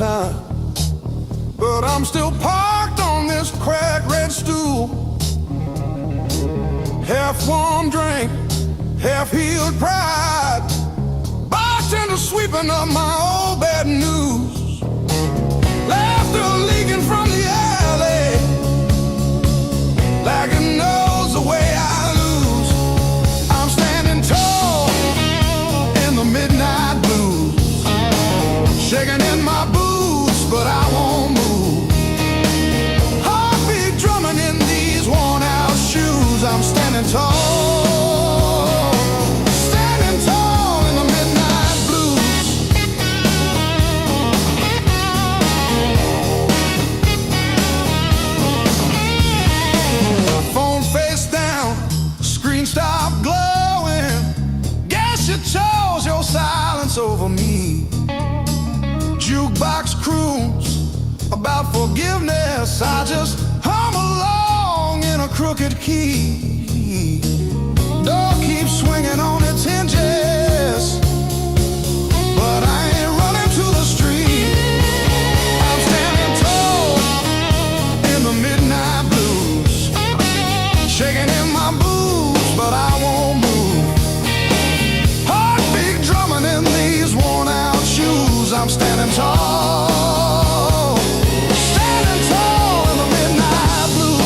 time, but I'm still parked on this cracked red stool. Half warm drink, half healed pride, bartender sweeping up my old bad news. Laughter leaking from the alley, like it knows the way I lose. I'm standing tall in the midnight blues, shaking in my boots, but I won't move. Heartbeat drumming in these worn out shoes. I'm standing tall, standing tall in the midnight blues. Phone face down, screen stopped glowing. Guess you chose your silence over me. Jukebox croons about forgiveness, I just hum along in a crooked key. Door keeps swinging on its hinges, but I ain't running to the street. I'm standing tall in the midnight blues, shaking in my boots, but I won't move. Heartbeat drumming in these worn out shoes. I'm standing tall, standing tall in the midnight blue.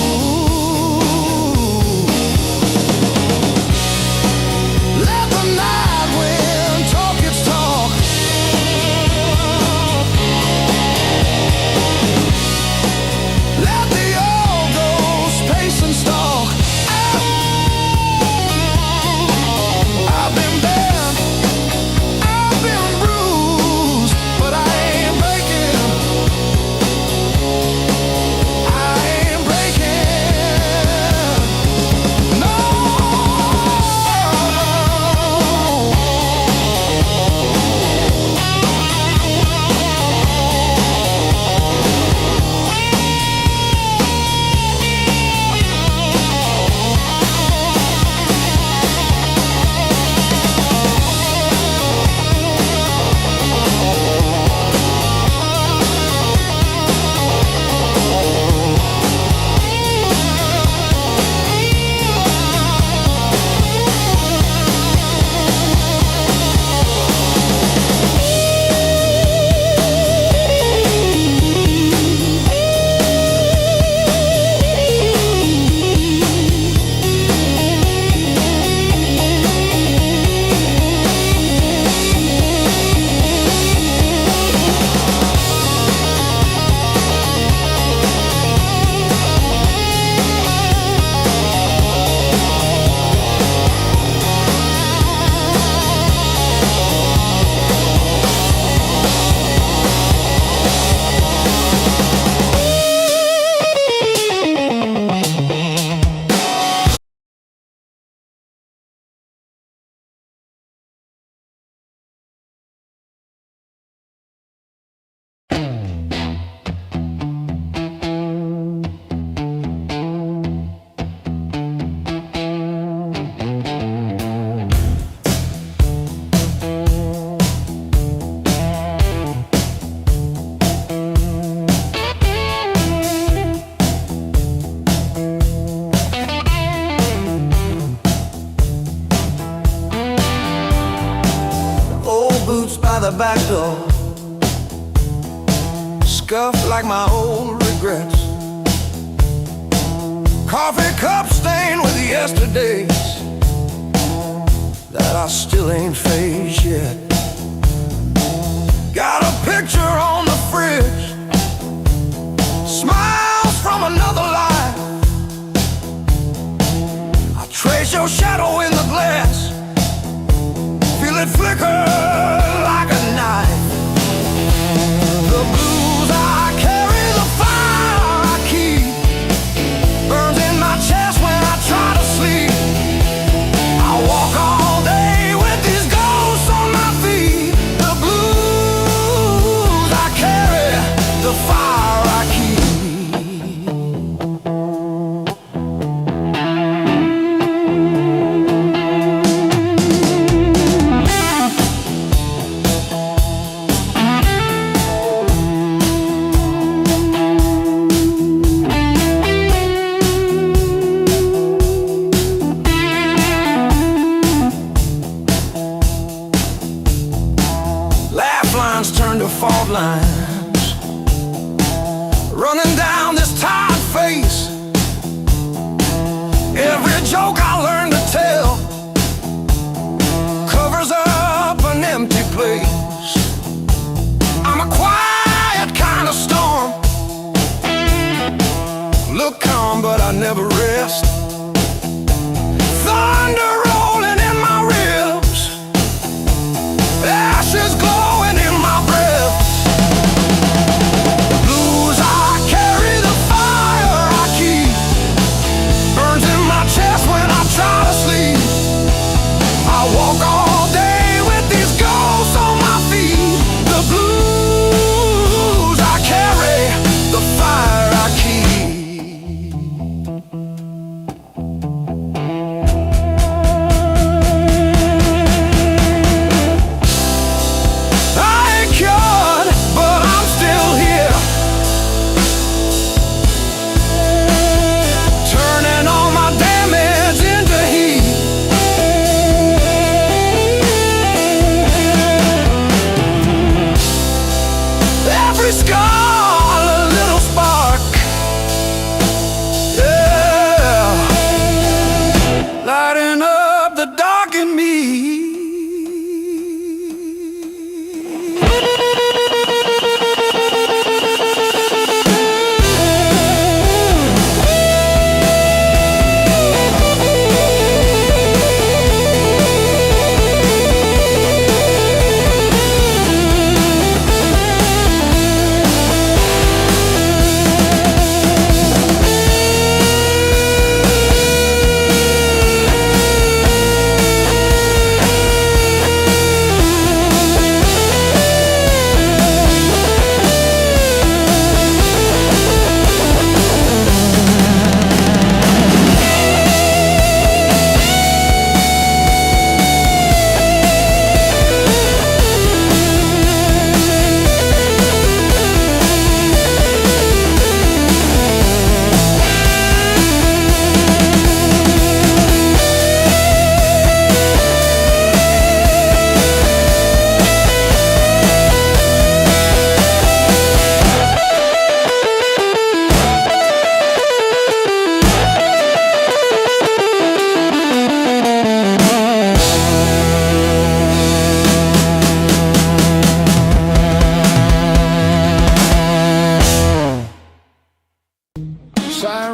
Let the night wind talk its talk. Let the old ghost pace and stalk. I've been bent, I've been bruised, but I ain't breaking. I ain't breaking. No. Old boots by the back door, scuffed like my old regrets. Coffee cup stained with yesterdays that I still ain't faced yet. Got a picture on the fridge, smiles from another life. I trace your shadow in the glass, feel it flicker like a knife. The blues I carry, the fire I keep, burns in my chest when I try to sleep. I walk all day with these ghosts on my feet. The blues I carry,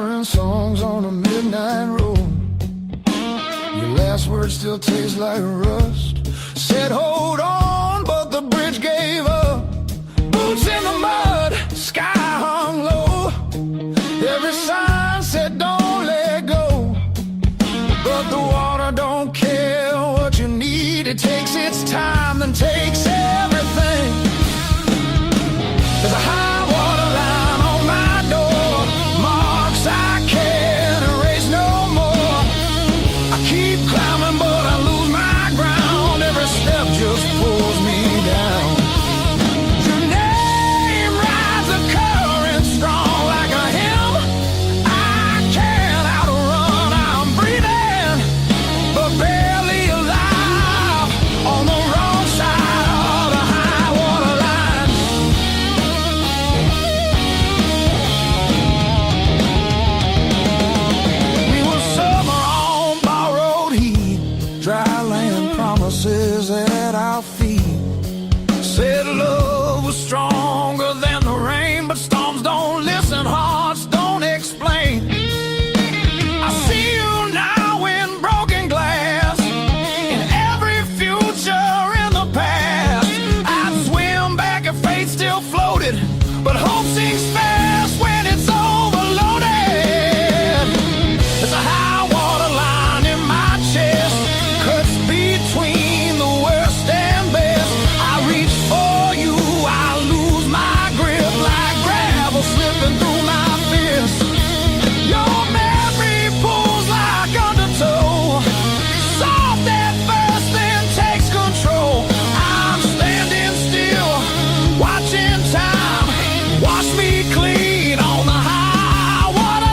siren songs on a midnight road. Your last words still taste like rust. Said hold on, but the bridge gave up. Boots in the mud, sky hung low. Every sign said don't let go, but the water don't care what you need. It takes its time, then takes everything. There's a high water line on my door, marks I can't erase no more. I keep climbing, but I lose my ground. Every step just pulls me down. Your name rides the current strong like a hymn. I can't outrun, I'm breathing, but barely alive on the wrong side of the high water line. We were summer on borrowed heat, dry land promises at our feet. Said love was stronger than the rain, but storms don't listen, hearts don't explain. I see you now in broken glass, in every future in the past. I'd swim back if fate still floated, but hope sinks fast when it's overloaded. There's a high water line in my chest, cuts between the worst and best. I reach for you, I lose my grip like gravel slipping through my fist. Your memory pulls like undertow, soft at first then takes control. I'm standing still, watching time wash me clean on the high water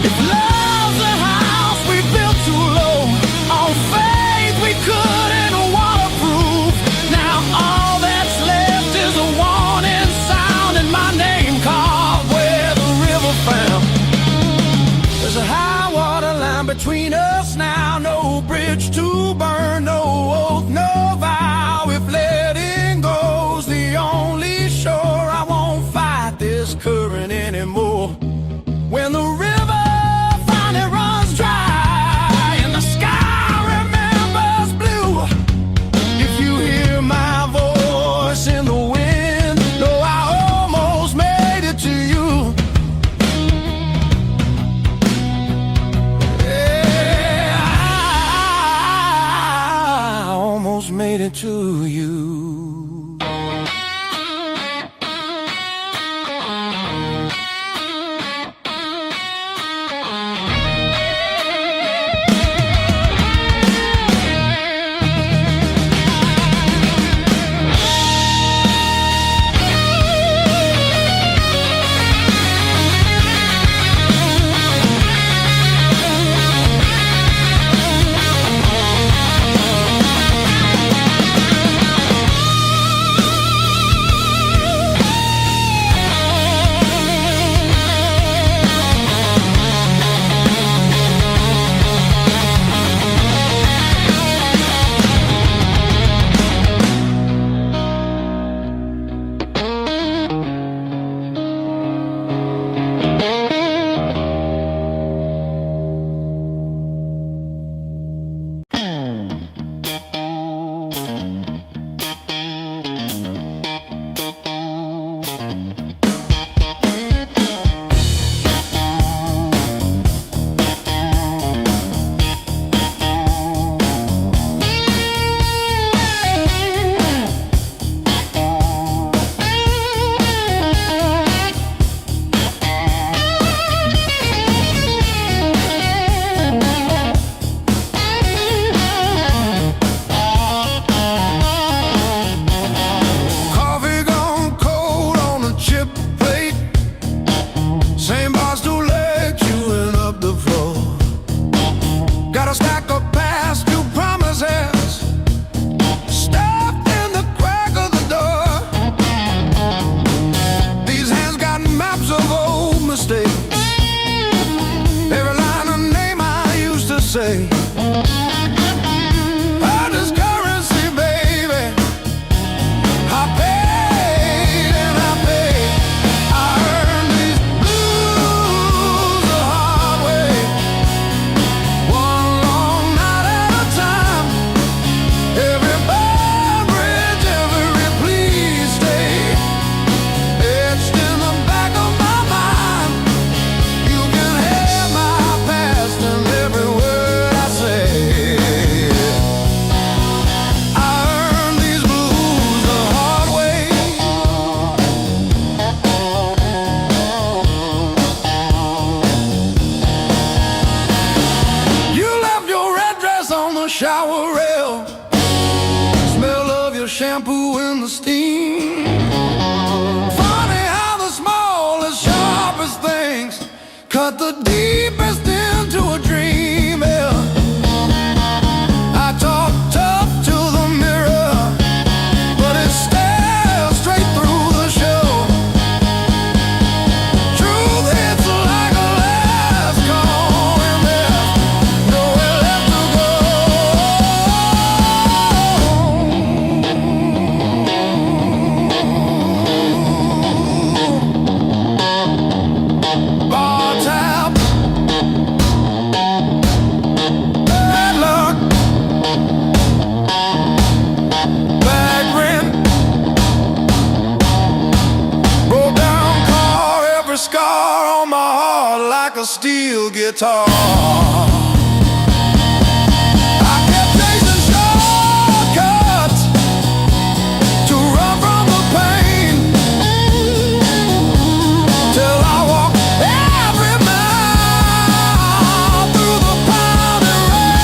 If love's a house we built too low, on faith we couldn't waterproof. Now all that's left is a warning sound and my name carved where the river found. There's a high water line between us now, no bridge to burn, no oath, no vow. If letting go's the only shore, I won't fight this current anymore. When the river finally runs dry and the sky remembers blue, if you hear my voice in the wind, know I almost made it to you. Yeah, I almost made it to you. shower rail, smell of your shampoo in the steam. Funny how the smallest, sharpest things cut the deepest into a dream. Yeah. I talk tough to the mirror, but it stares straight through the show. Truth hits like a last call, and there's nowhere left to go. Bar tab, bad luck, bad rent, broke down car, every scar on my heart like a steel guitar. I kept chasing shortcuts to run from the pain, till I walked every mile through the pounding rain.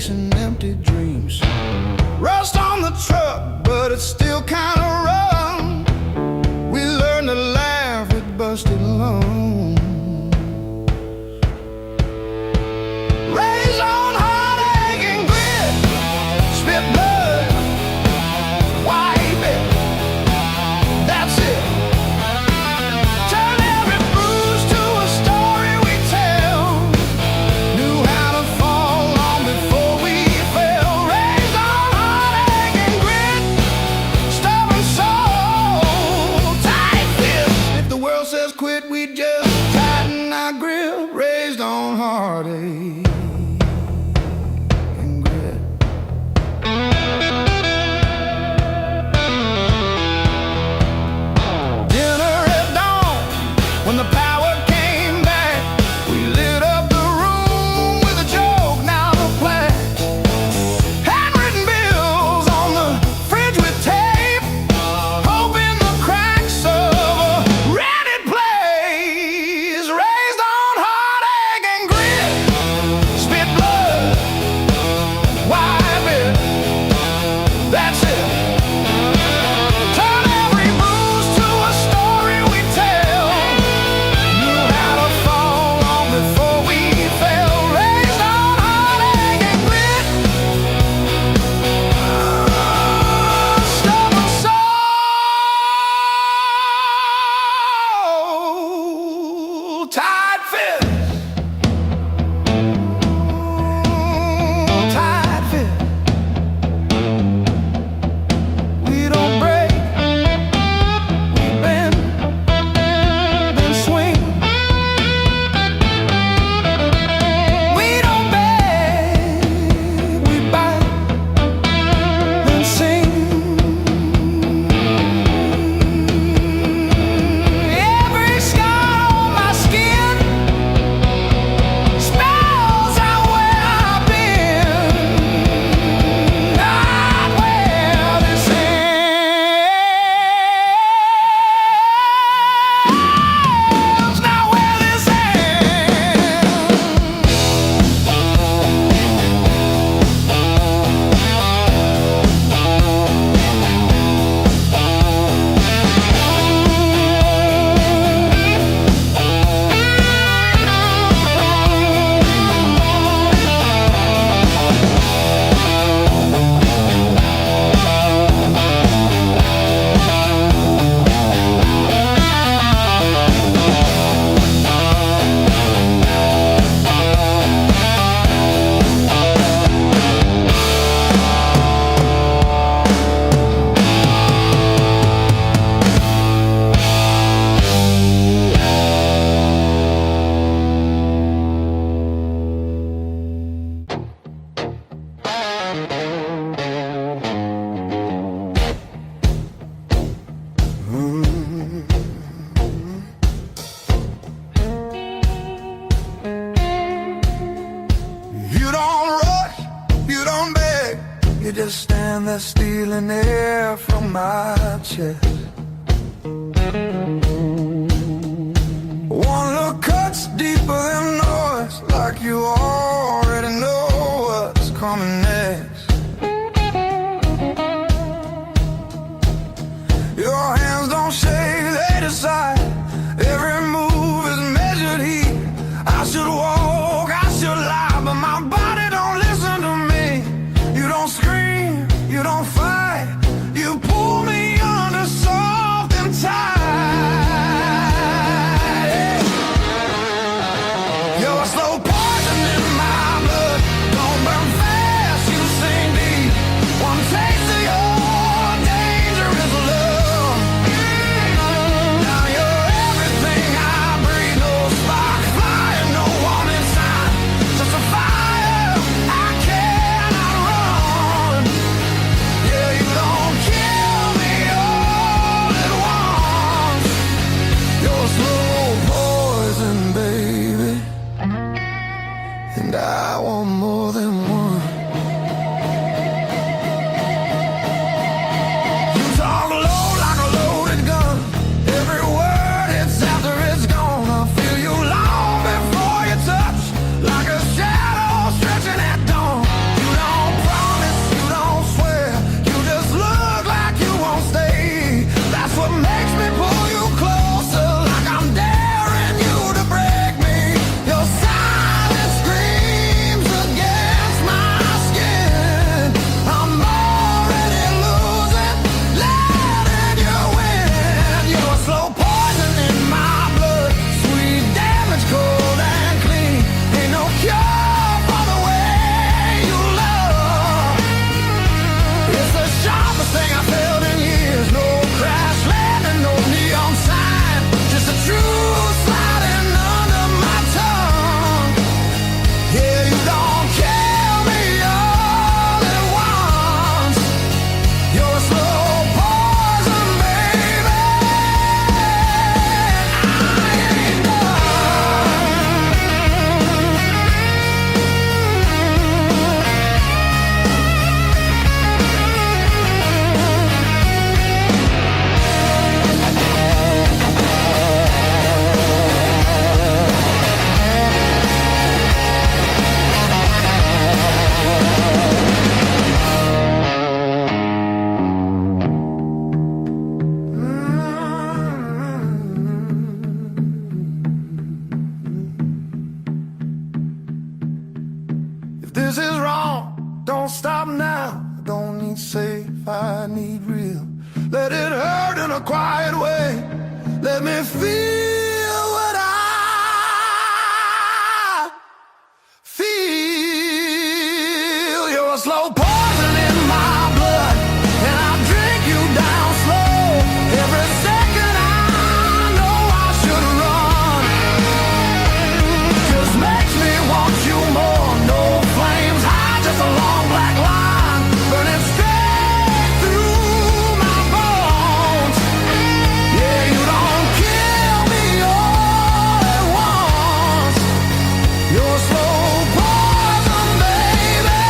chasing empty dreams. Rust on the truck, but it's still kinda rough. We learned to laugh at busted lungs. Raised on heartache and grit, spit blood, wipe it, that's it. Turn every bruise to a story we tell. Knew how to fall long before we fell. Raised on heartache and grit, stubborn soul, tight fist. If the world says quit, we just tighten our grip. Raised on heartache. When the power came back, we lit up the room with a joke, now the plaque. Handwritten bills on the fridge with tape, hope in the cracks of a rented place. Raised on heartache and grit, spit blood, wipe it, that's it. Turn every bruise to a story we tell. Before we fell, raised on heartache and grit, stubborn soul, tight fit, tight fit. We don't break, we bend, then swing. You just stand there stealing air from my chest. One look cuts deeper than noise, like you already know what's coming next. Your hands don't shake, they decide. Every move is measured heat. I should walk, I should lie, but my body don't listen to me. You don't scream, you don't fight, you pull me under soft and tight. You're a slow poison in my blood, don't burn fast, you sink deep. One taste of your dangerous love. Now you're everything I breathe, no spark, fire, no warning sign, just a fire I cannot run. Yeah, you don't kill me all at once. You're slow poison, baby, and I want more than one. You talk low like a loaded gun. Every word hits after it's gone. I feel you long before you touch, like a shadow stretching at dawn. You This is wrong, don't stop now. I don't need safe, I need real. Let it hurt in a quiet way. Let me feel what I feel. You're a slow poison in my blood, and I drink you down slow. Every second I know I should run. Just makes me want you more. No flames high, just a long black line burning straight through my bones. Yeah, you don't kill me all at once. You're slow poison, baby.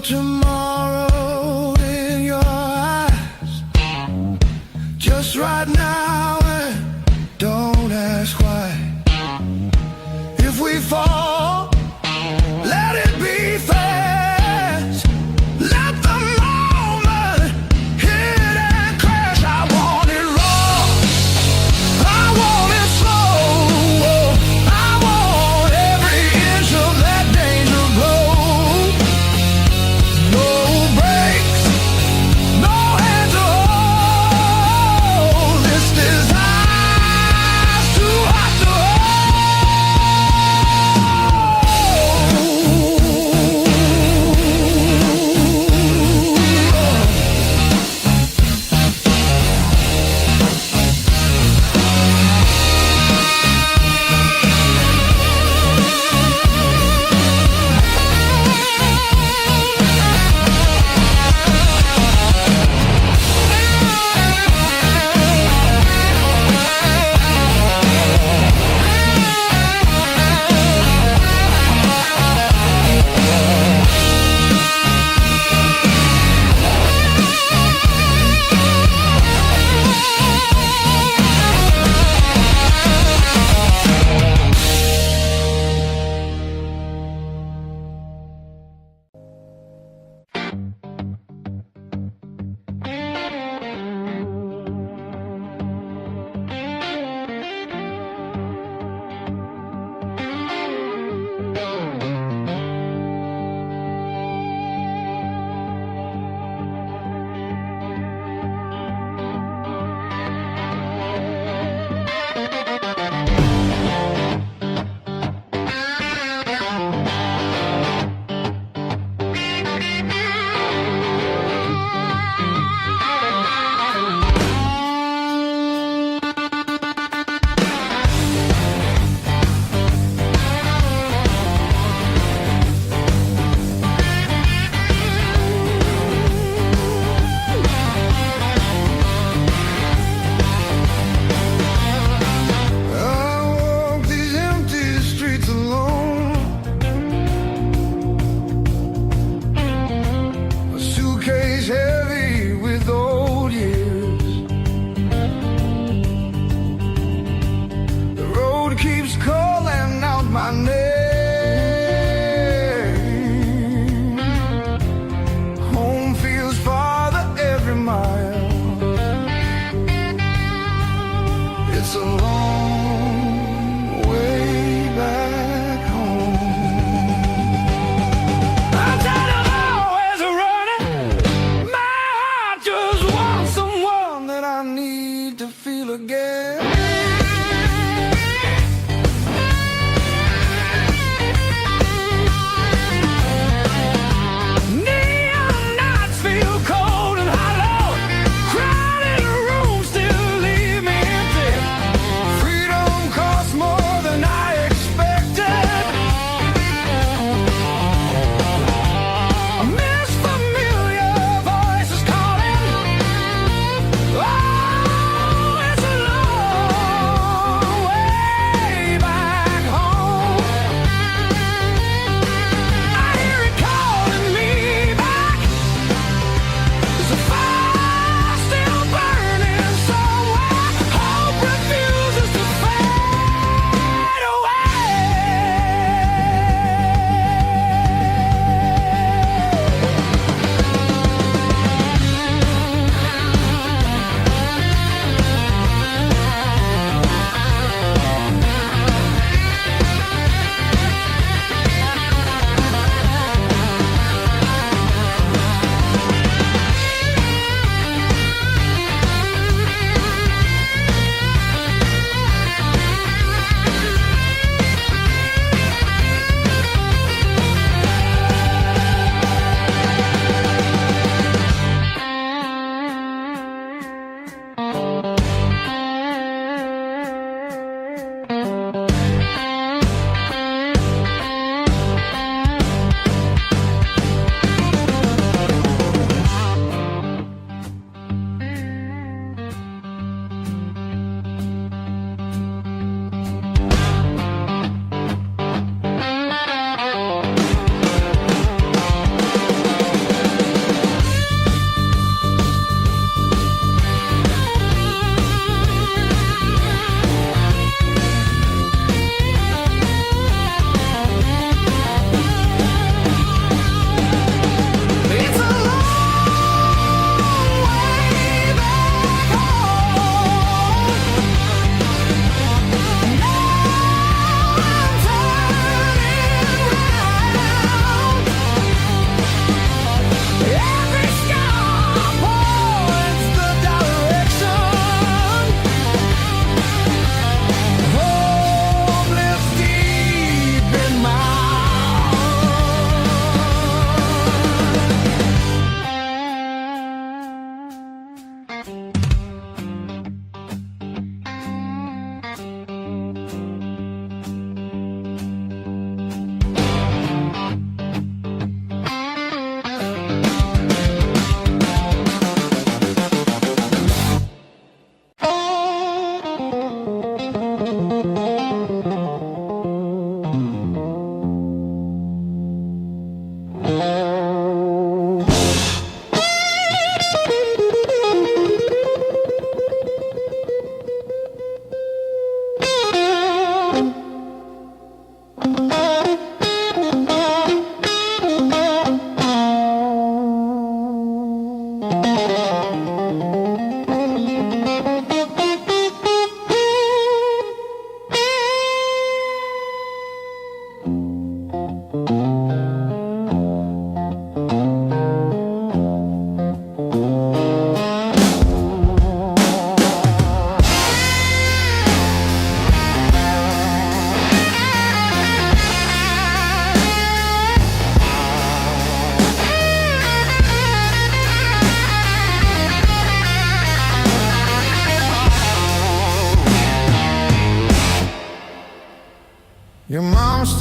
tomorrow in your eyes, just right now, and don't ask why. If we fall, let it be fast. Let the moment hit and crash. I want it raw, I want it slow, I want every inch of that danger glow. No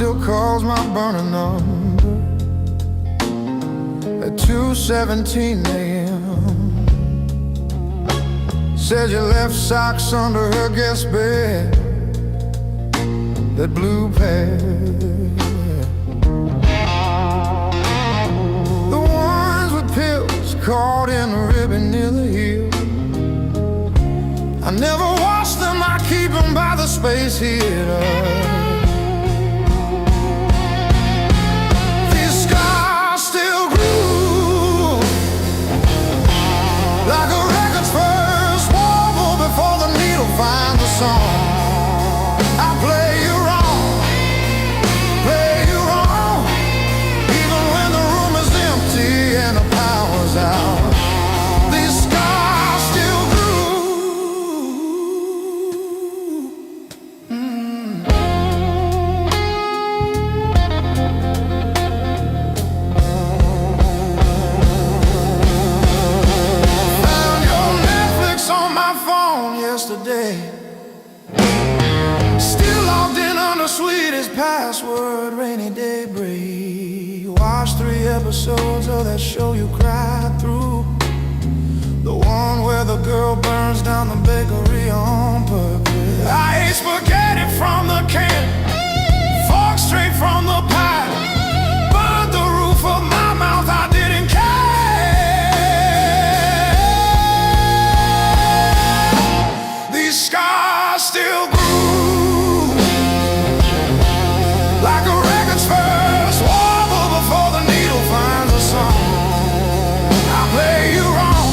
still calls my burner number at 2:17 a.m. Says you left socks under her guest bed, that blue pair. The ones with pills caught in the ribbon near the heel. I never wash them, I keep them by the space heater. These scars still groove like a record's first warble before the needle finds the song. I play you wrong, even when the room is empty and the power's out. These scars still yesterday, still logged in under sweetest password, rainy day break. Watched 3 episodes of that show you cried through, the one where the girl burns down the bakery on purpose. I ate spaghetti from the can, fork straight from the pie, burned the roof of my mouth, I didn't care. Scars still groove like a record's first warble before the needle finds a song. I play you wrong,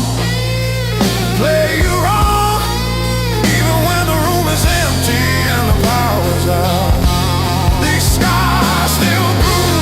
even when the room is empty and the power's out. These scars still groove.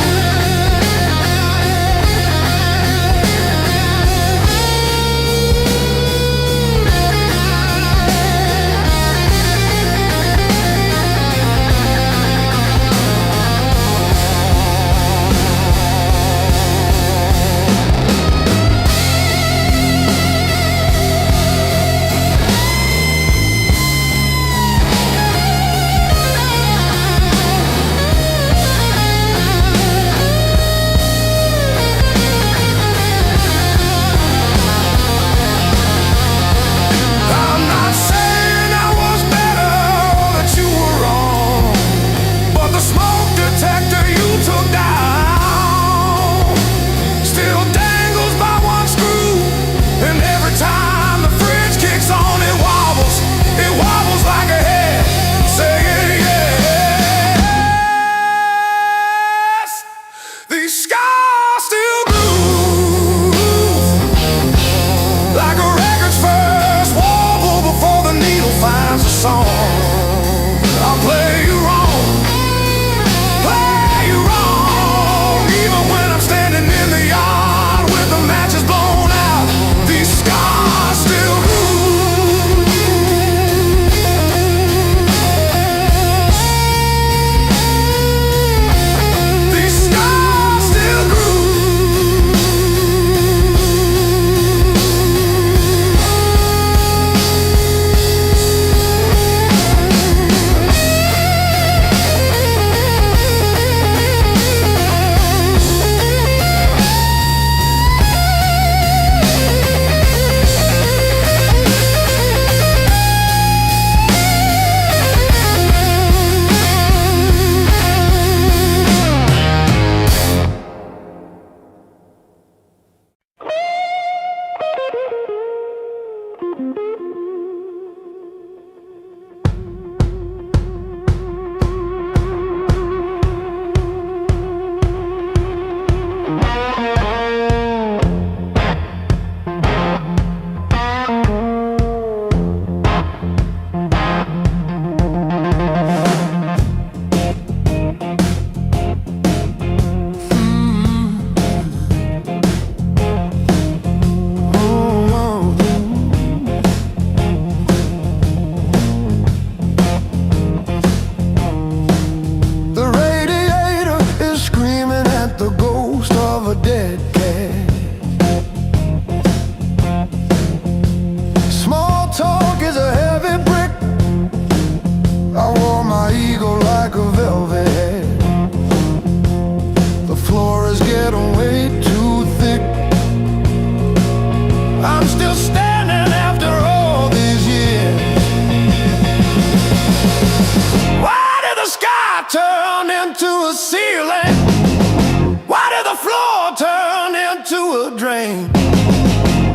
into a drain.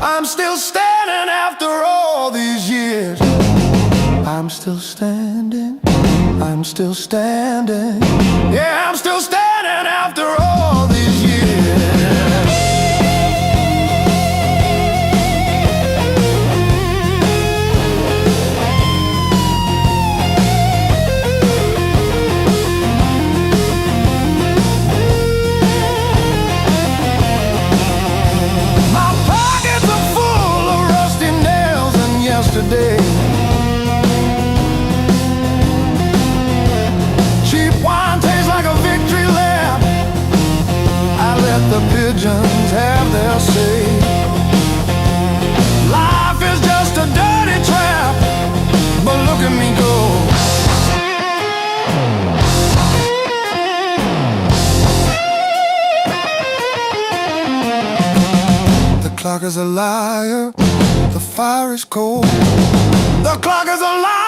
I'm still standing after all these years. I'm still standing, I'm still standing. Yeah, I'm still standing after all these years. My pockets are full of rusty nails and yesterday. The pigeons have their say. Life is just a dirty trap, but look at me go. The clock is a liar, the fire is cold. The clock is a liar.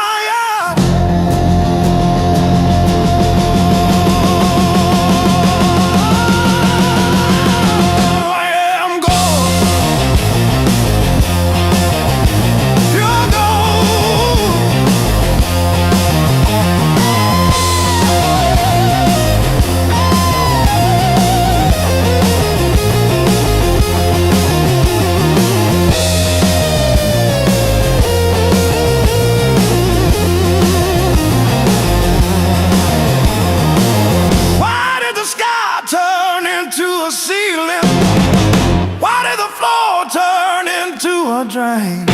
Drain.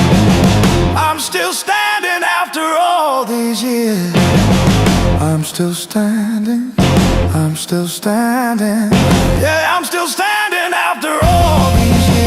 I'm still standing after all these years. I'm still standing, I'm still standing. Yeah, I'm still standing after all these years.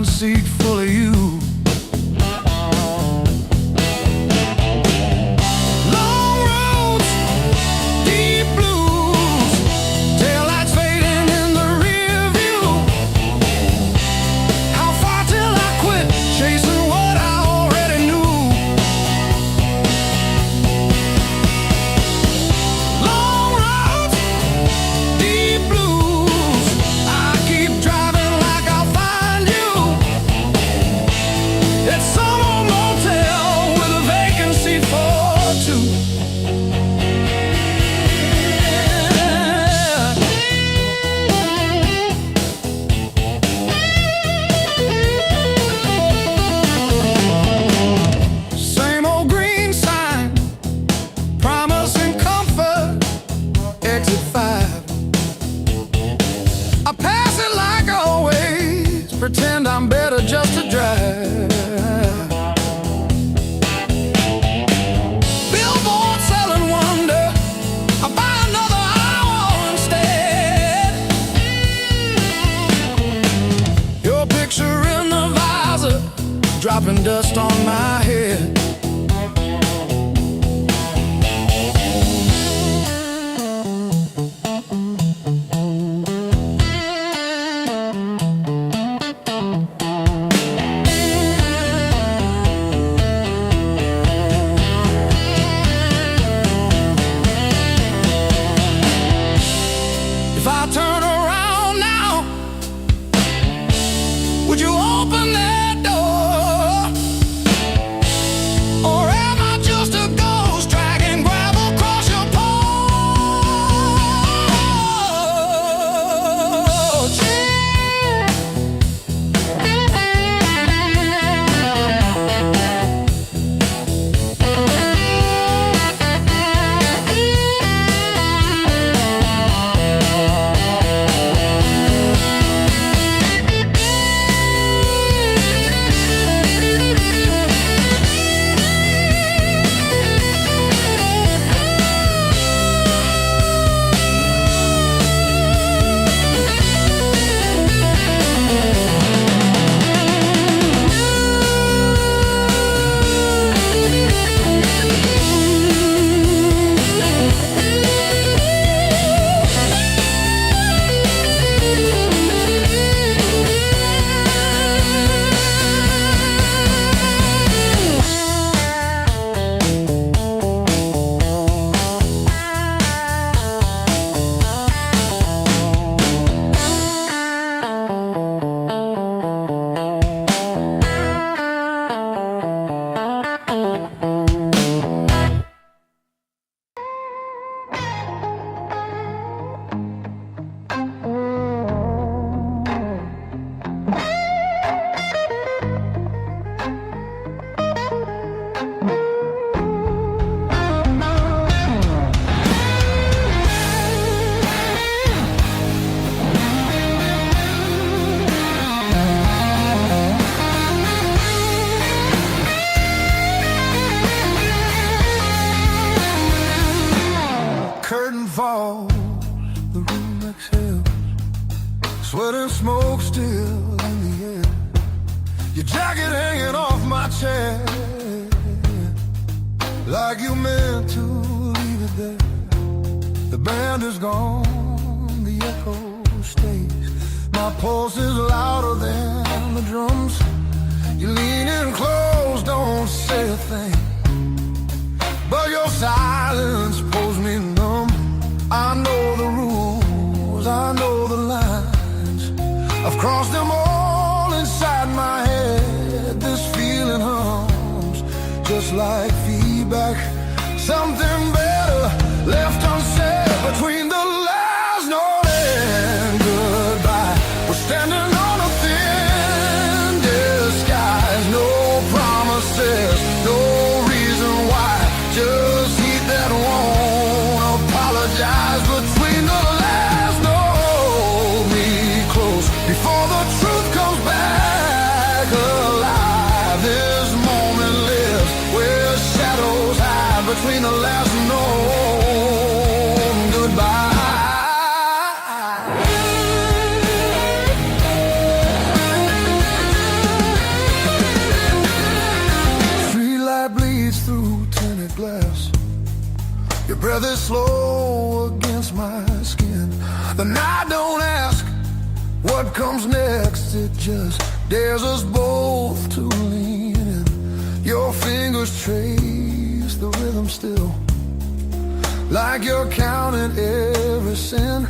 Seat full of you. Long roads, deep blues, taillights fading in the rear view. How far till I quit chasing what I already knew? Long roads, deep blues, I keep driving like I'll find you. pretend I'm better just to drive. Billboard selling wonder, I buy another hour instead. Your picture in the visor, dropping dust on my head. If I turn around now, would you open that door? Or am I just a ghost dragging gravel across your porch? Curtain falls, the room exhales, sweat and smoke still in the air. Your jacket hanging off my chair, like you meant to leave it there. The band is gone, the echo stays. My pulse is louder than the drums. You lean in close, don't say a thing, but your silence pulls me numb. I know the rules, I know the lines. I've crossed them all inside my head. This feeling hums, just like feedback. Something better left unsaid between the last note and goodbye. We're standing on a thin disguise. No promises, no reason why. Just heat that won't apologize. Between the last note, me close before the truth comes back alive. This moment lives where shadows hide. Between the last note and goodbye. Street light bleeds through tinted glass. Your breath is slow against my skin. The night don't ask what comes next. It just dares us both to lean in. Your fingers trace the rhythm still, like you're counting every sin.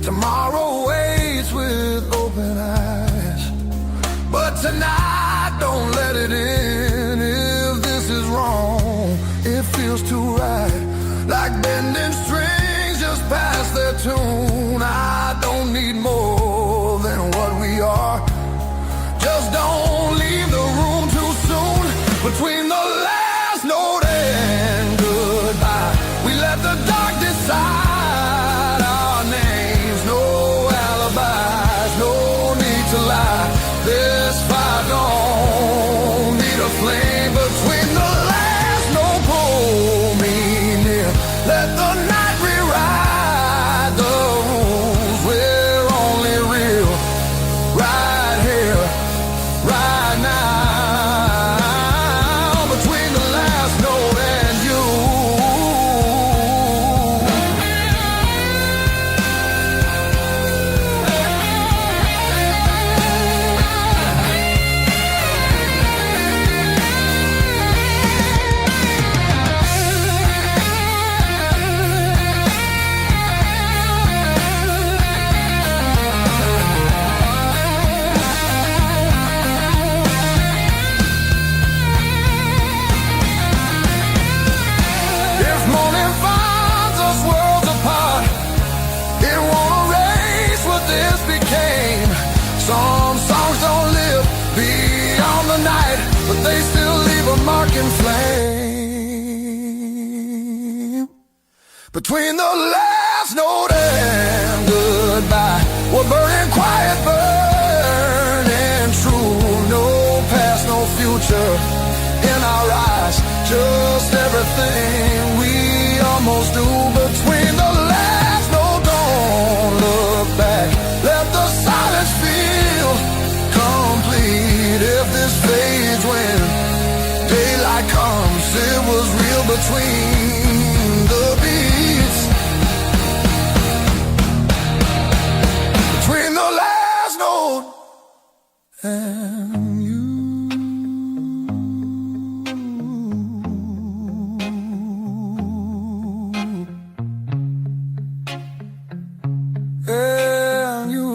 Tomorrow waits with open eyes, but tonight don't let it in. If this is wrong, it feels too right, like bending strings just past their tune. I don't need more than what we are. Just don't leave the room too soon. Between the last note and goodbye, we let the dark decide our names. No alibis, no need to lie. but they still leave a mark in flame. Between the last note and goodbye, we're burning quiet, burning true. No past, no future in our eyes, just everything we almost do. Between the last note, don't look back, let the silence feel complete. If this fades when daylight comes, it was real between the beats. Between the last note and you. And you.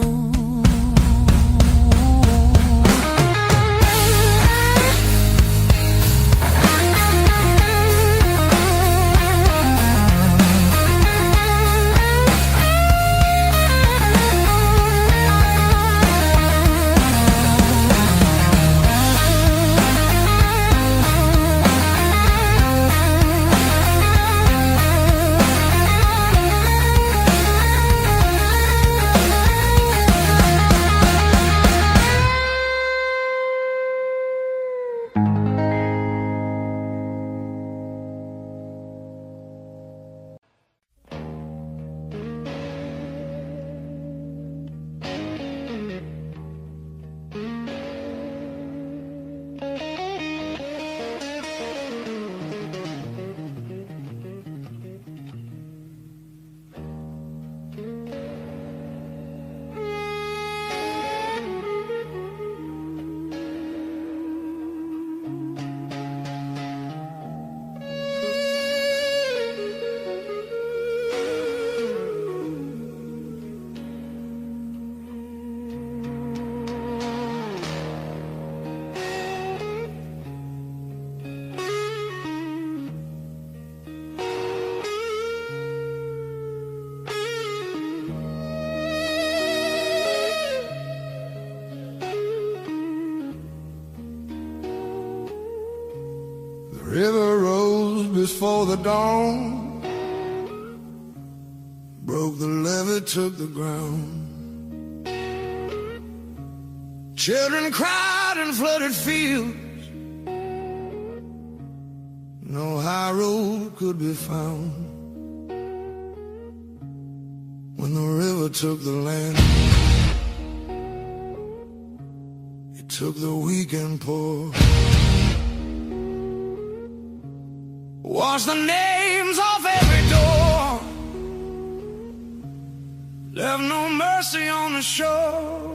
River rose before the dawn, broke the levee, took the ground. Children cried in flooded fields, no high road could be found. When the river took the land, it took the weak and poor. Wash the names off every door, left no mercy on the shore.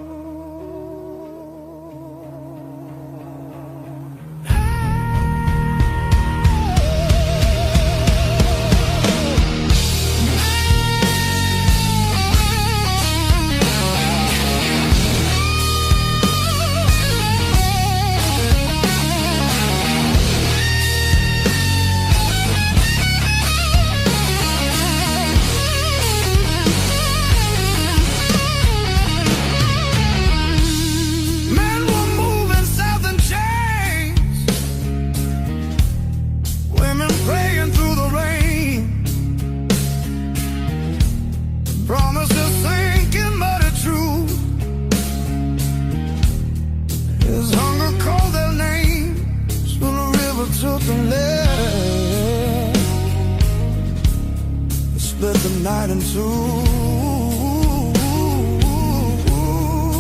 Split the night in two.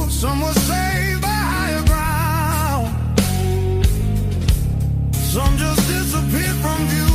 Some were saved by higher ground, some just disappeared from view.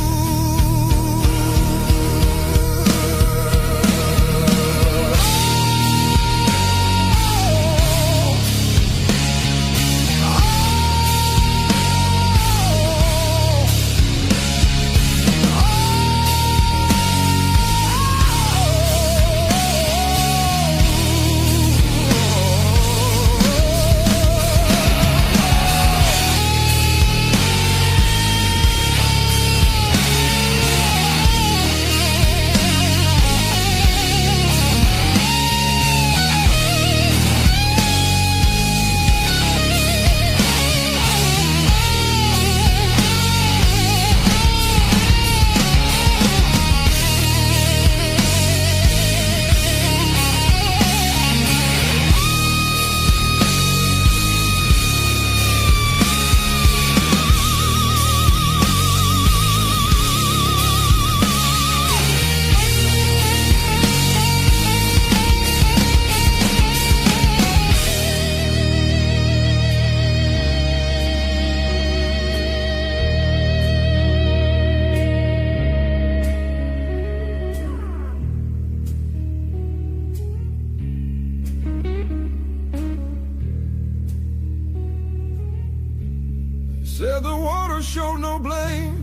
Said the water showed no blame,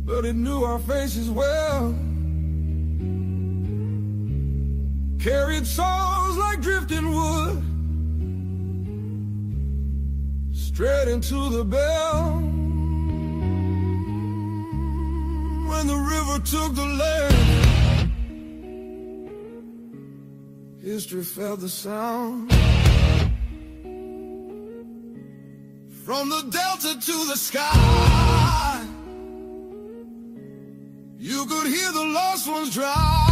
but it knew our faces well. Carried souls like drifting wood straight into the bell. When the river took the land, history felt the sound. From the delta to the sky, you could hear the lost ones drown.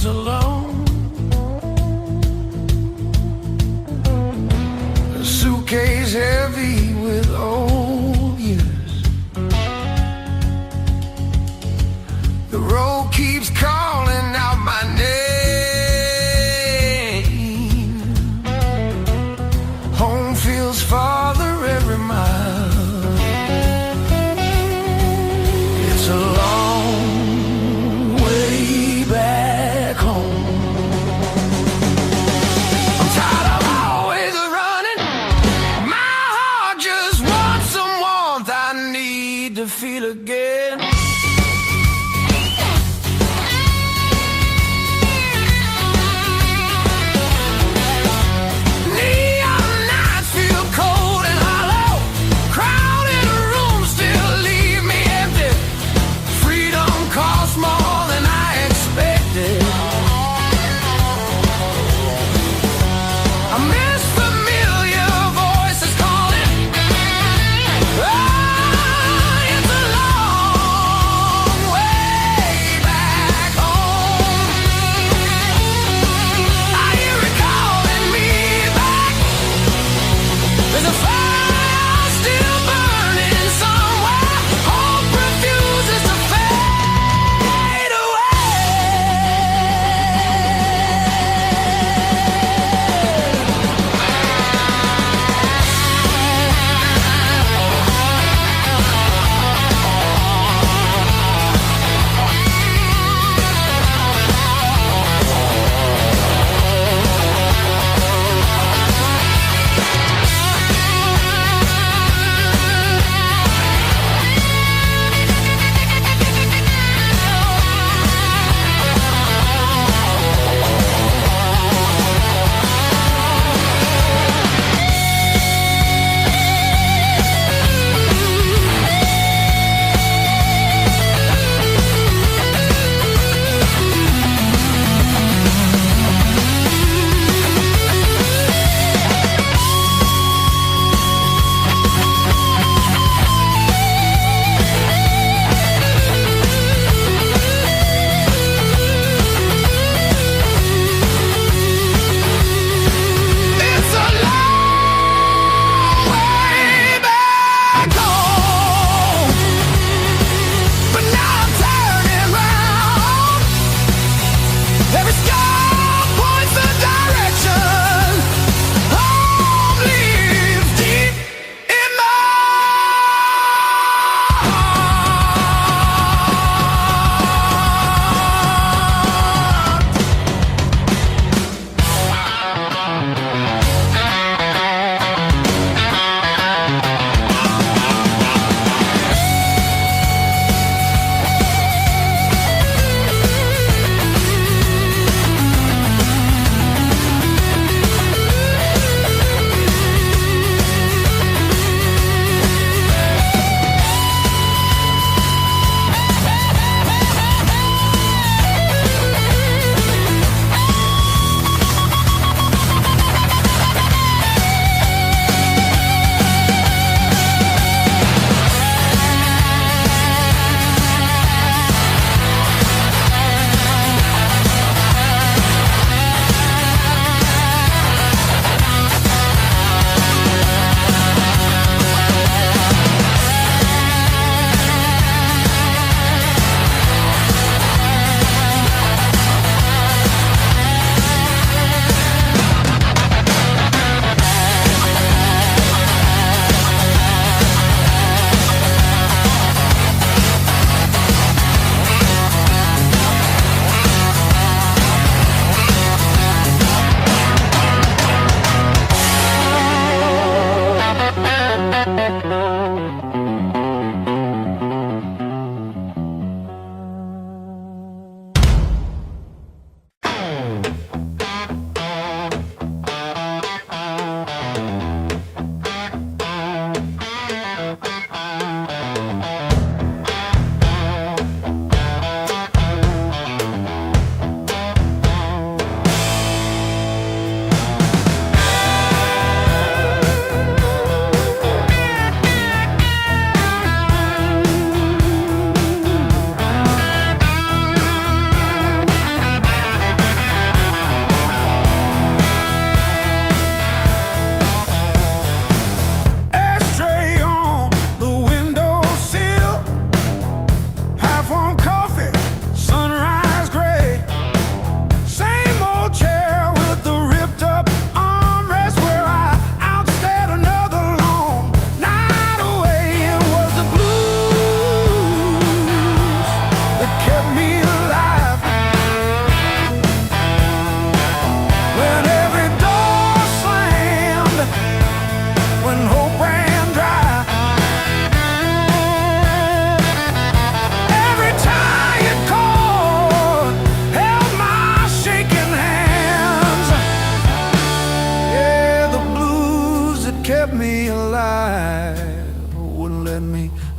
feels alone. A suitcase heavy with old years. The road keeps calling out my name. Home feels farther every mile. It's a long way back home.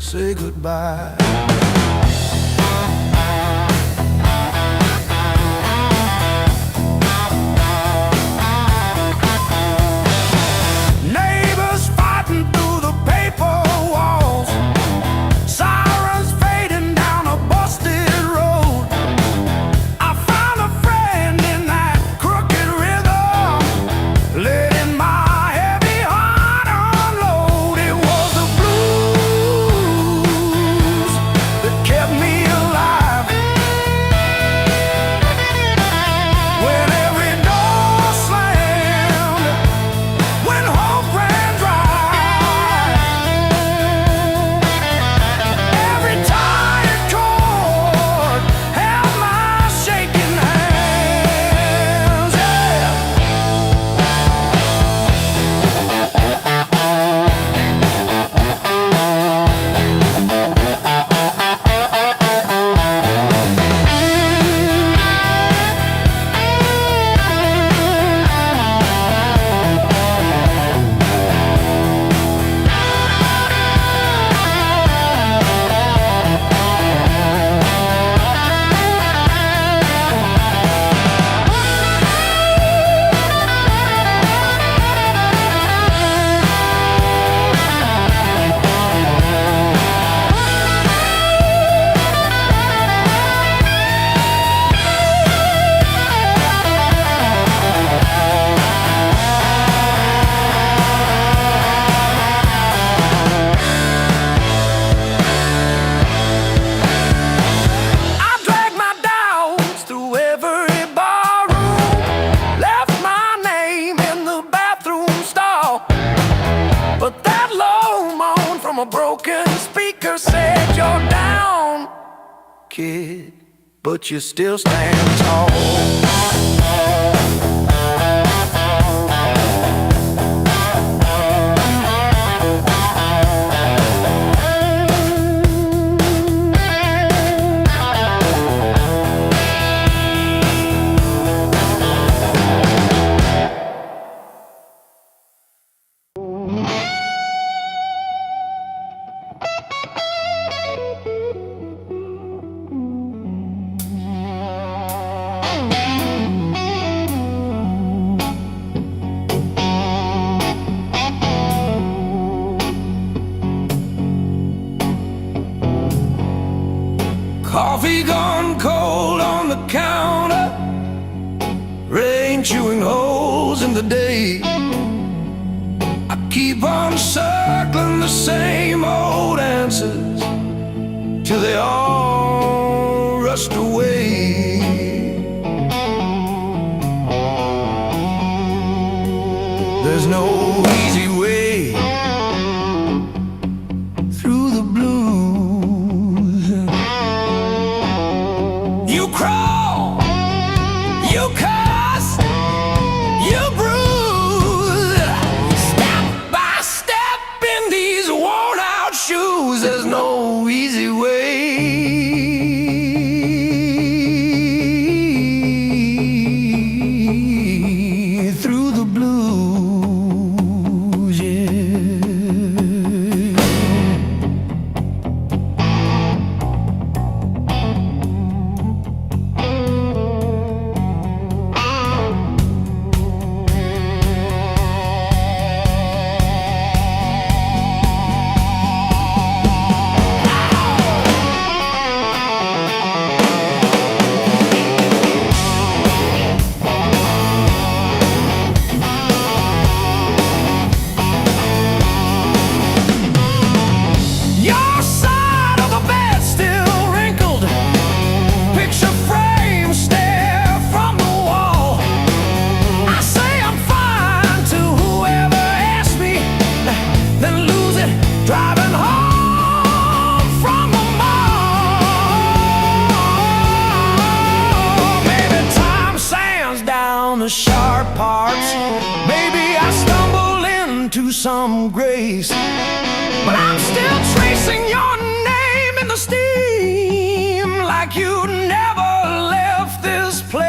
say goodbye. Neighbors fighting through the paper walls, sirens fading down a busted road. I found a friend in that crooked rhythm, letting my heavy heart unload. It was the blues that kept me alive. When every door slammed, when hope ran dry, every tired chord held my shaking hands. Yeah. I dragged my doubts through every barroom, left my name in the bathroom stall. But that low moan from a broken speaker said, "You're down, kid, but you still stand tall." Coffee gone cold on the counter, rain chewing holes in the day. I keep on circling the same old answers till they all rushed away. There's no easy way through the blues. You crawl, you cuss, you bruise, step by step in these worn out shoes. There's no easy way through the blues, yeah. Your side of the bed still wrinkled, picture frame stare from the wall. I say I'm fine to whoever asks me, then lose it driving home from the mall. Maybe time sands down the sharp parts, maybe I stumble into some grace, but I'm still tracing your name in the steam like you never left this place.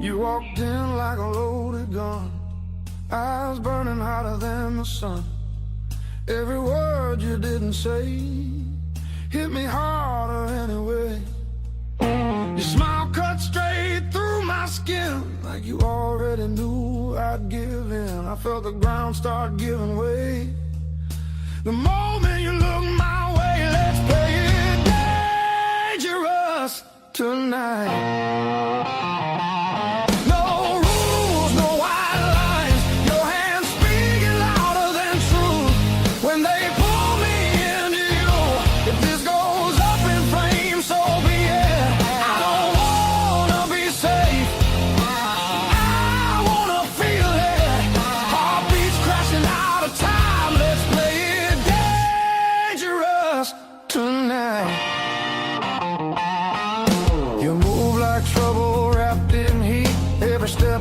You walked in like a loaded gun, eyes burning hotter than the sun. Every word you didn't say hit me harder anyway. Your smile cut straight through my skin, like you already knew I'd give in. I felt the ground start giving way the moment you looked my way. Let's play it dangerous tonight.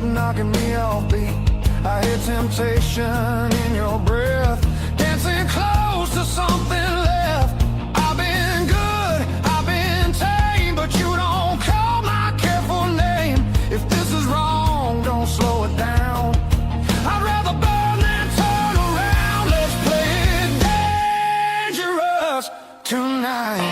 Knocking me off beat. I hear temptation in your breath, dancing close to something left. I've been good, I've been tame, but you don't call my careful name. If this is wrong, don't slow it down. I'd rather burn than turn around. Let's play it dangerous tonight.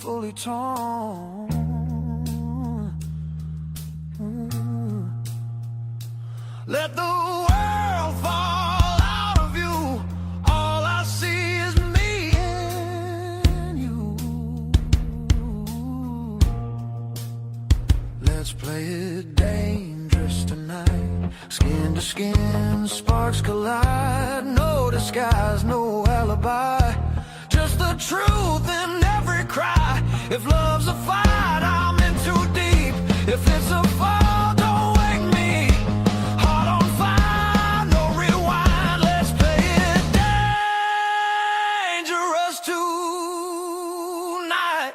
Fully torn. Let the world fall out of you. All I see is me and you. Let's play it dangerous tonight. Skin to skin, sparks collide. No disguise, no alibi. Just the truth in every cry. If love's a fight, I'm in too deep. If it's a fall, don't wake me. Heart on fire, no rewind. Let's play it dangerous tonight.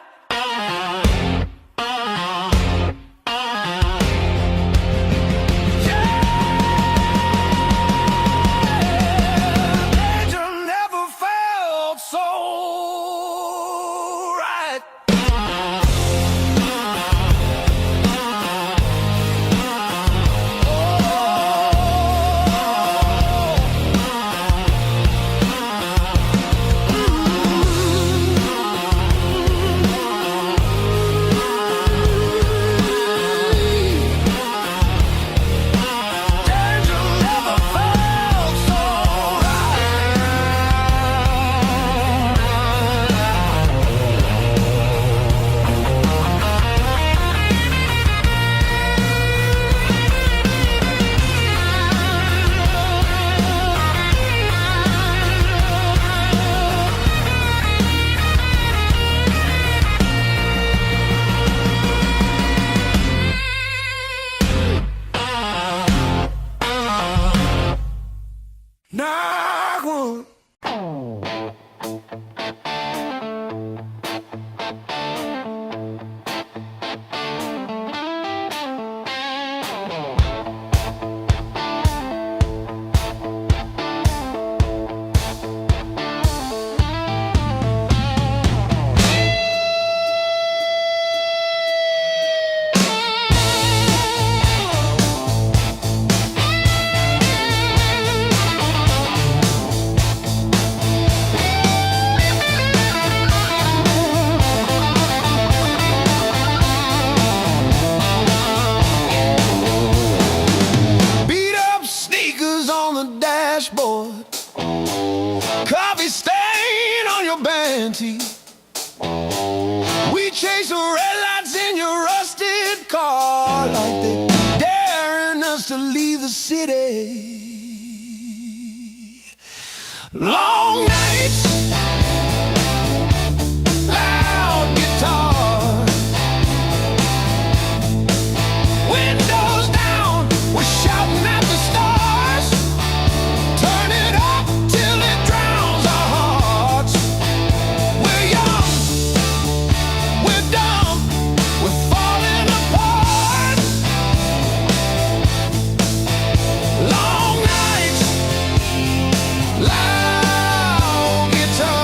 Danger never felt so right. guarantee. We chase the red lights in your rusted car like they daring us to leave the city. Long nights, loud guitar, windows down, we're shouting at the stars. Turn it up till it drowns our hearts. We're young, we're dumb, we're falling apart. Long nights, loud guitar.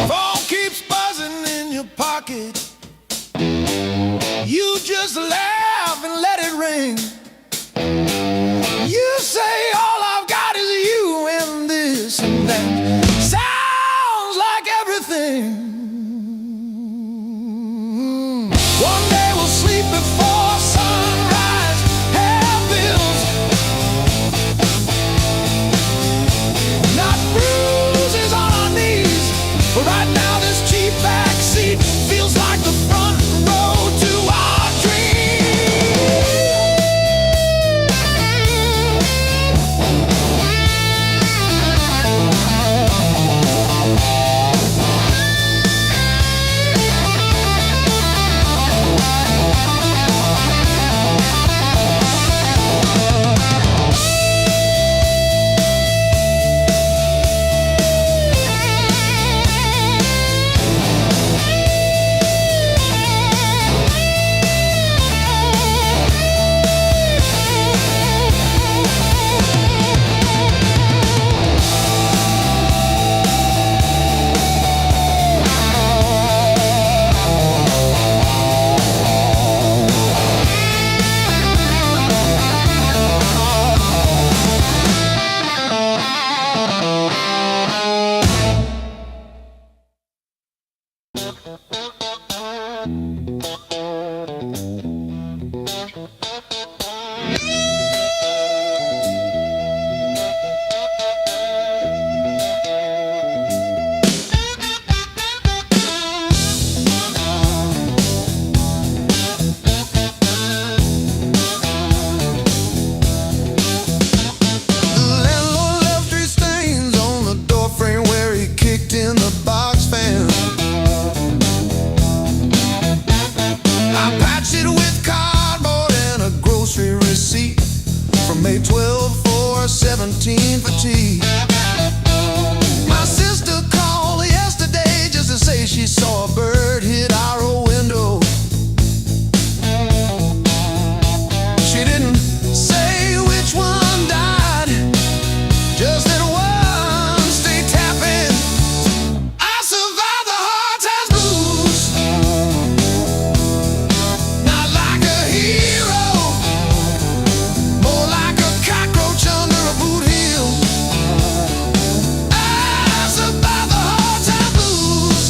Phone keeps buzzing in your pocket. You just laugh and let it ring. You say all I've got is you and this and that. Sounds like everything. One day we'll sleep before sunrise. Have bills, not bruises on our knees. But right now this cheap backseat feels like the front row to our dreams. May 12 for 17 for tea. My sister called yesterday just to say she saw a bird hit our old window. She didn't say which one died, just that one stayed tapping. I survived the hard times blues, not like a hero, more like a cockroach under a boot heel. I survived the hard times blues.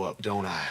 up, don't I?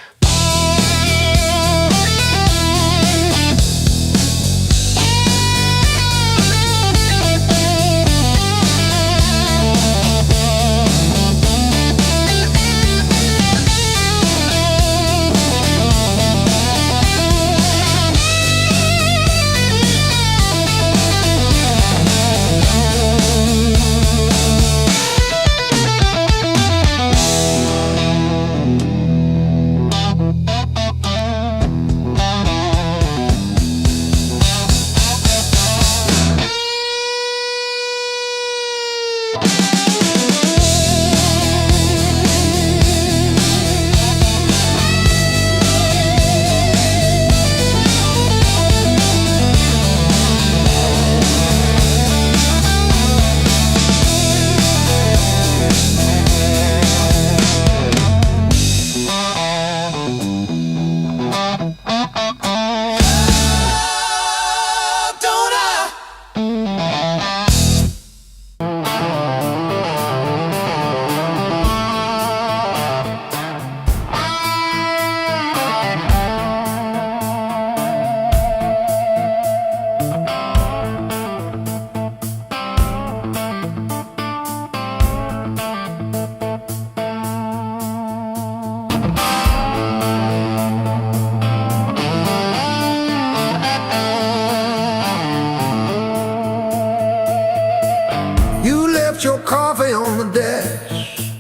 Your coffee on the dash,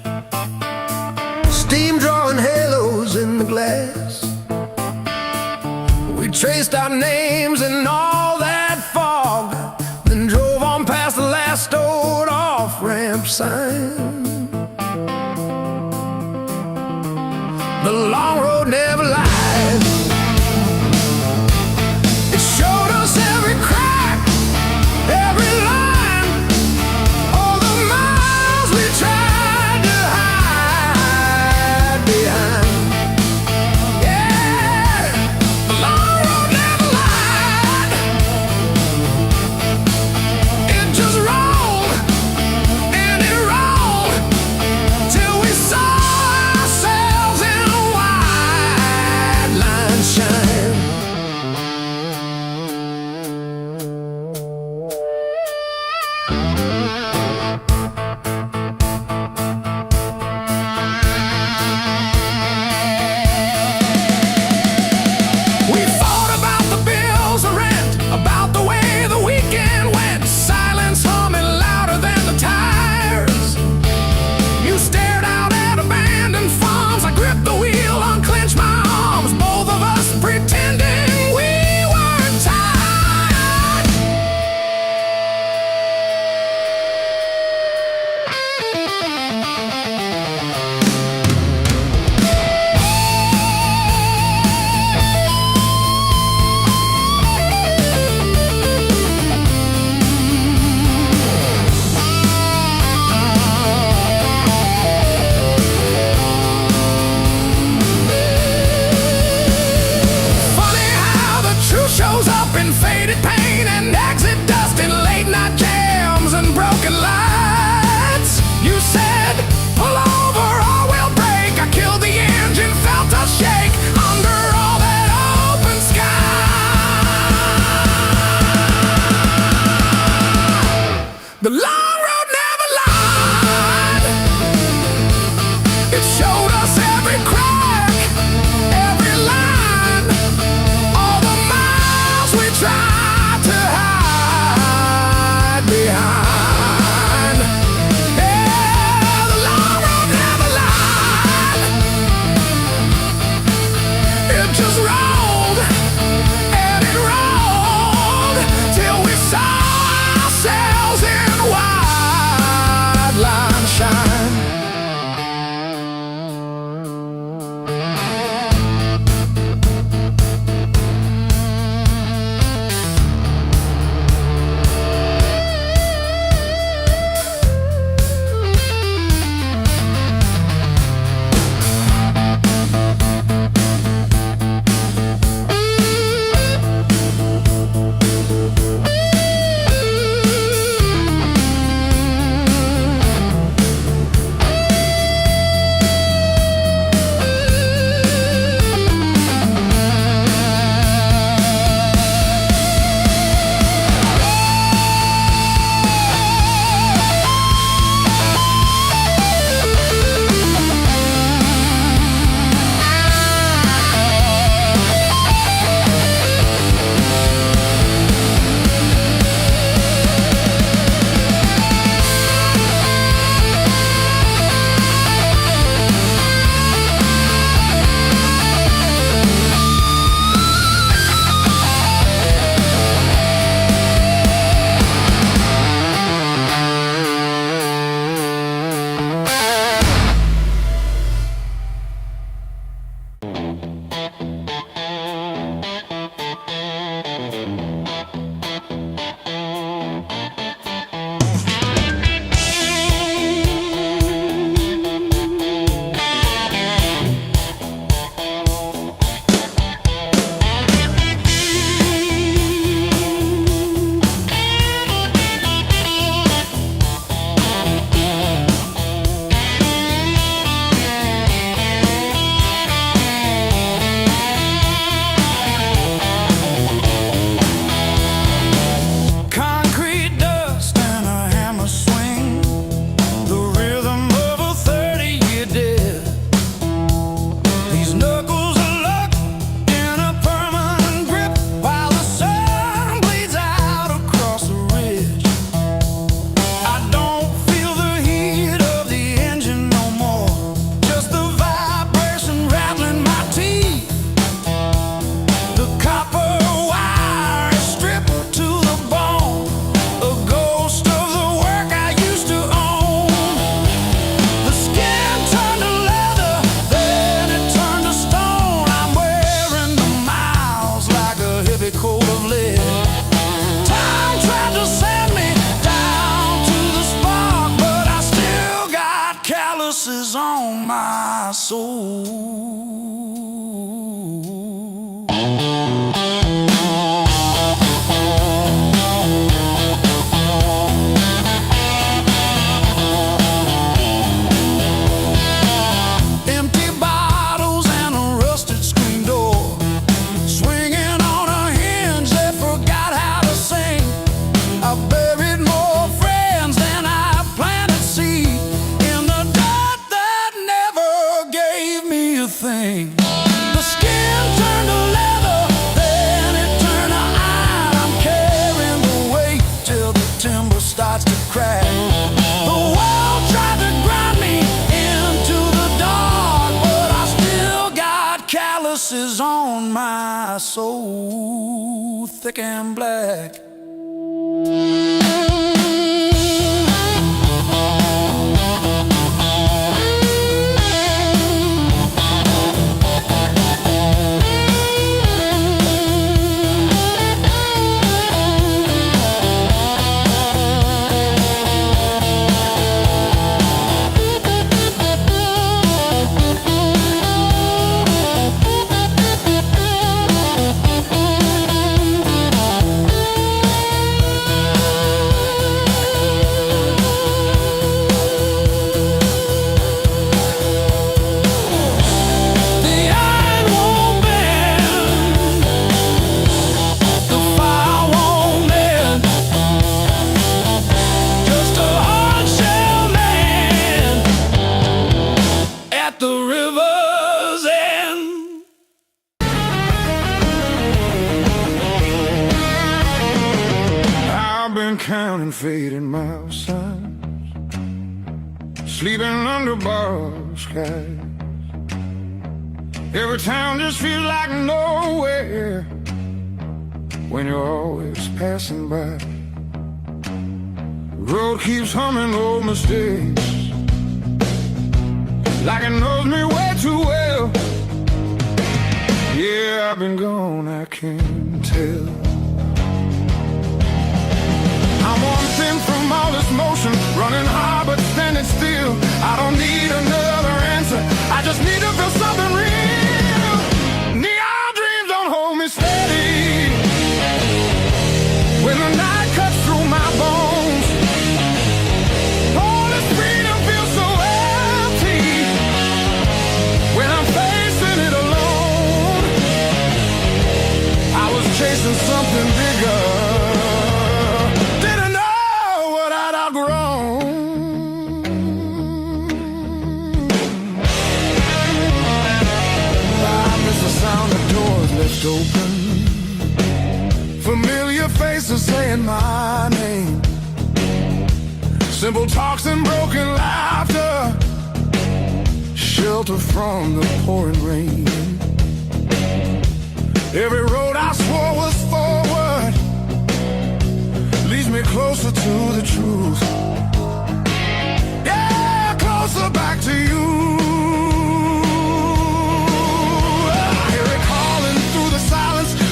steam drawing halos in the glass. We traced our names in all that fog, then drove on past the last old off-ramp sign. The long road never lied. It showed us every crack, every line. calluses on my soul. Empty bottles and a rusted screen door, swinging on a hinge that forgot how to sing. I buried more friends than I planted seed in the dirt that never gave me a thing. The skin turned to leather, then it turned to iron. I'm carrying the weight till the timber starts to crack. The world tried to grind me into the dark, but I still got calluses on my soul, thick and black. Counting faded mile signs, sleeping under borrowed skies. Every town just feels like nowhere when you're always passing by. The road keeps humming old mistakes, like it knows me way too well. Yeah, I've been gone, I can't tell. I'm one thing from all this motion, running hard but standing still. I don't need another answer, I just need to feel something real. Neon dreams don't hold me steady when the night cuts through my bones. All this freedom feels so empty when I'm facing it alone. I was chasing something bigger, open, familiar faces saying my name, simple talks and broken laughter, shelter from the pouring rain. Every road I swore was forward leads me closer to the truth. Yeah, closer back to you.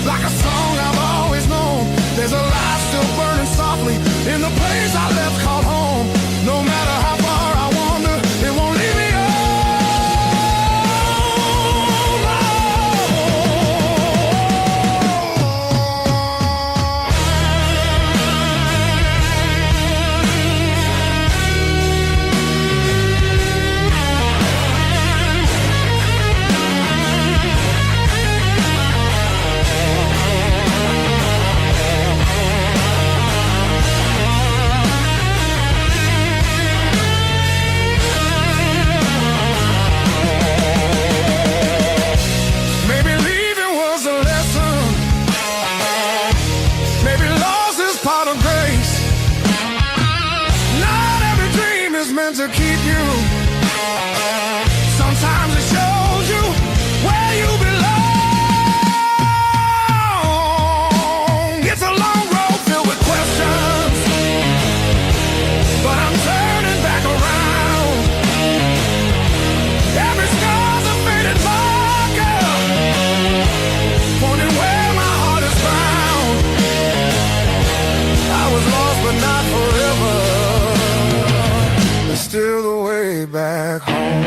Like a song I've always known, there's a light still burning softly in the place I left called home. No matter how far I wander, it won't leave me alone. way back home.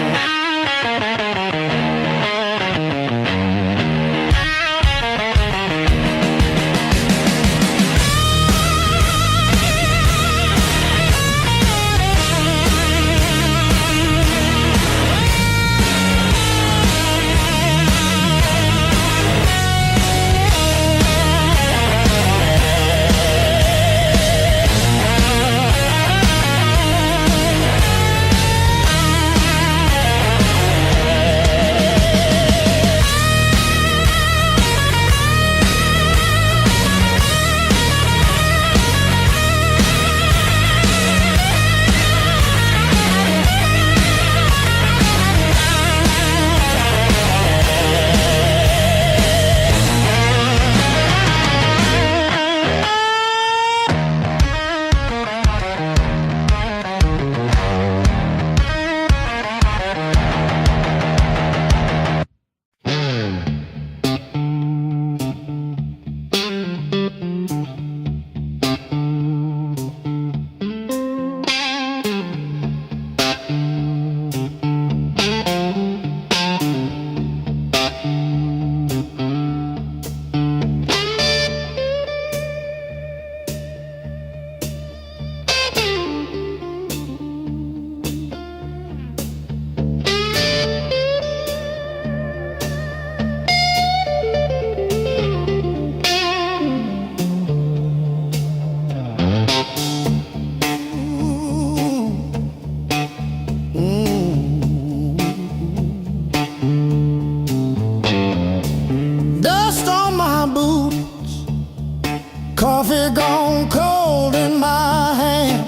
Coffee gone cold in my hand.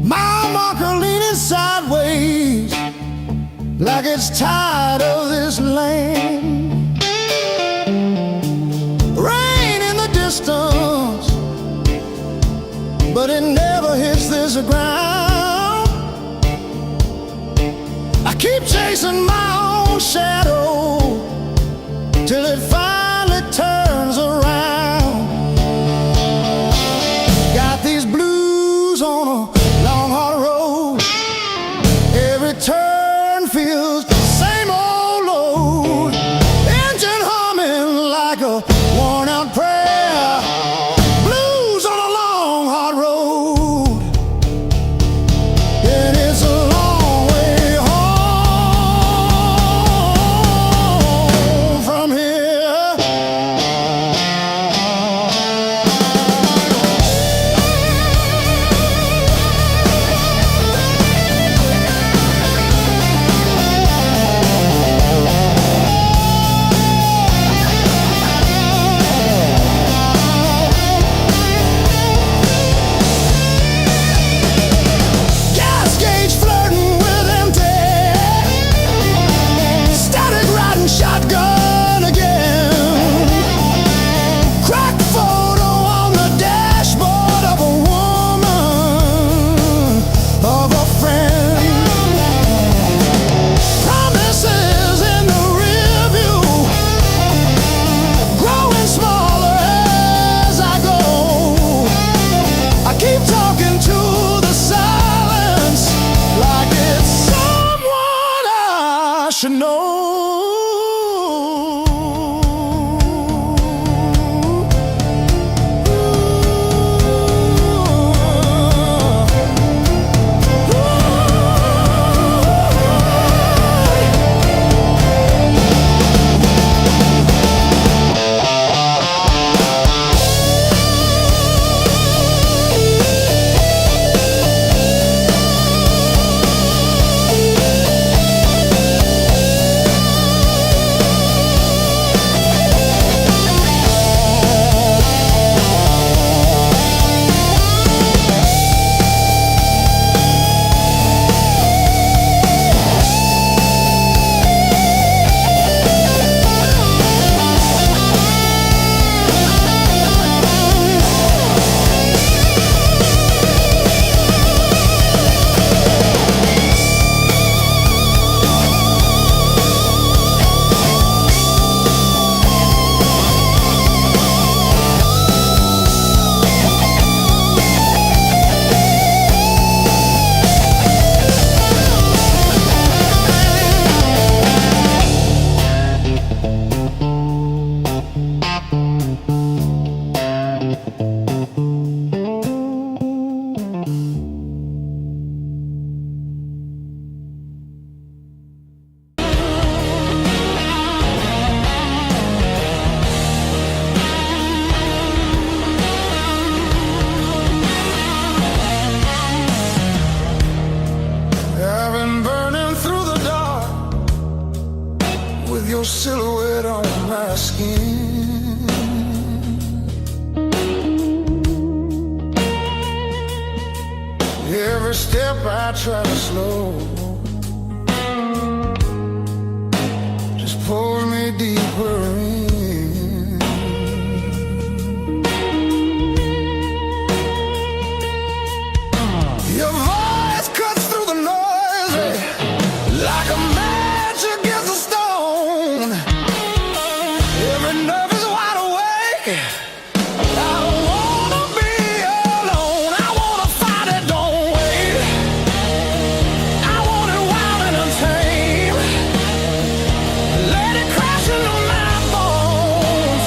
My marker leaning sideways like it's tired of this land. Rain in the distance, but it never hits this ground. I keep chasing my own shadow till it finally turns around. Got these blues on a long hard road. Every turn feels the same old load. Engine humming like a worn out prayer. Blues on a long hard road. And it's a long way home from here. Gas gauge flirting with empty. Static riding shotgun again. Cracked photo on the dashboard of a woman, of a friend. Promises in the rear view, growing smaller as I go. I keep talking to the silence like it's someone I should know. travel slow just pulls me deeper in. Your voice cuts through the noise like a match against a stone. Every nerve is wide awake. I don't wanna be alone. I wanna fight it, don't wait. I want it wild and untamed. Let it crash into my bones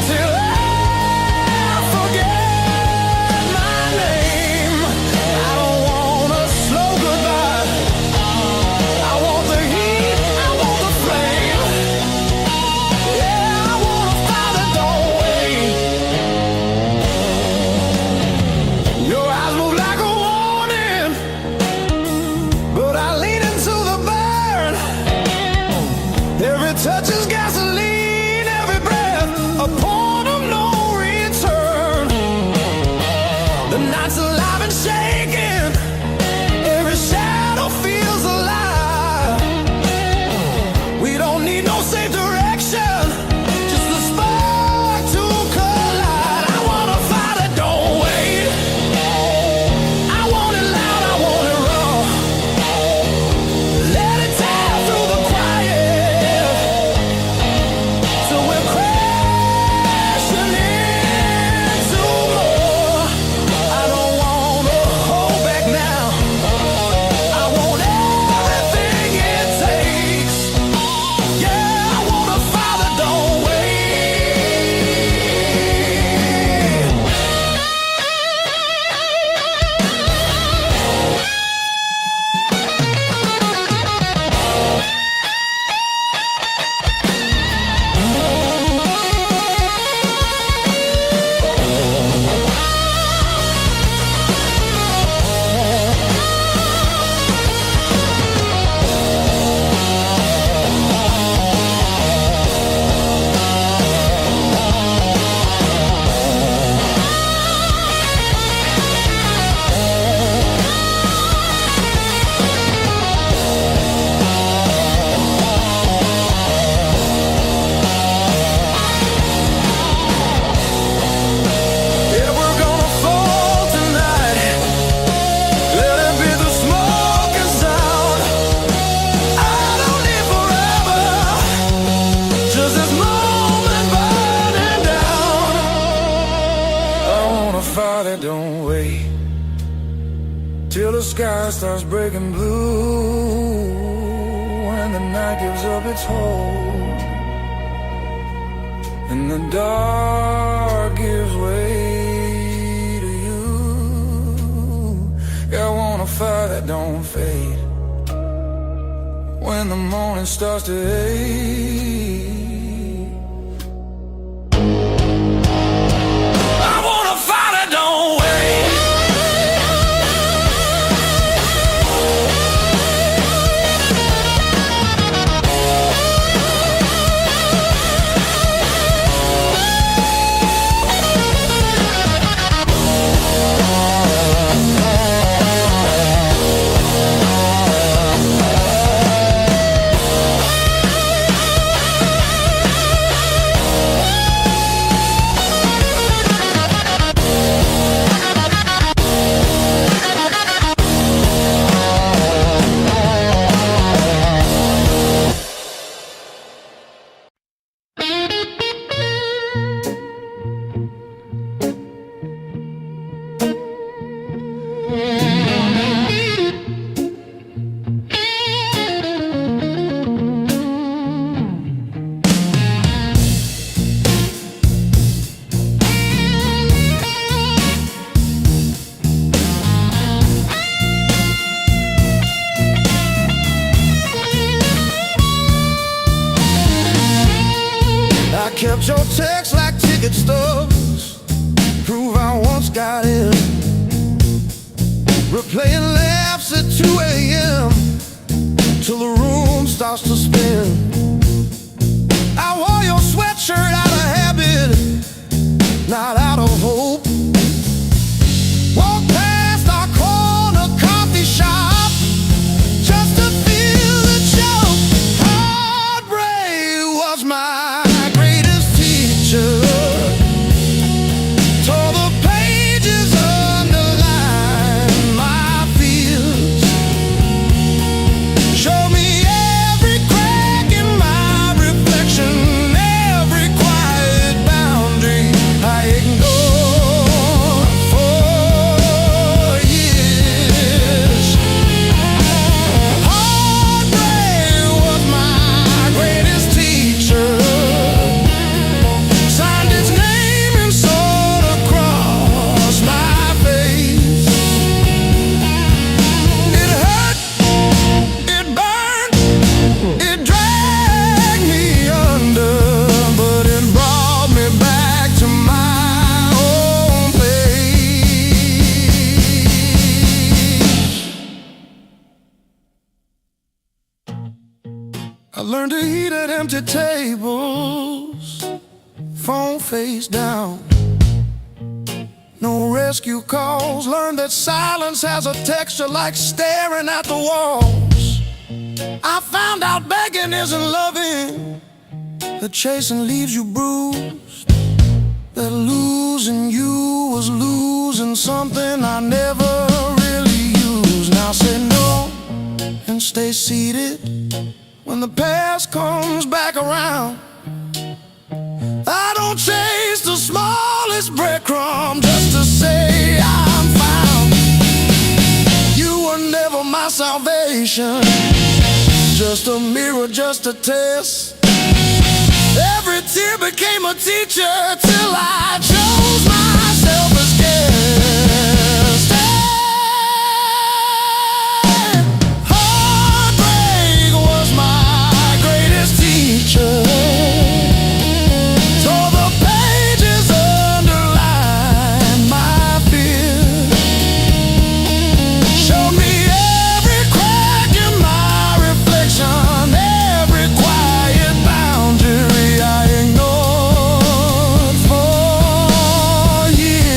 till I forget my name. I don't want a slow goodbye. I want the heat, I want the flame. Yeah, I wanna fight it, don't wait. Your eyes move like a warning, but I lean into the burn. Every touch is gasoline, every breath a point of no return. The night's alive and shaking, every shadow feels alive. We don't need no safe direction, just the spark to collide. I wanna fight it, don't wait. I want it loud, I want it raw. Let it tear through the quiet till we're crashing into more. I don't wanna hold back now. I want everything it takes. Yeah, I wanna fight it, don't wait. Yeah, we're gonna fall tonight. Let it be the smoking sound. I don't need forever, just this moment burning down. I wanna fight it, don't wait till the sky starts breaking blue and the night gives up its hold and the dark gives way to you. Yeah, I wanna fight that don't fade when the morning starts to ache. I wanna fight it, don't wait. Kept your text like ticket stubs, prove I once got in. Replaying laughs at 2 a.m. till the room starts to spin. I wore your sweatshirt out of habit, not out of hope. Walk past our corner I learned to eat at empty tables, phone face down. No rescue calls. Learned that silence has a texture like staring at the walls. I found out begging isn't loving, that chasing leaves you bruised, that losing you was losing something I never really used. Now say no and stay seated when the past comes back around. I don't chase the smallest breadcrumb just to say I'm found. You were never my salvation, just a mirror, just a test. Every tear became a teacher till I chose myself as guest. Heartbreak was my greatest teacher. Tore the pages, underlined my fear. Showed me every crack in my reflection, every quiet boundary I ignored for years.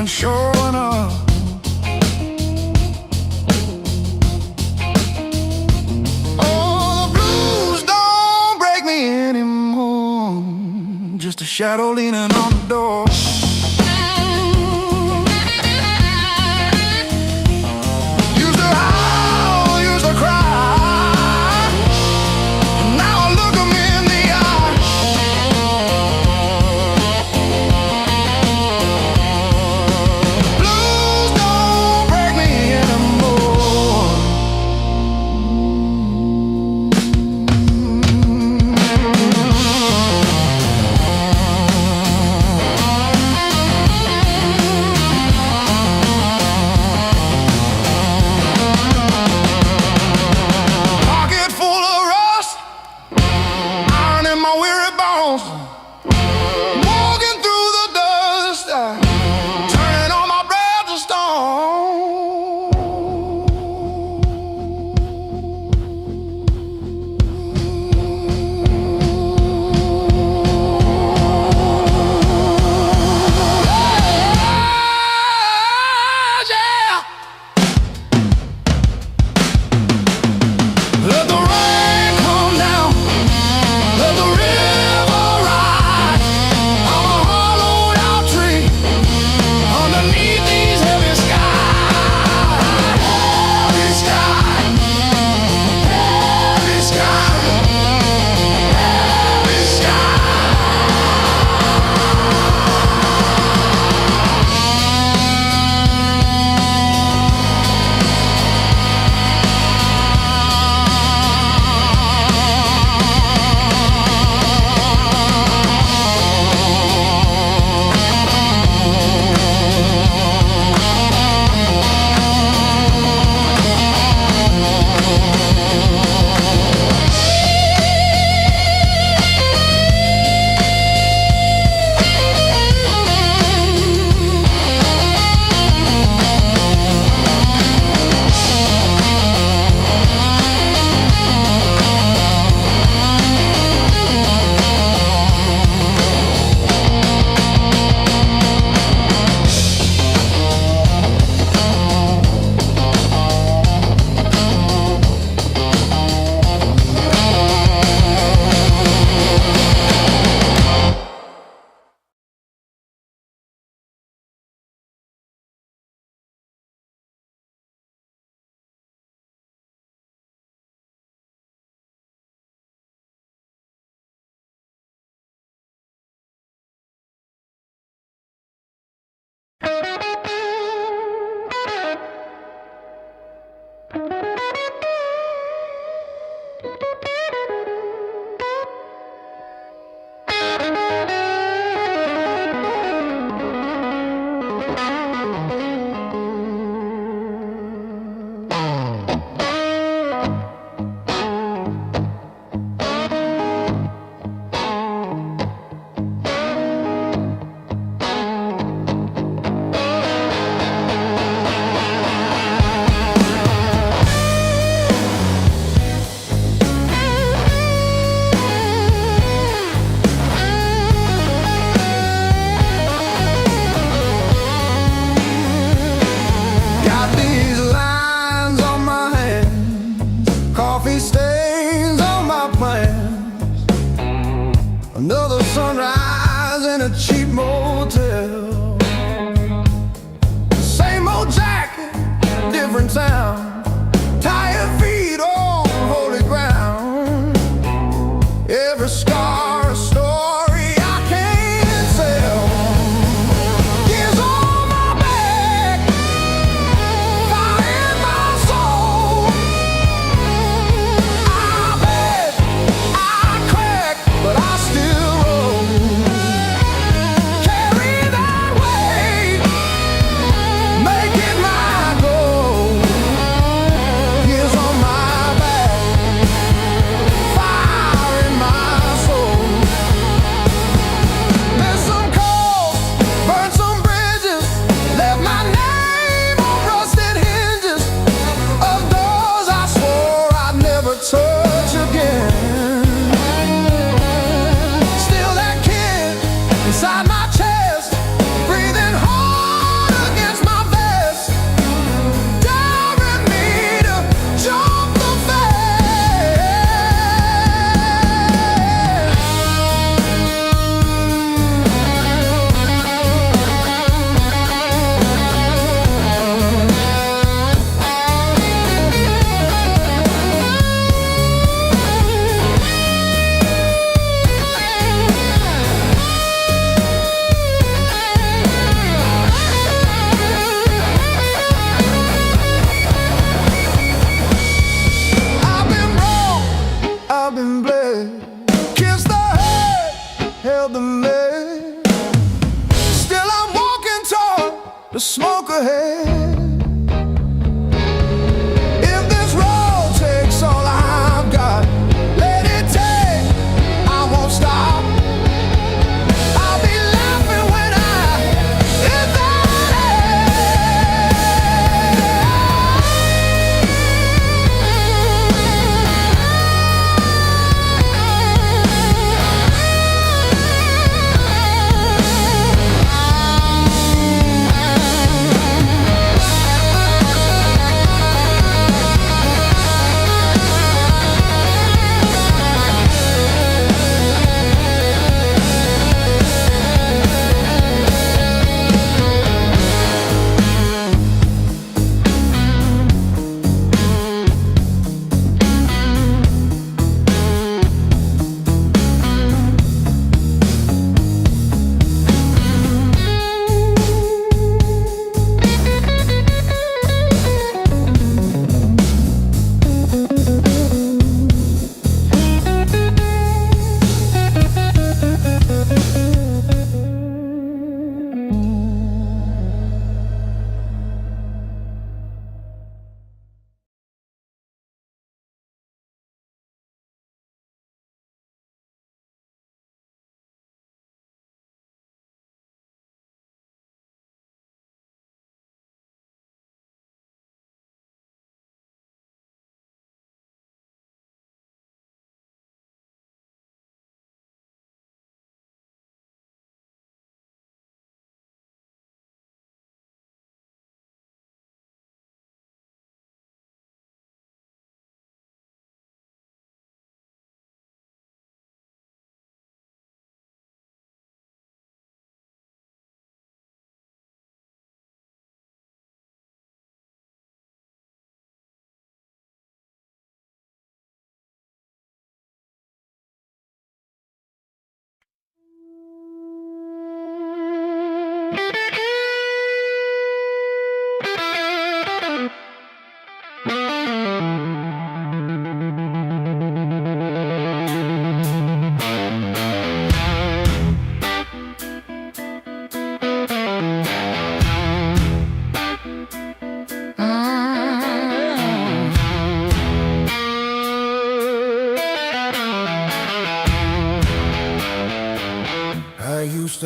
Showing up. Oh, the blues don't break me anymore, just a shadow leaning on the door. Used to howl, used to cry, and now I look 'em in the eye.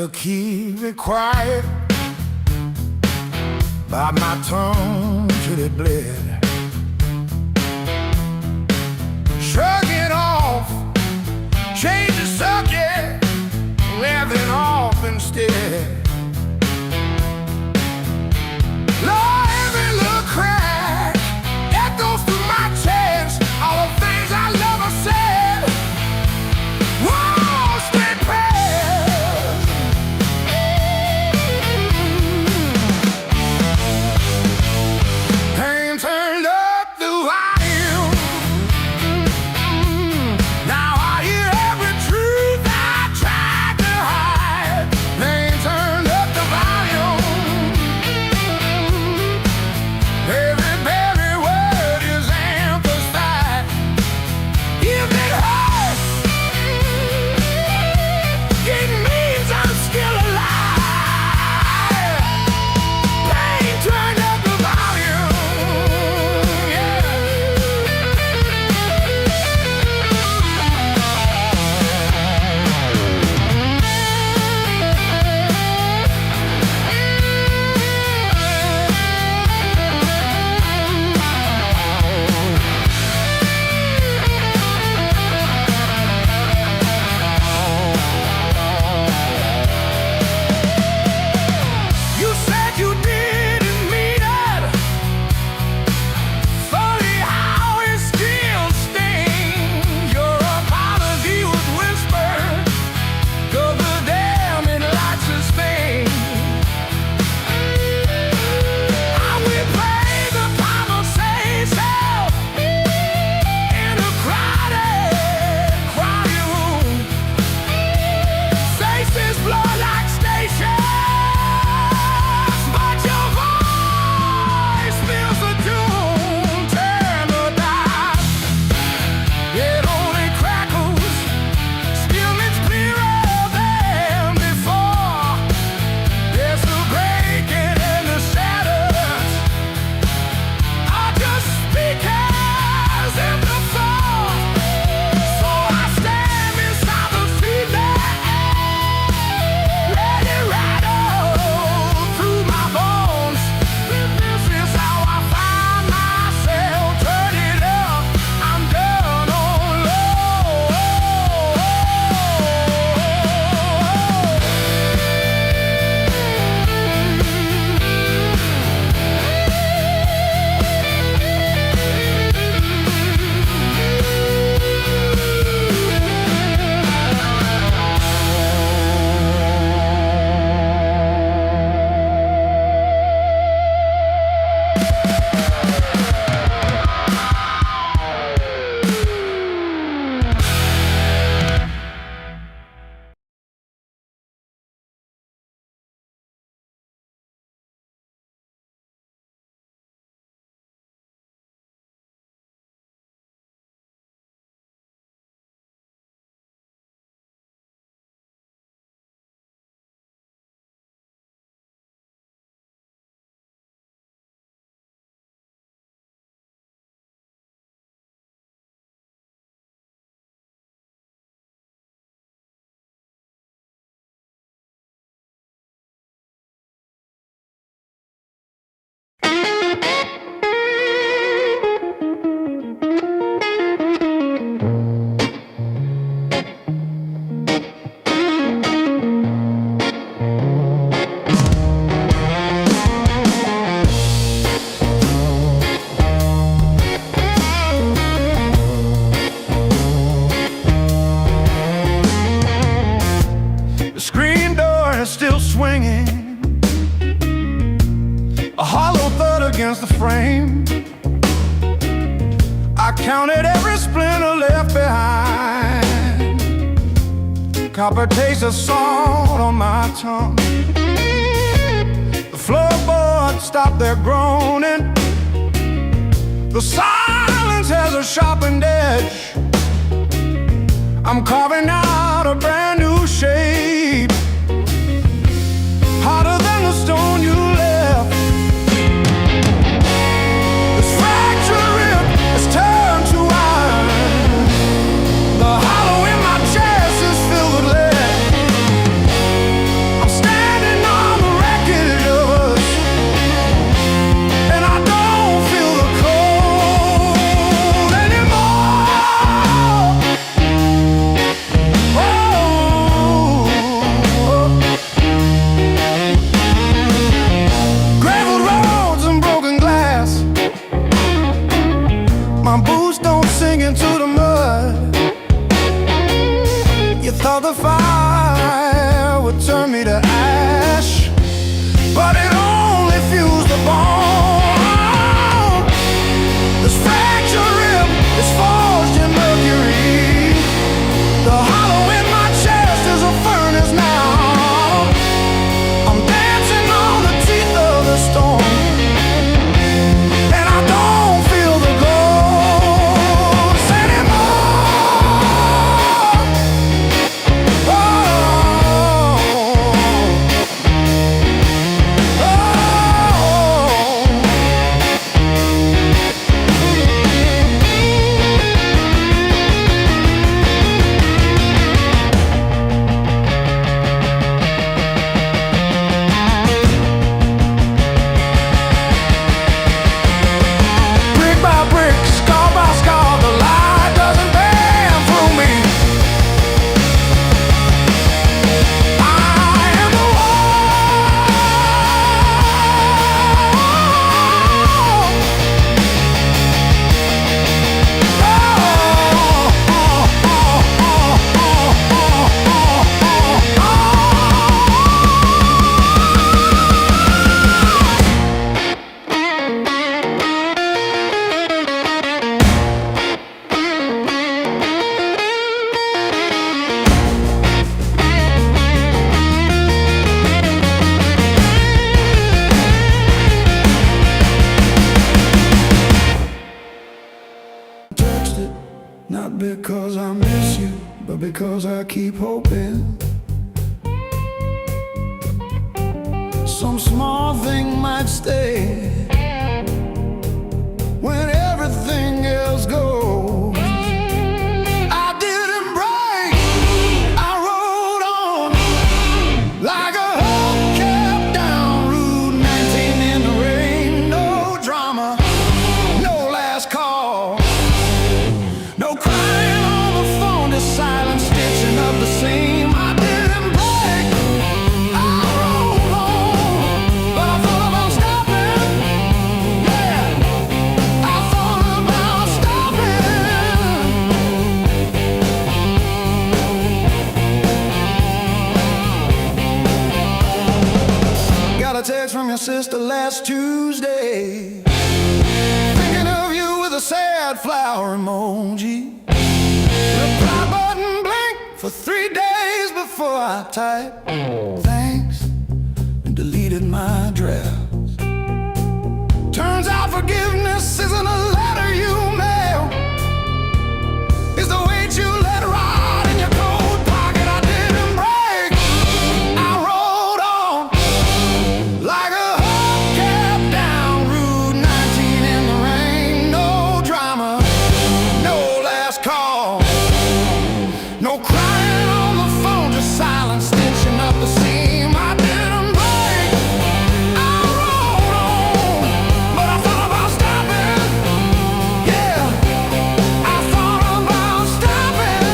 to keep it quiet, bite my tongue till it bled. Shrug it off, change the subject, laughing off instead. Lord, every little crack echoes through my chest, all the things I love I said won't stay past. Pain turned up the volume. Now I hear every truth I tried to hide. Pain turned up the volume. Every word is emphasized. If it hurts, it means I'm still alive. Pain turned up the volume. You said you didn't mean it. Funny how it still stings. Your apology was whispered, 'cause the damning lights of Spain. I will play the conversation in a crowded room. Faces blur like stations, but your voice fills the doom. Turn the dial, it only crackles. Still it's clearer than before. There's the breaking and the shatters are just speakers in the fall. So I stand beside the feedback, let it rattle through my bones. This is how I find myself. Turn it up, I'm done on low. The screen door is still swinging, a hollow thud against the frame. I counted every splinter left behind. Copper taste of salt on my tongue. The floorboards stopped their groaning. The silence has a sharpened edge. I'm carving out a brand new shape, harder than the stone you left. This fractured rib has turned to iron. The hollow in my chest is filled with lead. the fire would turn me to ash, but it only fused the bone. This fractured rib is forged in mercury. The hollow in my chest is a furnace now. I'm dancing on the teeth of the storm, and I don't feel the ghost anymore. Oh, brick by brick, scar by scar, the light doesn't bend through me. I am the text it, not because I miss you, but because I keep hoping some small thing might stay when everything else goes. I didn't break, I rode on like a hubcap down Route 19 in the rain. No drama, no last call, no crying on the phone, just silent stitching up the seam. I didn't break, I rolled on, but I thought about stopping. Yeah, I thought about stopping. Got a text from your sister last Tuesday, thinking of you with a sad flower emoji. Reply button blinked for 3 days before I typed thanks and deleted my drafts. Turns out forgiveness isn't a letter you mail, it's the weight you let ride in your coat pocket. I didn't break, I rolled on like a hubcap down Route 19 in the rain. No drama, no last call, no crying on the phone, just silent stitching up the seam. I didn't break, I rolled on, but I thought about stopping. Yeah, I thought about stopping.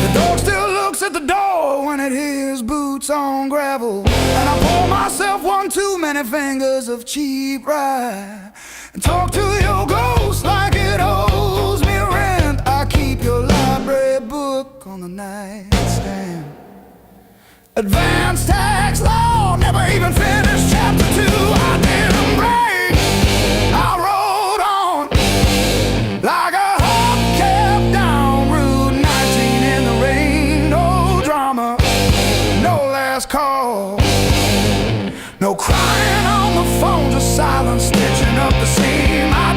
The dog still looks at the door when it hears boots on gravel, and I pour myself one too many fingers of cheap rye and talk to your ghost like it owes me rent. I keep your library book on the nightstand. Advanced tax law, never even finished chapter 2. I didn't break, I rode on like a hubcap down Route 19 in the rain. No drama, no last call, no crying on the phone, just silent stitching up the seam. I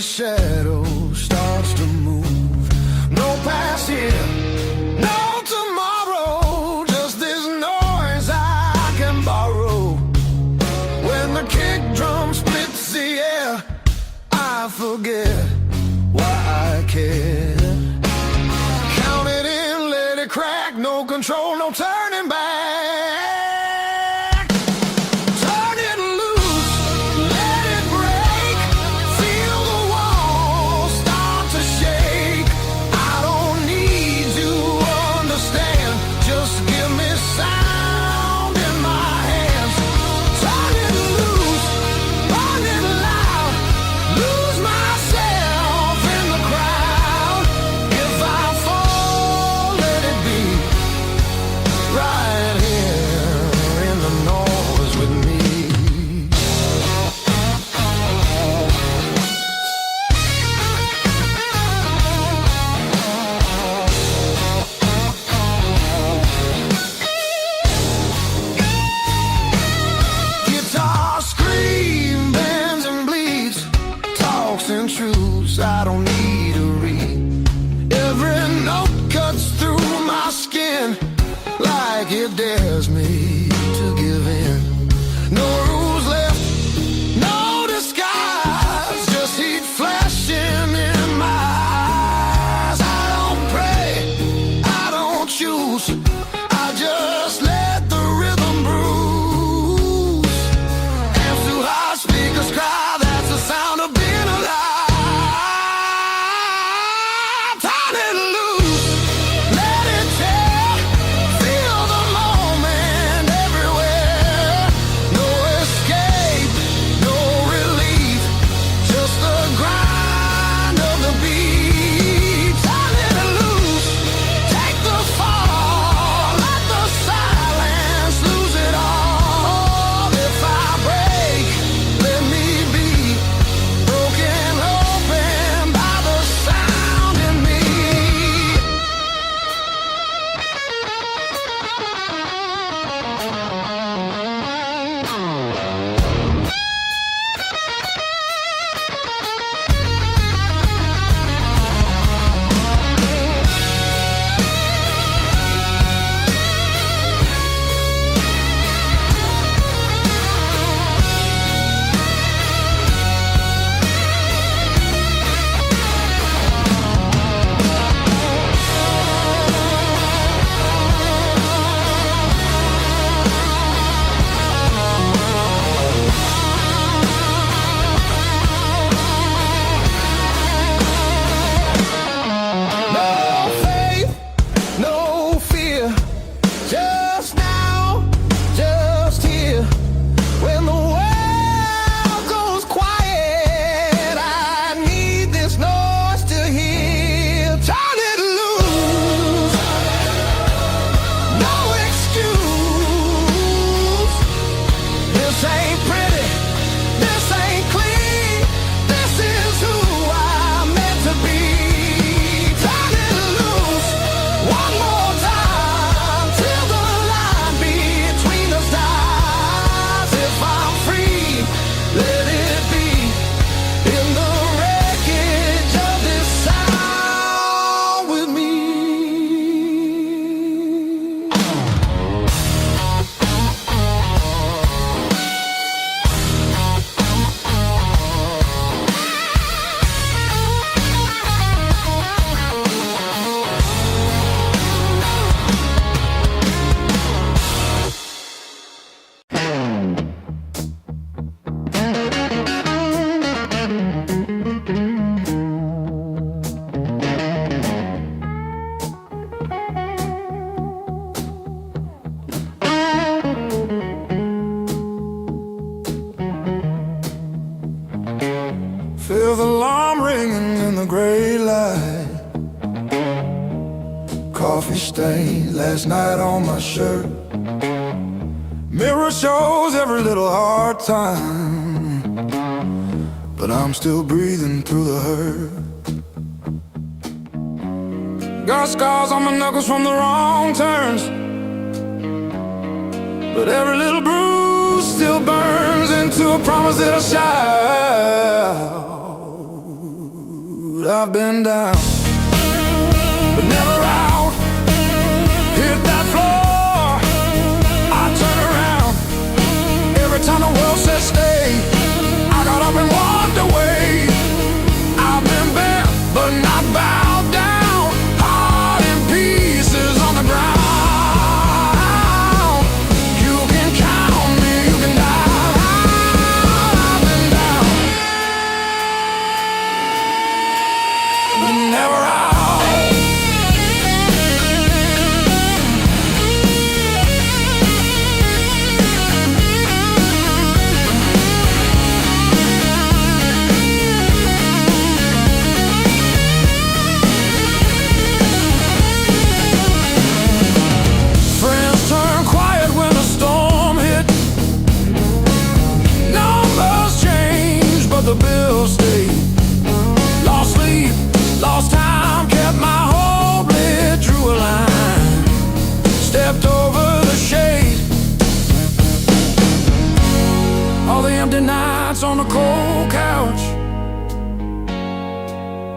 this shadow starts to move. No past here, no tomorrow, just this noise I can borrow. When the kick drum splits the air, I forget why I care. Count it in, let it crack, no control, no turning back. I don't need to read. Every note cuts through my skin like it dares me to give in. No rules left, no disguise, just heat flashing in my eyes. I don't pray, I don't choose, I just let the rhythm bruise. Amps too high, speakers cry, that's the sound of being alive. Feel the alarm ringing in the gray light. Coffee stain last night on my shirt. Mirror shows every little hard time, but I'm still breathing through the hurt. Got scars on my knuckles from the wrong turns, but every little bruise still burns into a promise that I'll shout. I've been down, but never out. Hit that floor, I turn around. Every time the world says stay, I got up and walked away. I've been bent, but not bowed down. Heart in pieces on the ground. You can count me, you can die. I've been down, but never out. The bills stay. Lost sleep, lost time, kept my hope lit, drew a line, stepped over the shade. All the empty nights on the cold couch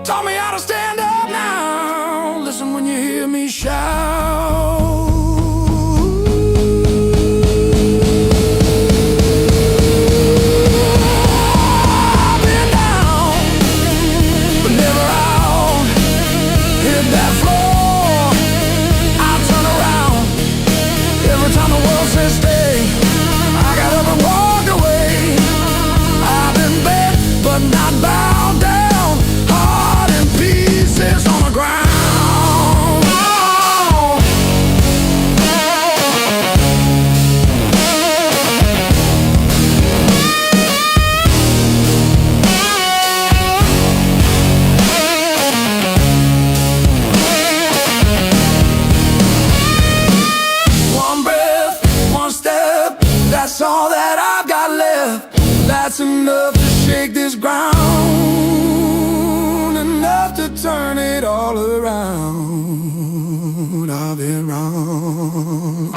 taught me how to stand up now. Listen when you hear me shout. That's all that I've got left. That's enough to shake this ground, enough to turn it all around. I've been wrong.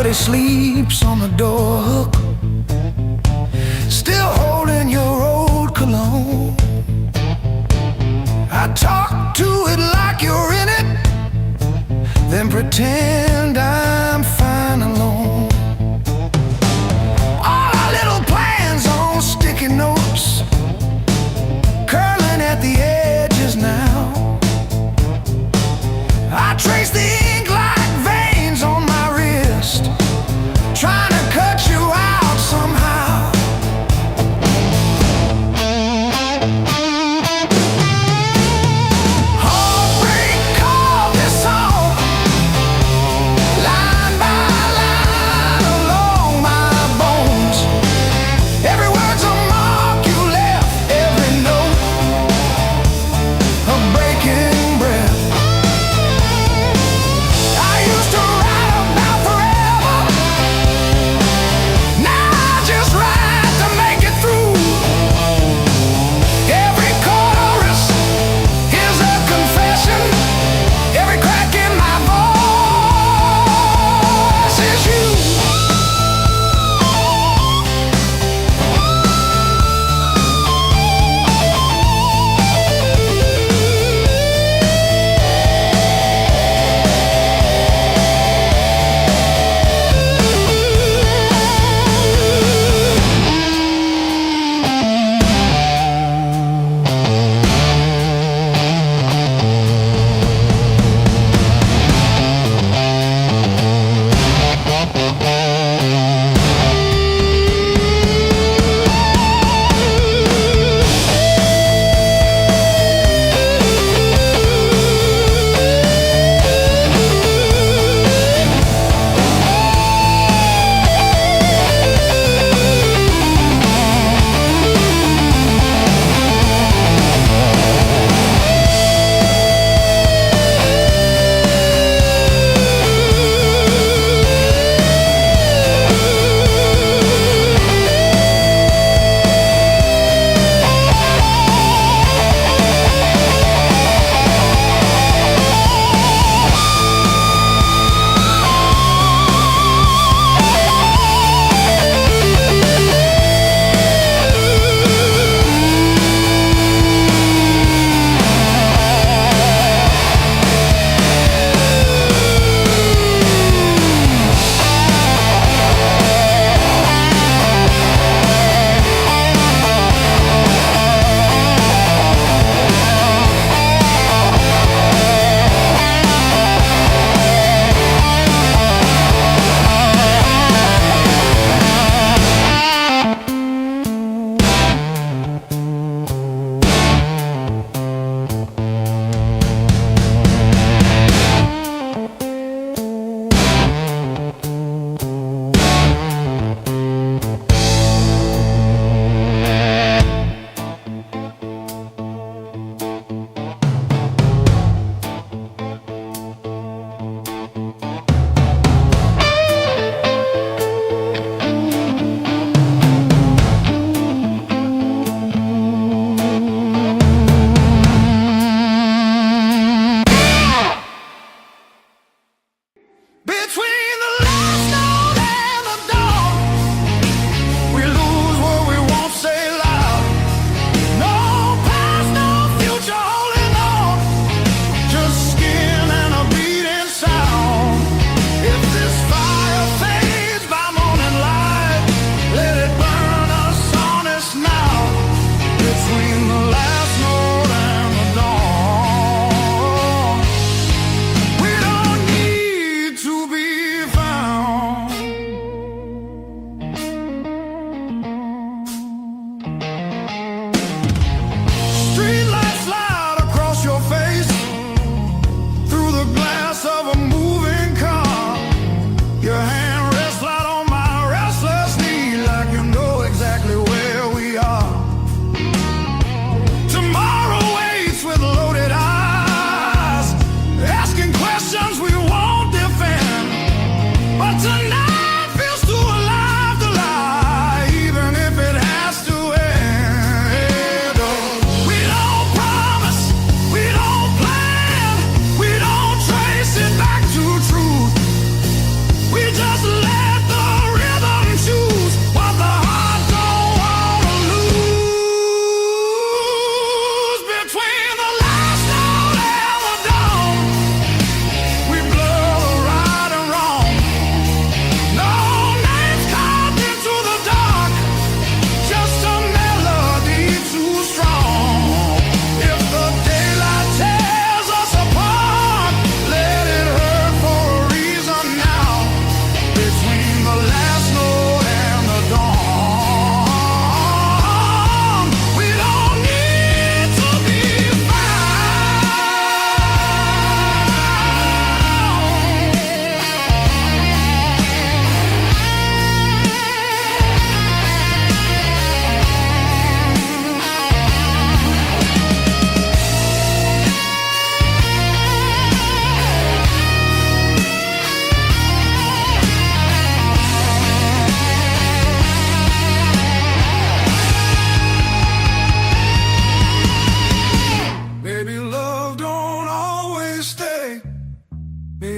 Somebody sleeps on the door hook, still holding your old cologne. I talk to it like you're in it, then pretend I'm fine alone. All our little plans on sticky notes, curling at the edges now. I trace the ink like veins on my wrist, trying to cut you out somehow. Heartbreak called this song,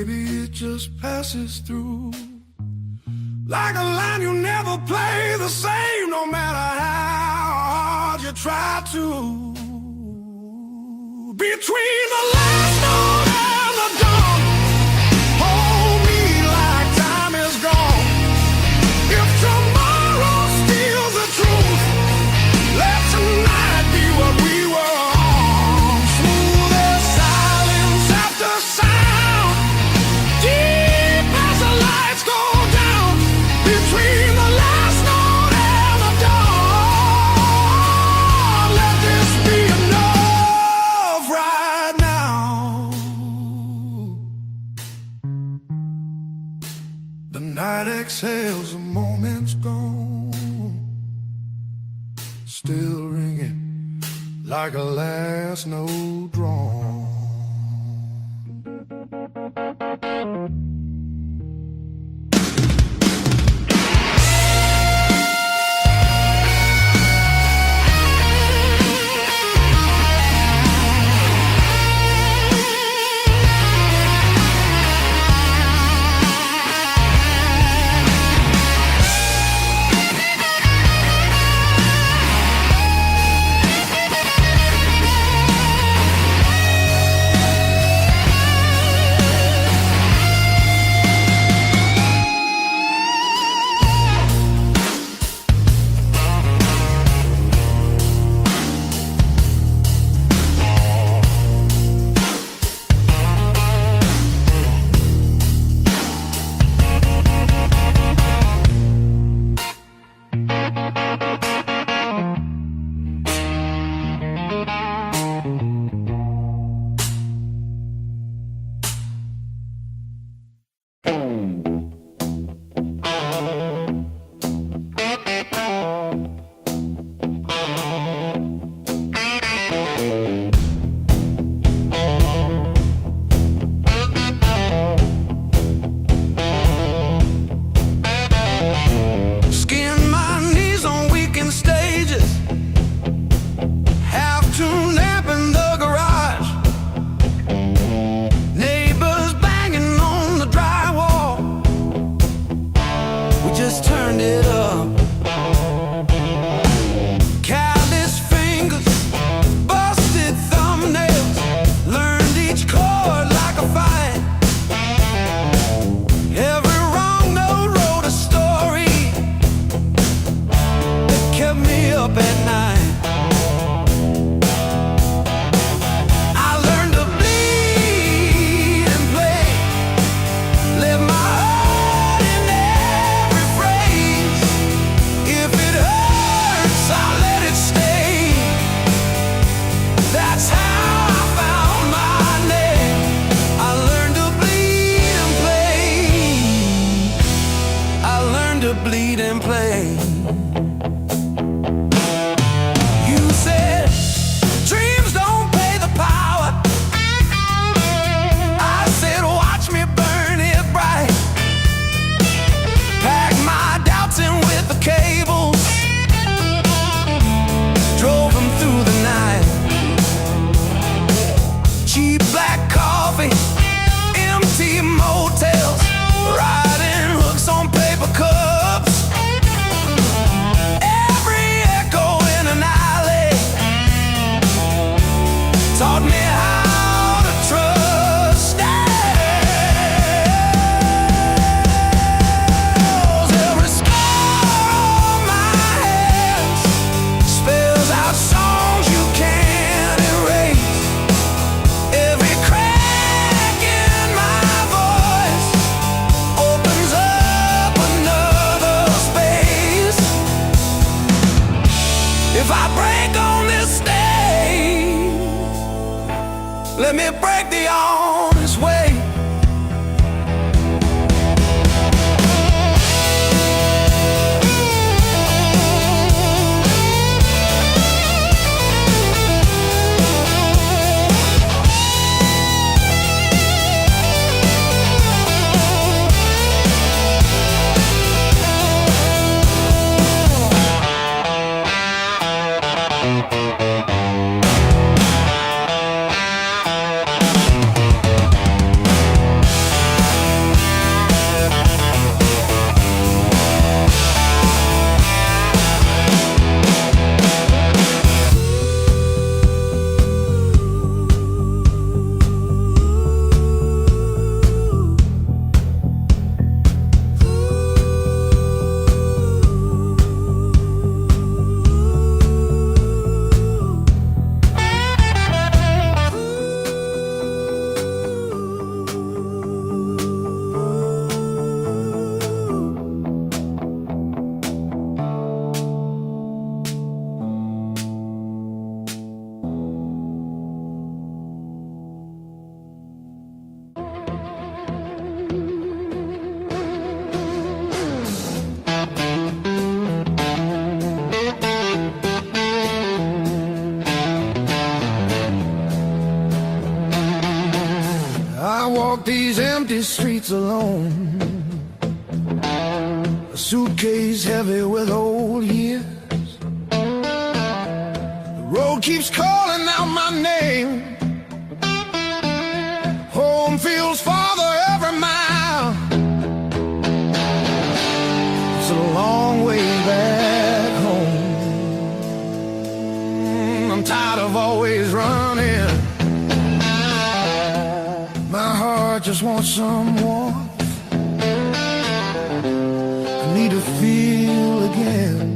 baby, it just passes through. Like a line you never play the same, no matter how hard you try to. Between the last note and the dawn, hold me like time is gone. If tomorrow steals the truth, let tonight be what we were on. Smooth as silence after sound, deep as the lights go down. Between the last note and the dawn, let this be enough right now. The night exhales, the moment's gone, still ringing like a last note drawn. Let me break the honest way. walk these empty streets alone, a suitcase heavy with old years. The road keeps calling out my name. Home feels farther every mile. It's a long way back home. I'm tired of always running. My heart just wants some warmth. I need to feel again.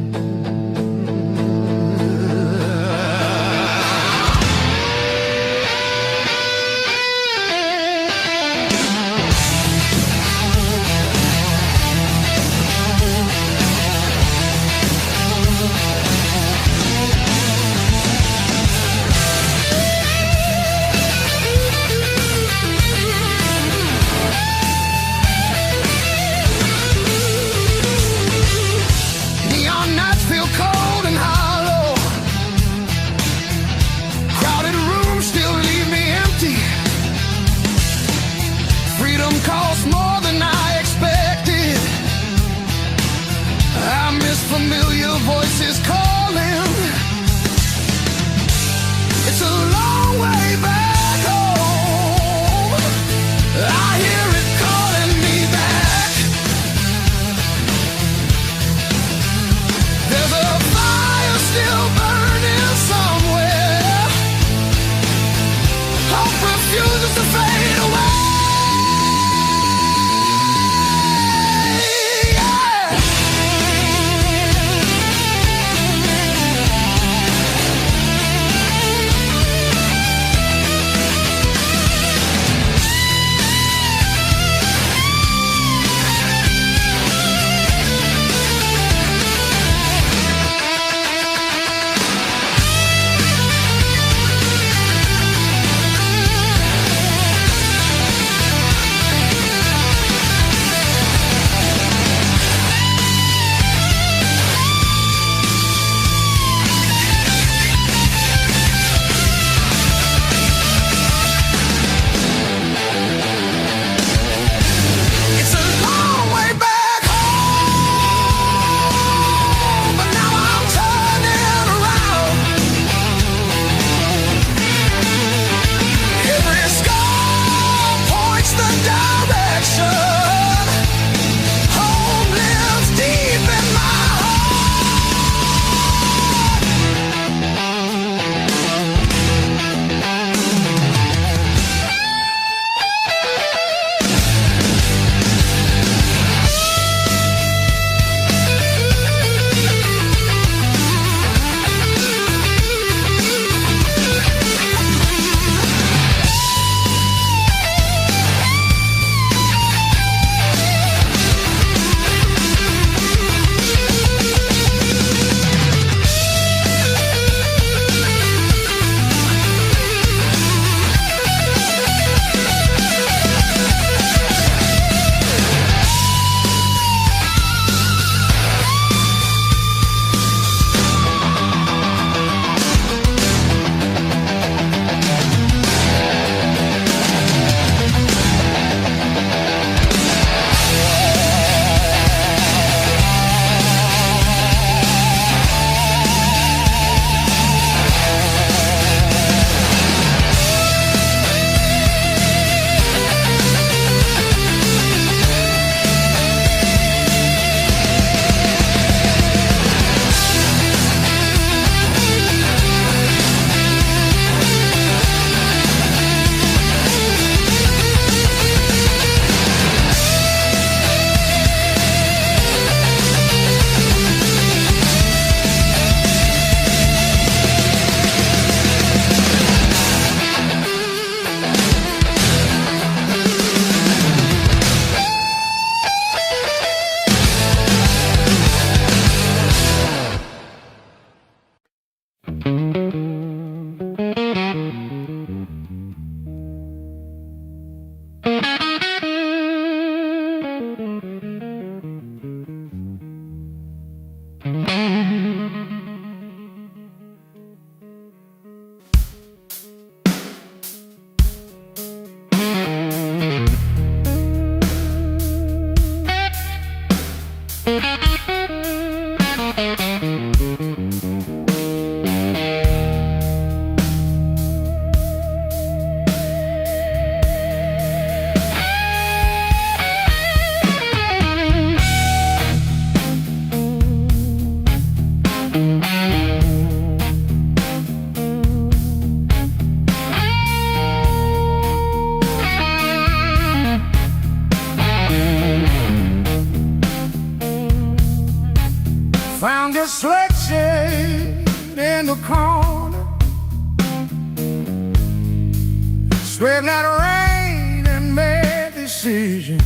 sweating that rain and made decisions.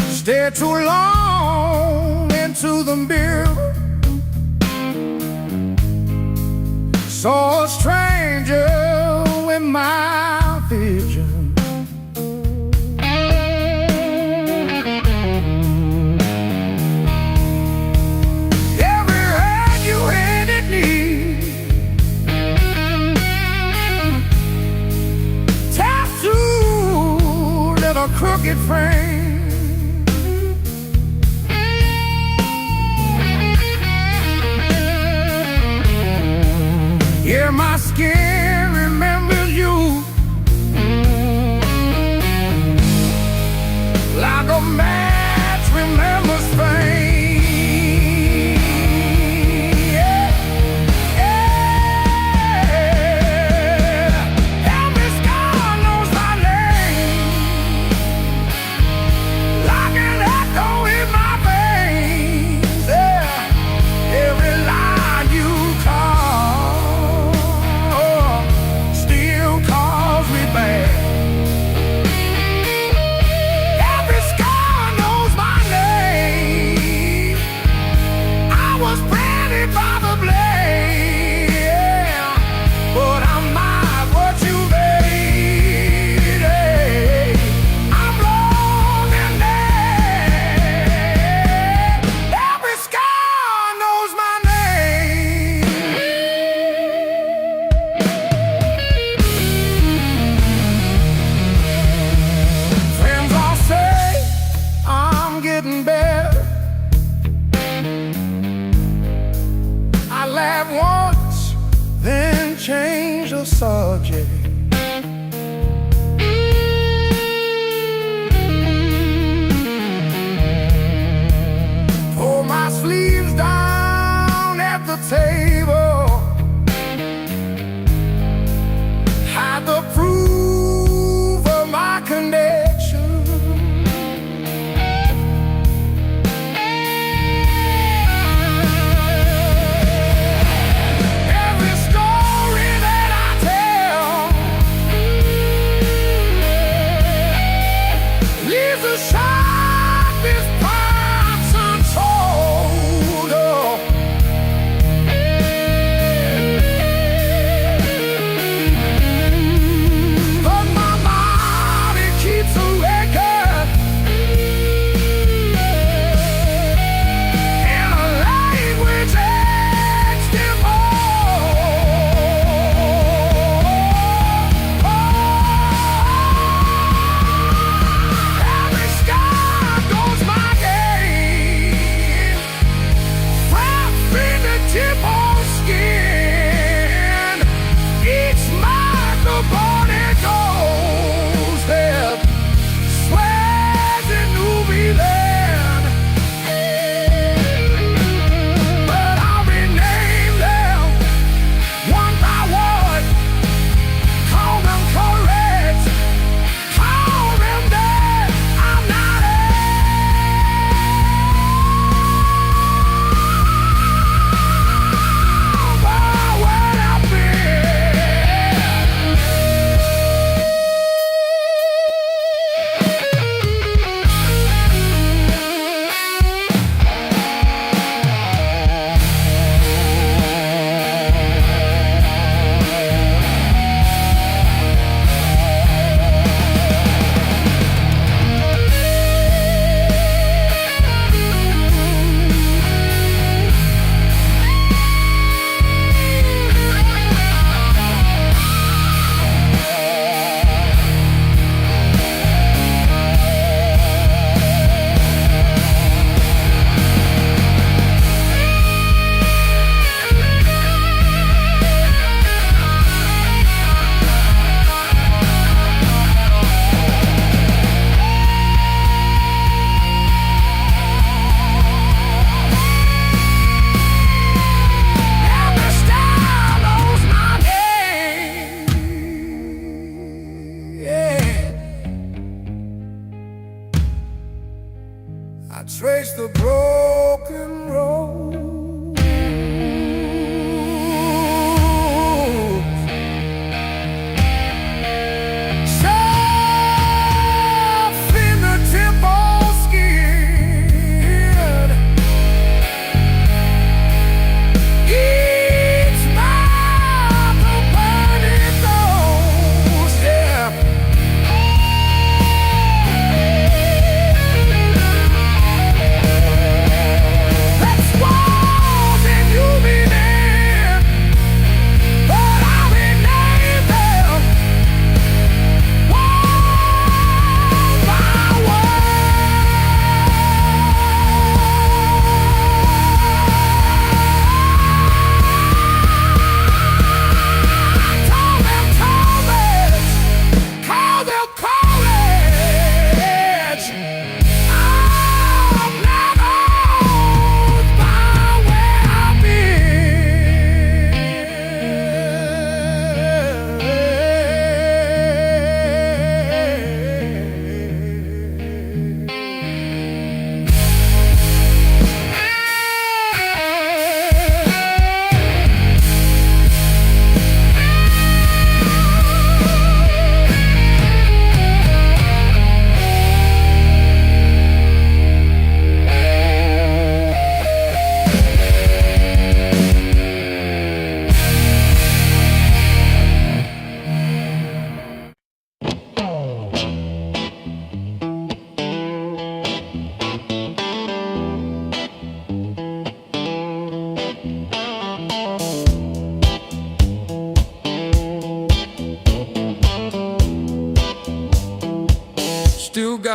Stayed too long into the mirror, saw a stranger in my vision. Every hand you handed me, tattooed in a crooked frame. Yeah, my skin remembers you like a match remembers fame. Yeah, yeah. Every scar knows my name, like an echo in my veins. Yeah, every lie you call still calls me back. Every scar knows my name. I was branded by the blade, yeah, but I'm not what you made. Hey, I'm long and dead. Every scar knows my name. Friends all say I'm getting better. I laugh once, then change the subject. Pull my sleeves down at the table, hide the proof of my connection. Every story that I tell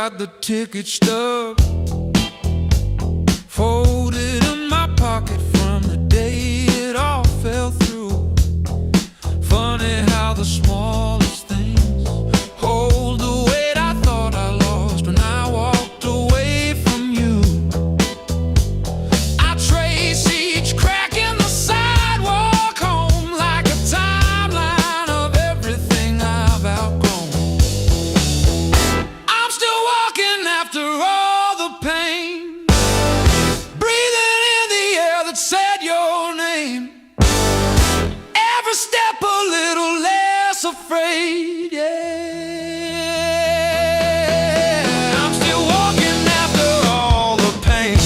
got the ticket stub folded in my pocket from the day it all fell through. Funny how the smallest things hold the weight I thought I lost when I walked away from you. I trace each crack in the sidewalk home like a timeline of everything I've outgrown. I'm still walking after all the pain, breathing in the air that said your name. Every step a little less afraid, yeah. I'm still walking after all the pain.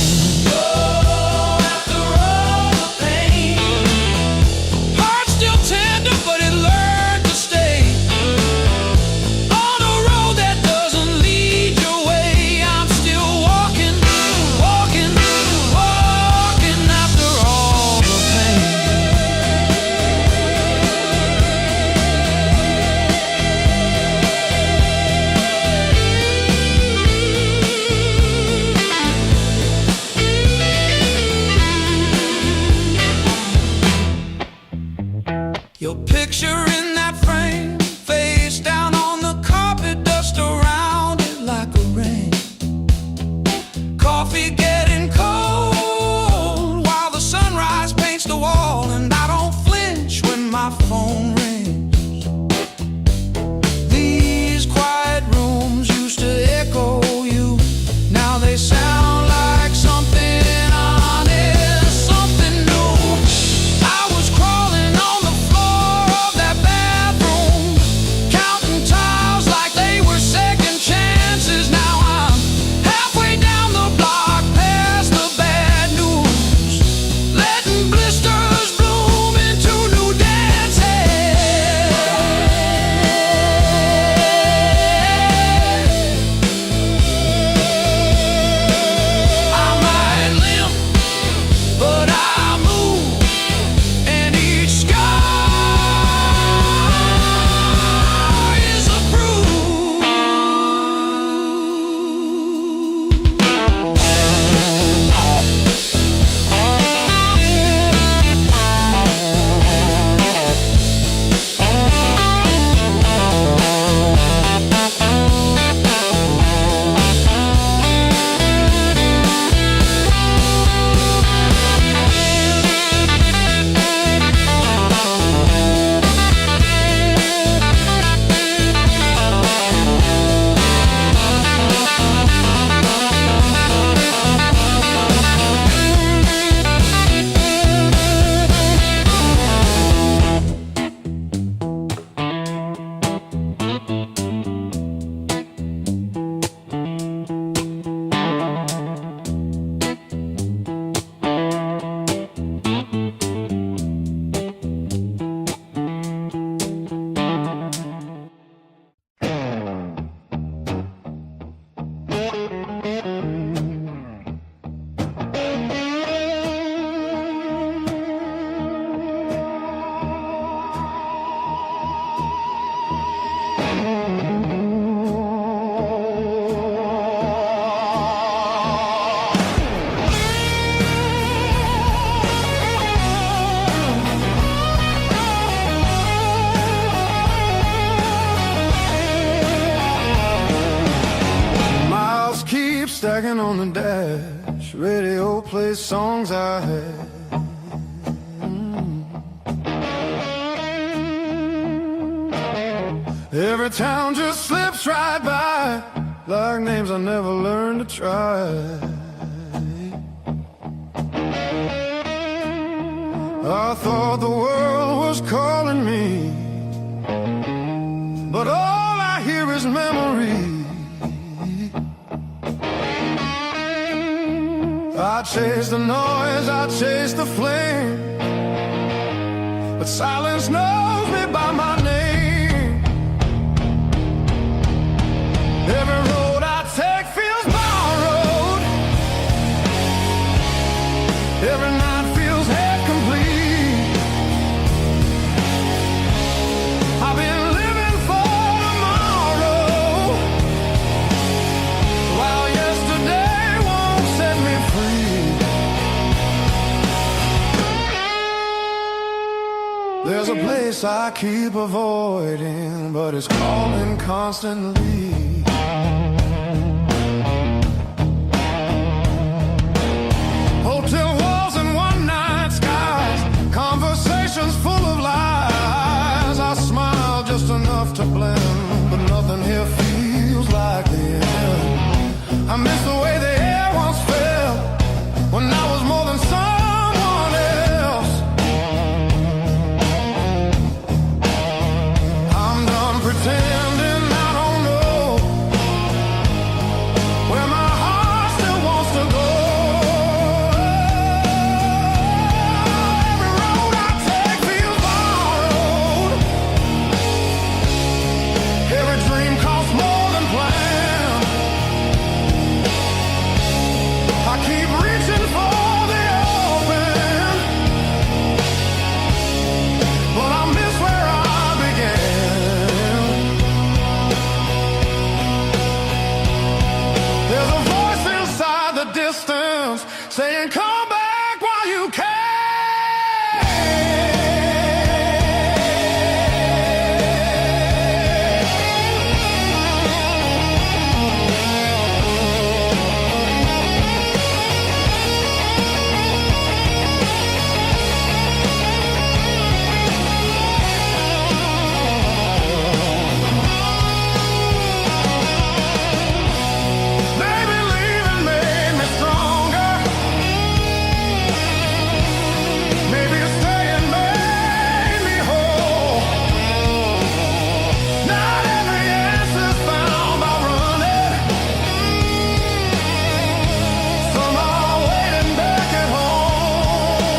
Oh, after all the pain. Heart still tender, but it learned to stay on a road that doesn't lead your way. I'm still walking, walking, walking after all the pain. Your picture in that frame, face down on the carpet, dust around it like a rain. Coffee getting cold while the sunrise paints the wall, and I don't flinch when my phone rings. These quiet rooms used to echo you, now they sound like something honest, something new. I was crawling on the floor of that bathroom, counting tiles like they were second chances. Now I'm halfway down the block, past the bad news, letting blisters bloom into new dances. I might limp, but I move, and each scar is a bruise. Miles keep stacking on the dash, radio plays songs I had. Every town just slips right by, like names I never learned to try. I thought the world was calling me, but all I hear is memory. I chase the noise, I chase the flame, but silence knows me by my name. Every road I take feels borrowed, every night feels half complete. I've been living for tomorrow, There's a place I keep avoiding, but it's calling constantly. Hotel walls and one-night skies, conversations full of lies. I smile just enough to blend, but nothing here feels like the end. I miss the way the air once felt when I was more than someone else. I'm done pretending I don't know where my heart still wants to go. Every road I take feels borrowed. Every dream costs more than planned. I keep reaching for the open, but I miss where I began. There's a voice inside the distance saying, come back while you can. Maybe leaving made me stronger. Maybe staying made me whole. Not every answer's found by running. Some are waiting back at home.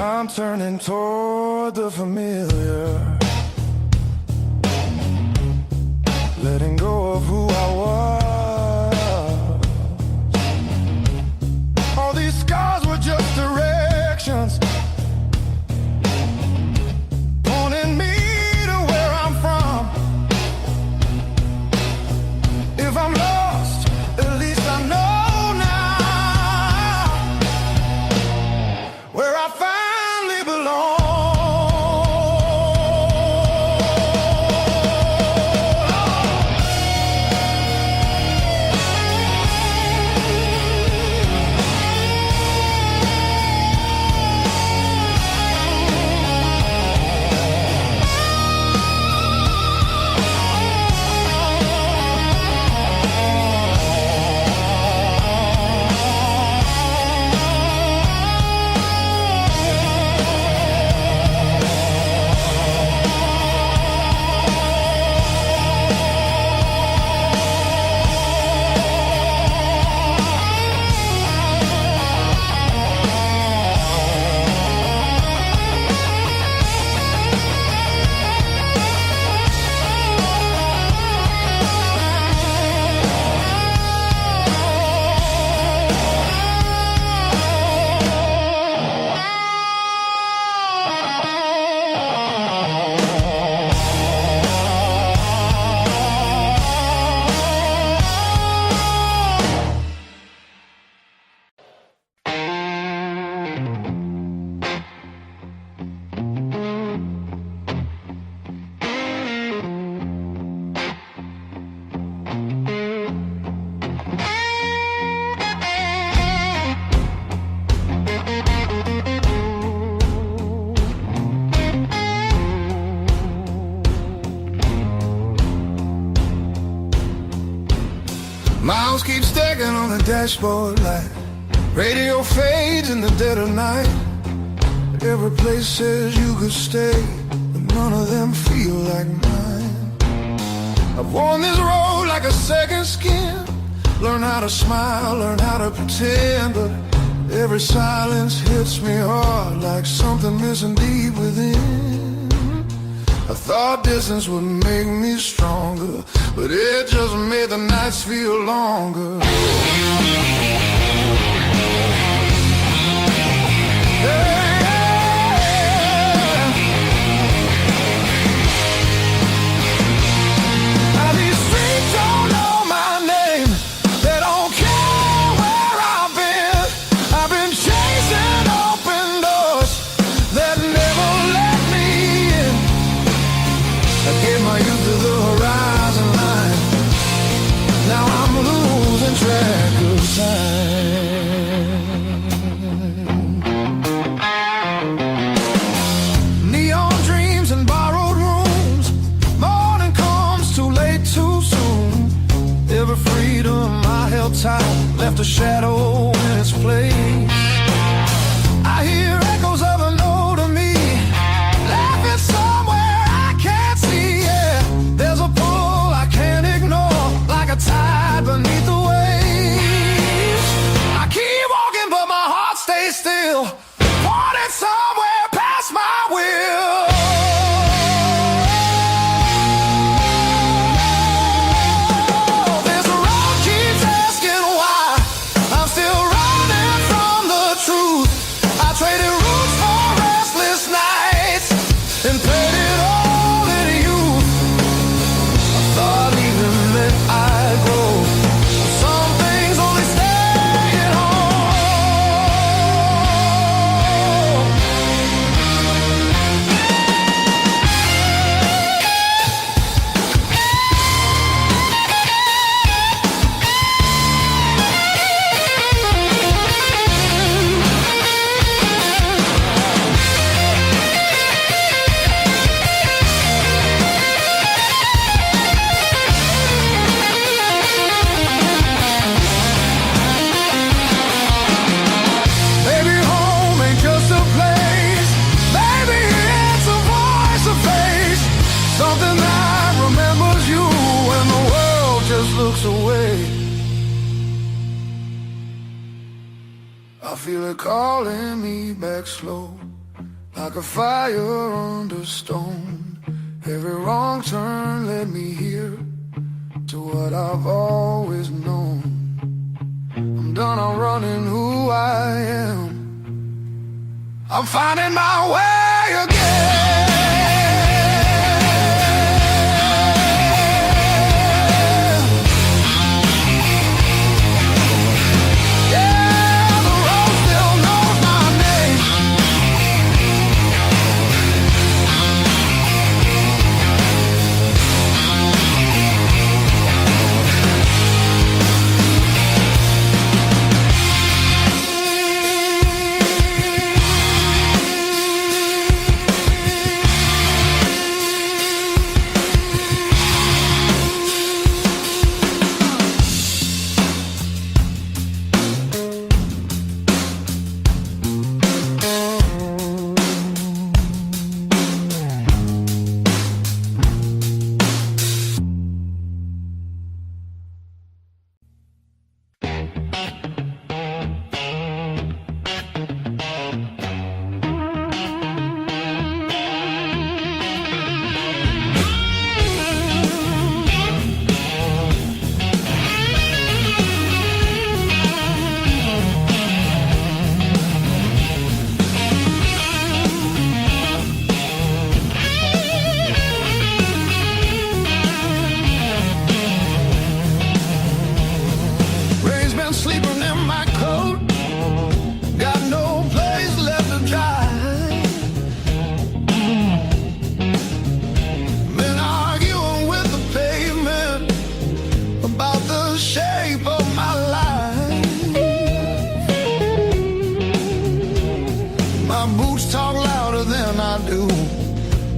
I'm turning toward the familiar, letting go of who I was. All these scars were just directions, pointing me to where I'm from. If I'm lost, at least I know now where I finally belong. Miles keep stacking on the dashboard light. Radio fades in the dead of night. Every place says you could stay, but none of them feel like mine. I've worn this road like a second skin. Learn how to smile, learn how to pretend, but every silence hits me hard like something missing deep within. I thought distance would make me stronger, but it just made the nights feel longer. Now these streets don't know my name. They don't care where I've been. I've been chasing open doors that left a shadow in its place. I hear echoes of an older me, laughing somewhere I can't see. Yeah, there's a pull I can't ignore, like a tide beneath the waves. I keep walking, but my heart stays still, wanted somewhere past my will. I feel it calling me back slow, like a fire under stone. Every wrong turn led me here to what I've always known. I'm done, I'm running who I am. I'm finding my way again.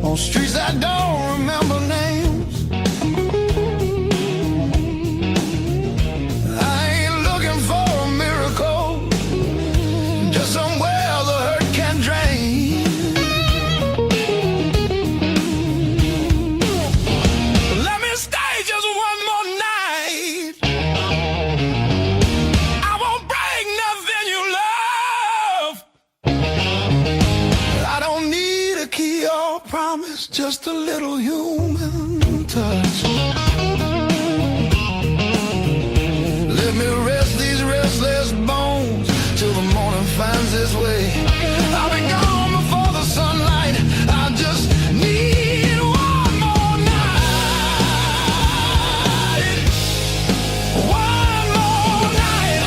On streets I don't remember names. I ain't looking for a miracle, just somewhere the hurt can drain. Let me stay just one more night. I won't break nothing you love. I don't need a key or promise, just a little human touch. Let me rest these restless bones till the morning finds its way. I'll be gone before the sunlight. I just need one more night. One more night.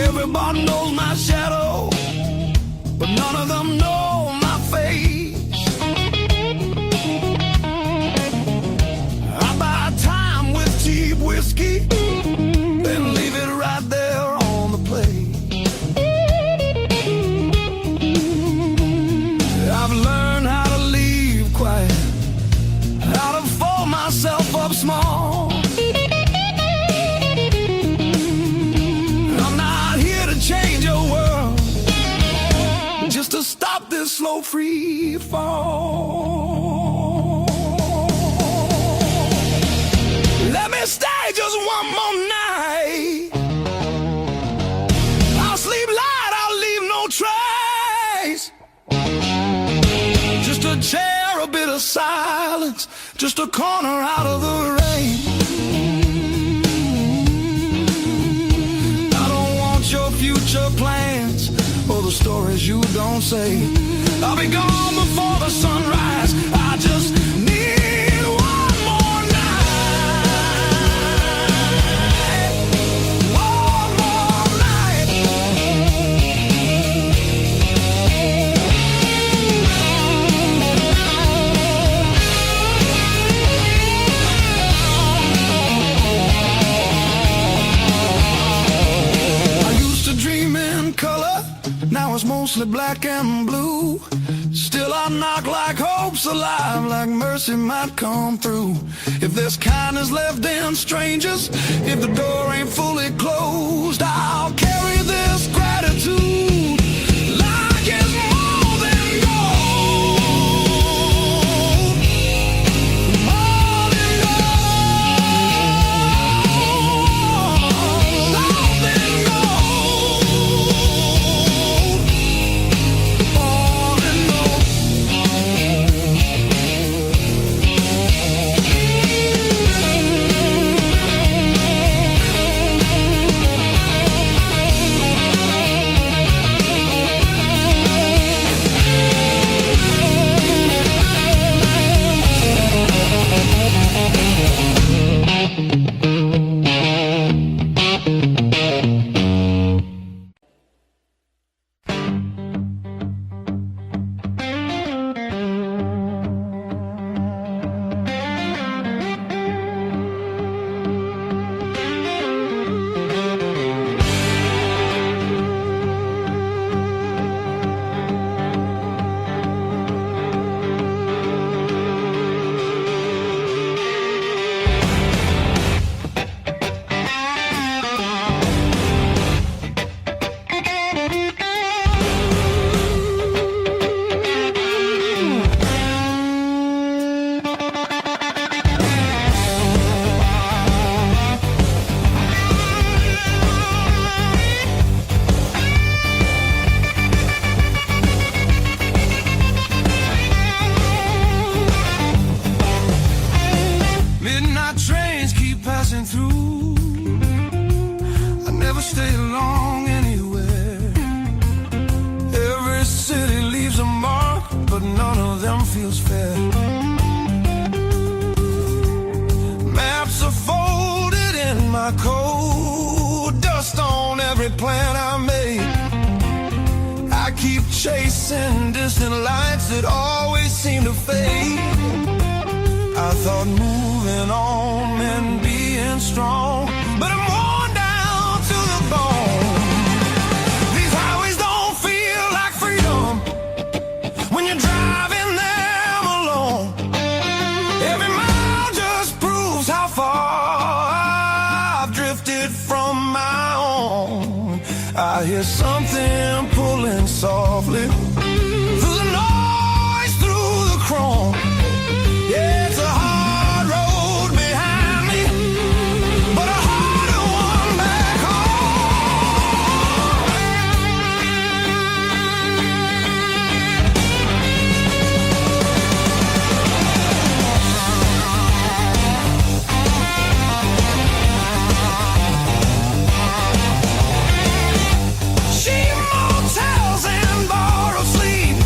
Everybody knows my shadow, but none of them know my face. I buy time with cheap whiskey, then leave it right there on the plate. I've learned how to leave quiet, how to fold myself up small. Change your world just to stop this slow free fall. Let me stay just one more night. I'll sleep light, I'll leave no trace. Just a chair, a bit of silence, just a corner out of the rain. Future plans or the stories you don't say. I'll be gone before the sunrise. I just need one more night. One more night. Dream in color, now it's mostly black and blue. Still I knock like hope's alive, like mercy might come through. If there's kindness left in strangers, if the door ain't fully closed, I'll carry this gratitude like it's more than gold. More than gold. More than gold. Chasing distant lights that always seem to fade. I thought moving on meant being strong, but I'm worn down to the bone. These highways don't feel like freedom when you're driving them alone. Every mile just proves how far I've drifted from my own. I hear something pulling softly through the noise, through the chrome. Yeah, it's a hard road behind me, but a harder one back cheap motels and borrowed sleep.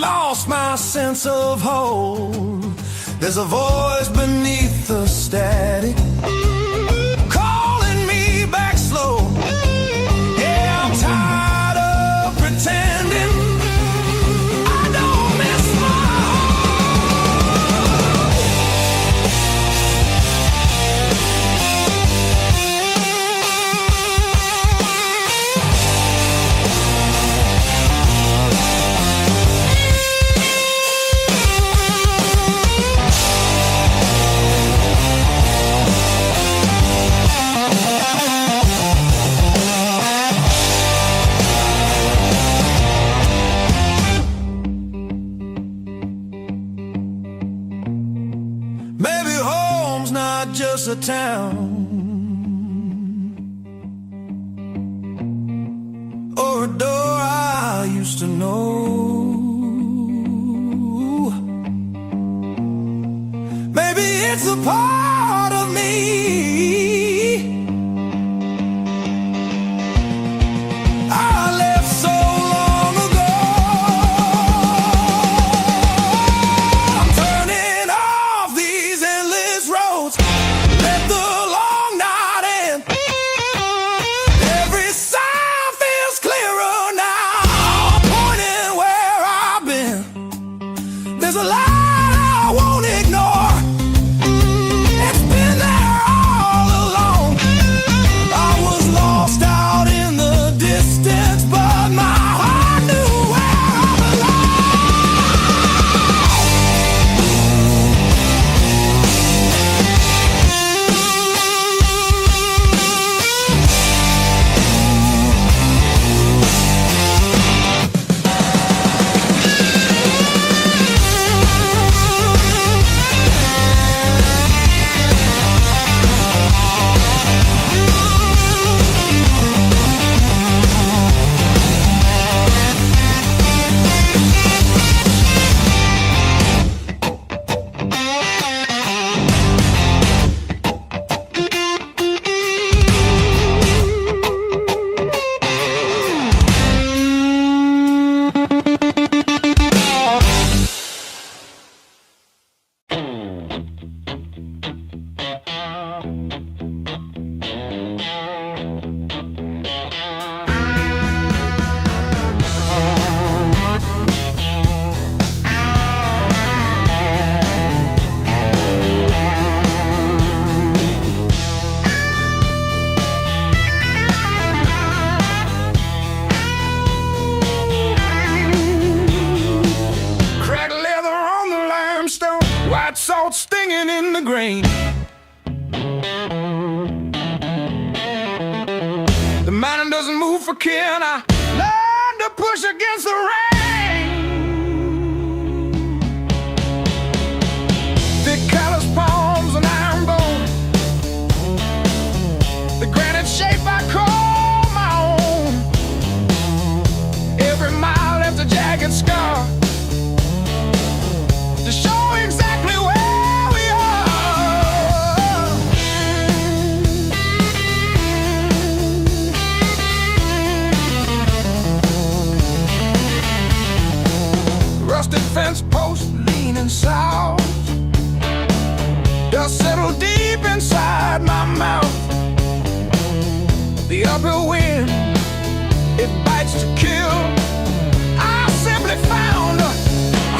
lost my sense of hold. There's a voice beneath the static calling me back slow. Yeah, I'm tired of pretending I don't miss my just a town or a door I used to know. Maybe it's a part of me I left so long ago. I'm turning off these endless roads. Let the long night end. Every sound feels clearer now. Pointing where I've been. There's a light I won't ignore. It's been there all along. I was lost out in the distance, but my heart knew where I belonged. Cracked leather on the limestone, white salt stinging in the grain. The mountain doesn't move for kin. I learned to push against the rain. Thick callous palms and iron bone. The granite shape I call my own. Every mile left a jagged scar to show exactly where we are. Rusted fence post leaning south. Dust settled deep inside my mouth. The uphill wind, it bites to kill. I simply found a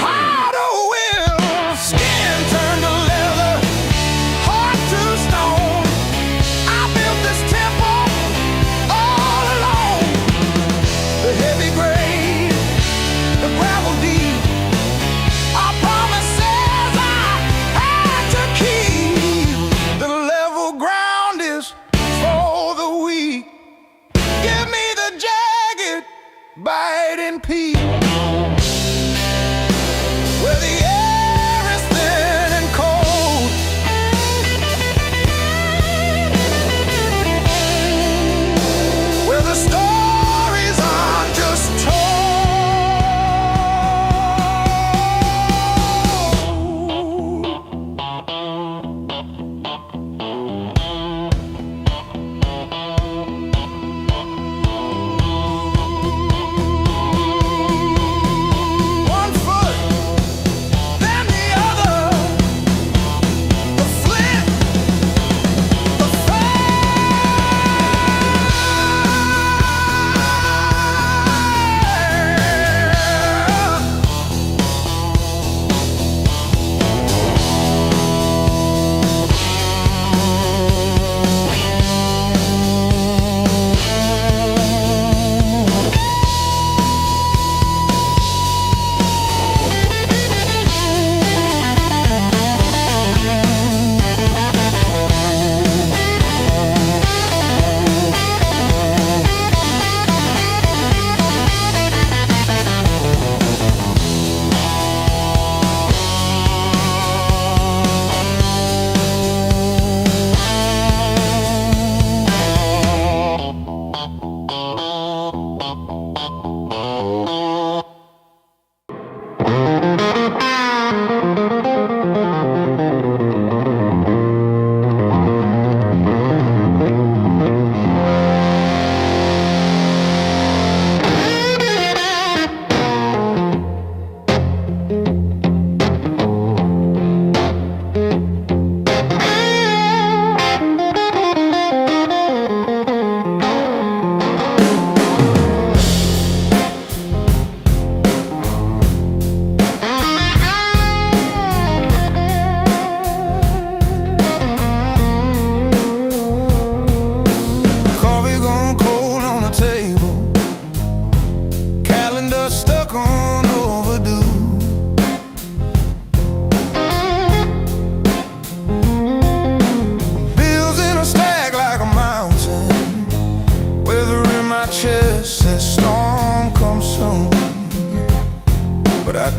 harder will. Skin turned to leather, heart to stone. I built this temple all alone. The heavy grade, the gravel deep, our promises I had to keep. The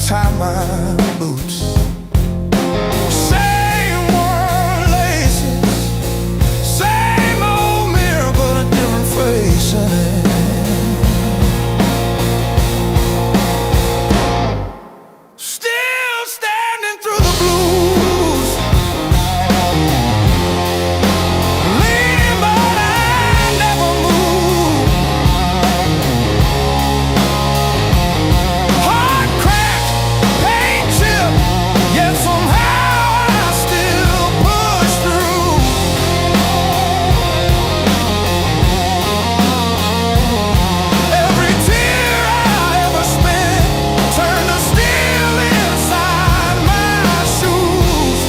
tie my boots. Same worn laces, same old mirror, but a different face in it. Still standing through the blues, leaning but I never move. Heart cracked, paint chipped, yet somehow I still push through. Every tear I ever spent turned to steel inside my shoes.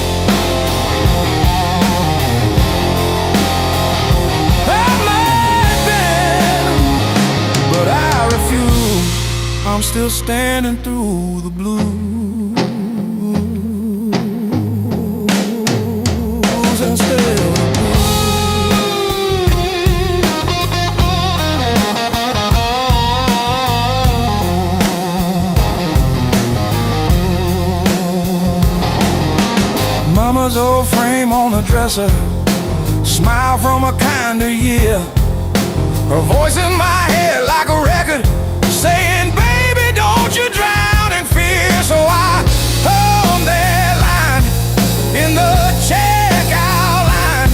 I might bend, but I refuse. I'm still standing through the blues and still. Mama's old frame on the dresser, smile from a kinder year. Her voice in my head like a record saying, baby, don't you drown in fear. So I hung that line in the checkout line,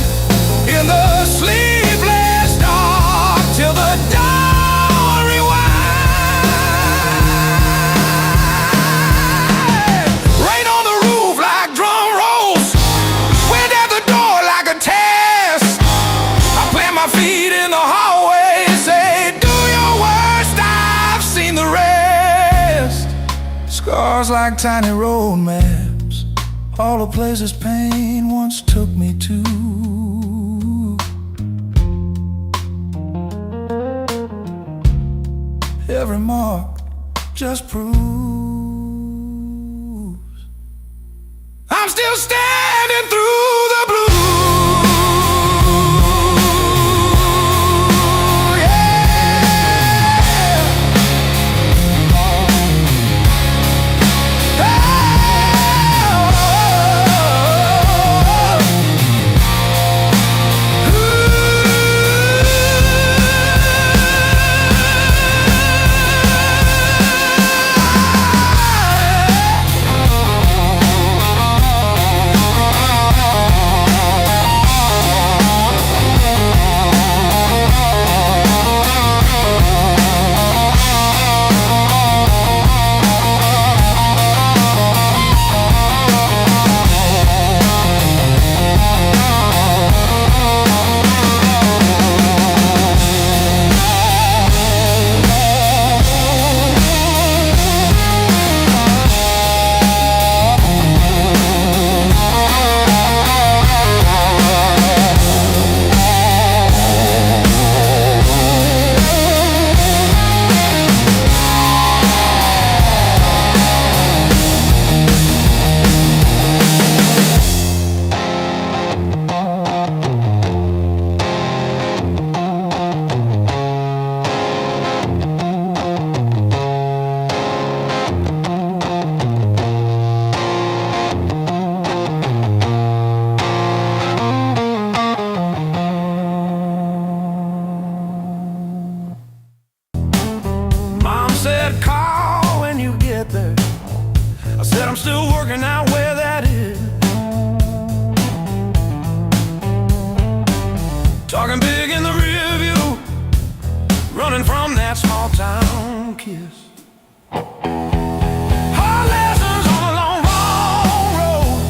in the sleepless dark, till the dawn rewind. Rain on the roof like drum rolls, wind at the door like a test. I plant my feet in the hallway, say, do your worst, I've seen the rest. Scars like tiny road maps, all the places pain once took me to. Every mark just proves I'm still standing through the blue. I'm still working out where that is. Talking big in the rear view, running from that small town kiss. Hard lessons on a long, long road,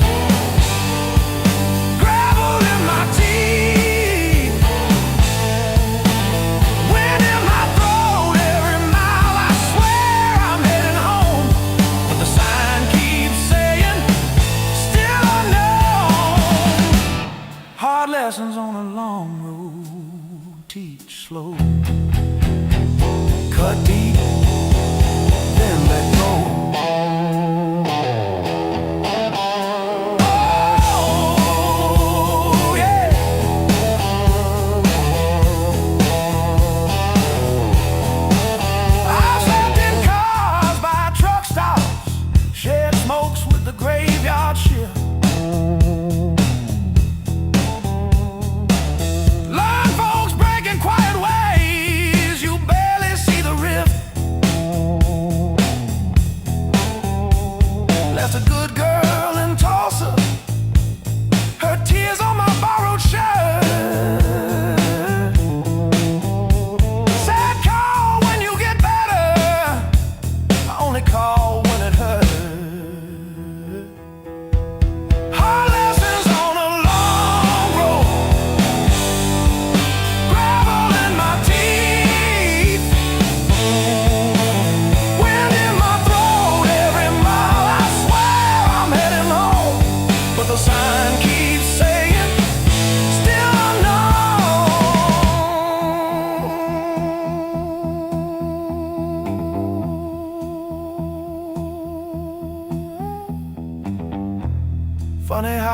gravel in my teeth, wind in my throat. Every mile I swear I'm heading home, but the sign keeps saying still unknown. Hard lessons on a long road, teach slow, cut deep, then let go. Oh, yeah. I've slept in cars by truck stops,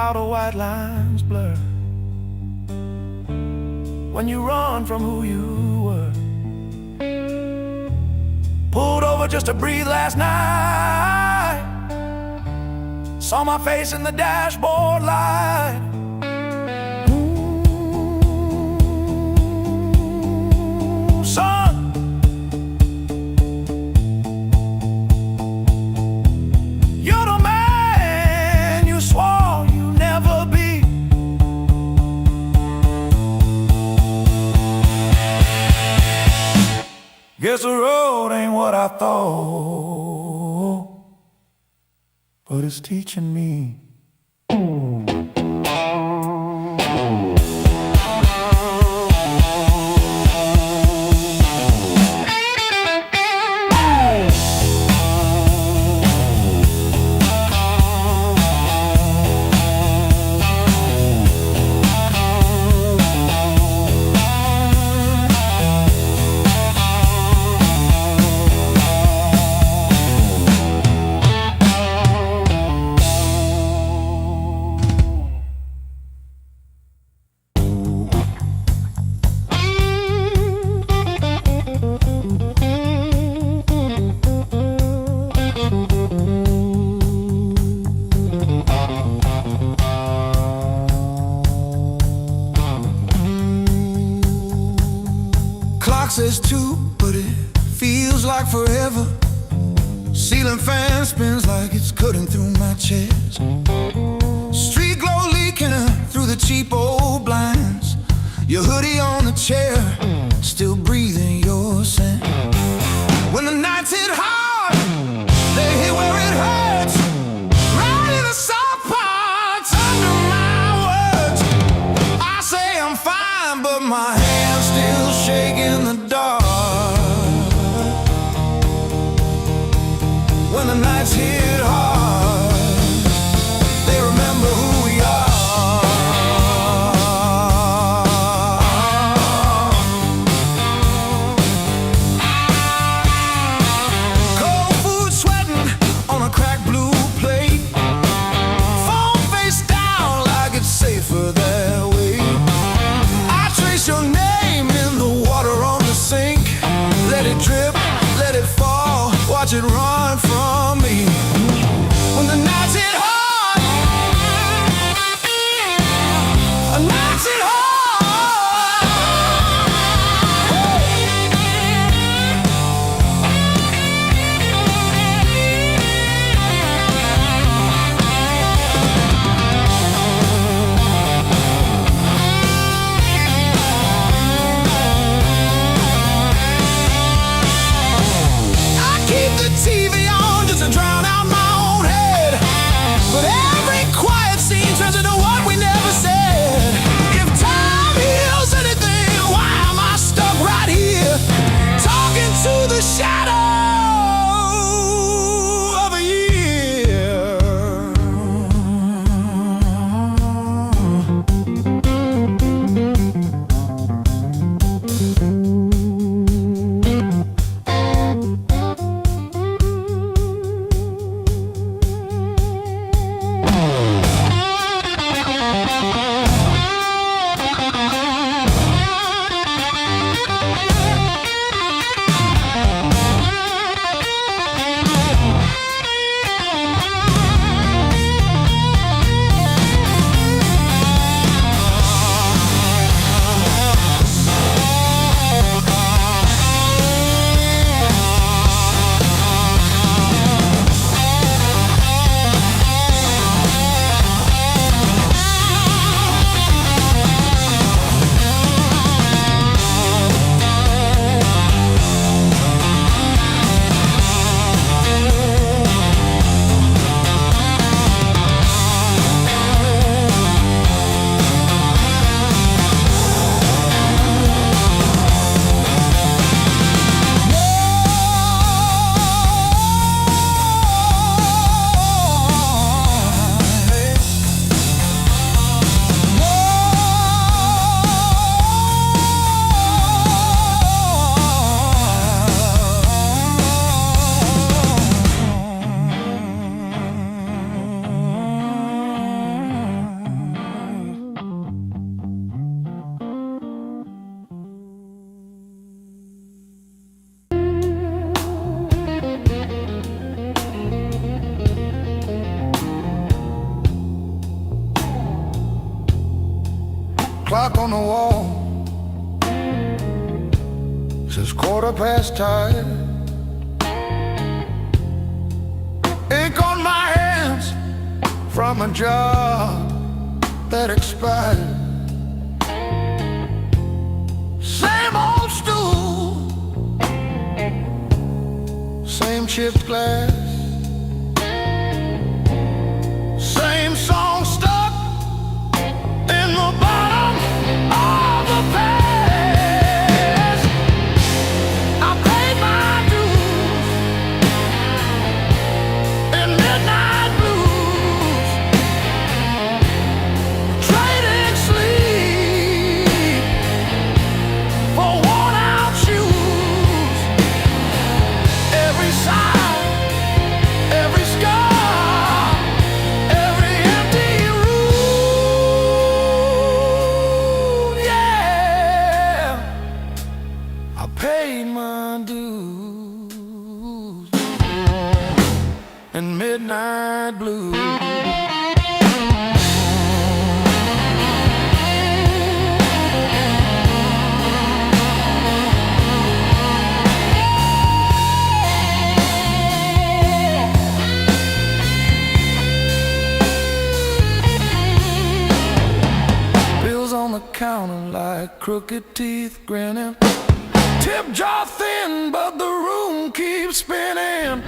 how the white lines blur when you run from who you were. Pulled over just to breathe last night. Saw my face in the dashboard light. Ooh, son, you're the man you swore you'd never be. Guess the road ain't what I thought, but it's teaching me. Says two, but it feels like forever. Ceiling fan spins like it's cutting through my chest. Street glow leaking through the cheap old blinds. Your hoodie on the chair, still breathing your scent. When the nights hit hard, they hit where it hurts. Right in the soft parts under my words. I say I'm fine, but my hand's still shaking the dark. When the nights hit hard, they remember who we are. Cold food sweating on a cracked blue plate. Phone face down like it's safer that way. I trace your name in the water on the sink. Let it drip, let it fall, watch it run from me. When the nights hit hard, the nights hit hard. I keep the TV clock on the wall says 5:15. Ink on my hands from a job that expired. Same old stool, same chipped glass, same song stuck in the bottom of the past. I paid my dues in midnight blues, trading sleep for worn-out shoes. Every sigh, every scar, every empty room, yeah, I paid my dues in midnight blues. Bills on the counter like crooked teeth grinning. Tip jar thin, but the room keeps spinning.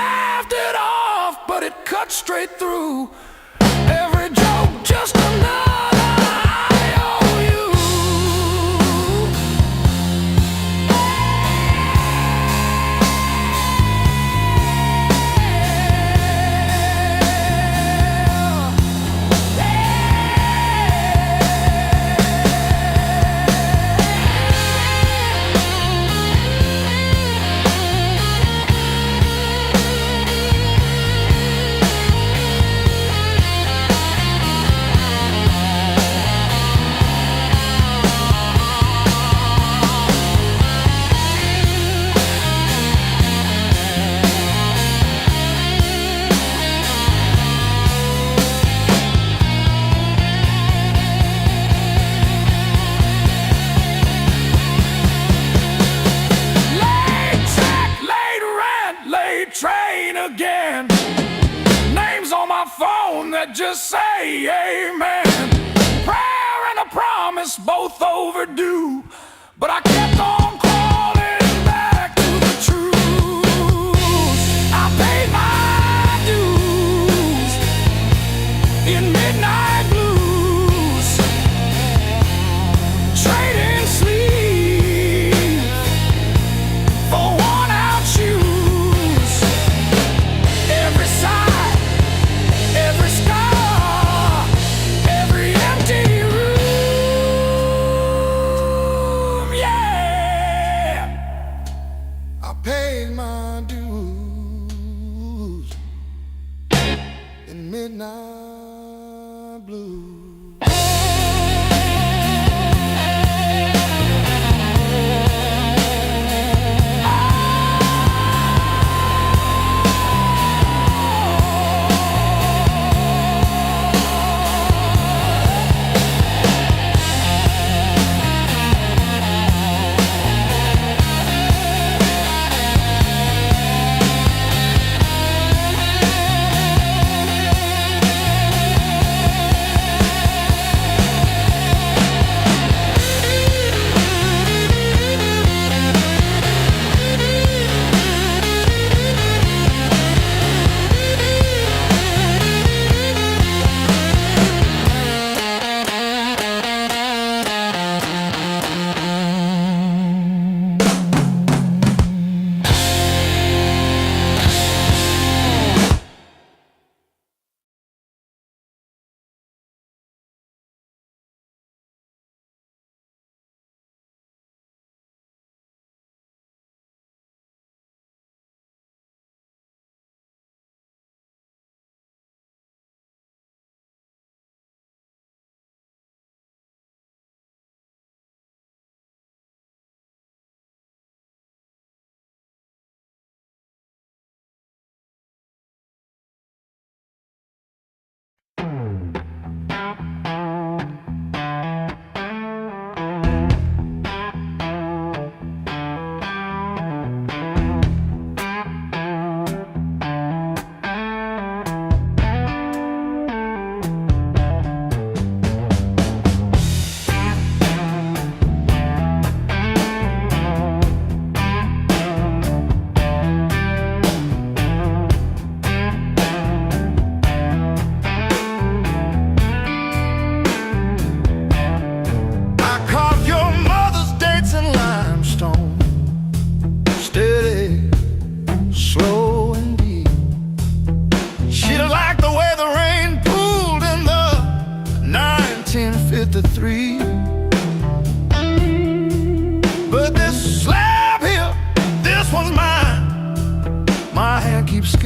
Laughed it off, but it cut straight through. Every joke just another IOU. Late check, late rent, late train again. Names on my phone that just say amen. Prayer and a promise, both overdue. But I kept on crawling back to the truth. I paid my dues in midnight blues, trading sleep for worn-out shoes. Every sigh, every scar, every empty room, yeah.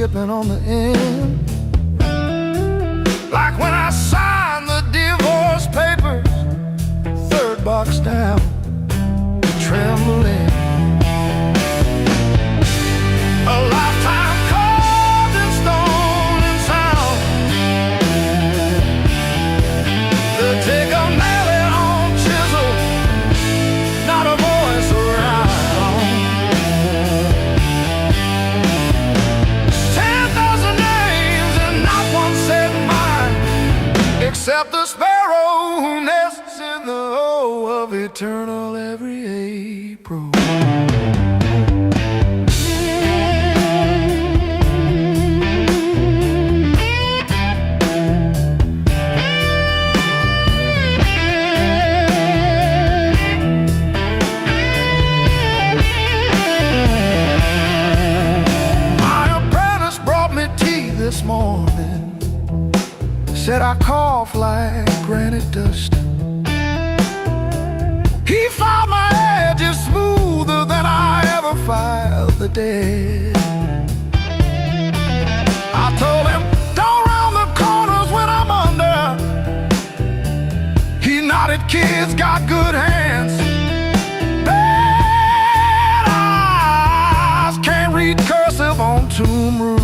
shipping on the end. Like when I signed the divorce papers, third box down, trembling. A lifetime carved in stone and sound. They take a nail and on chisel, not a voice around. 10,000 names and not one said mine, except the sparrow who nests in the O of eternal every April. This morning said I cough like granite dust. He filed my edges smoother than I ever filed the dead. I told him, don't round the corners when I'm under. He nodded, kids got good hands. Bad eyes can't read cursive on tomb roots.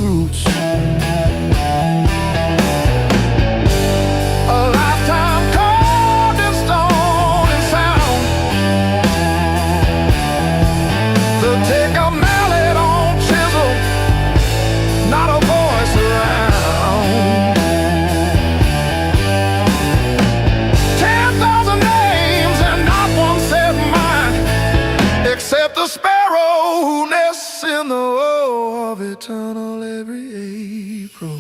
The sparrow who nests in the O of eternal every April.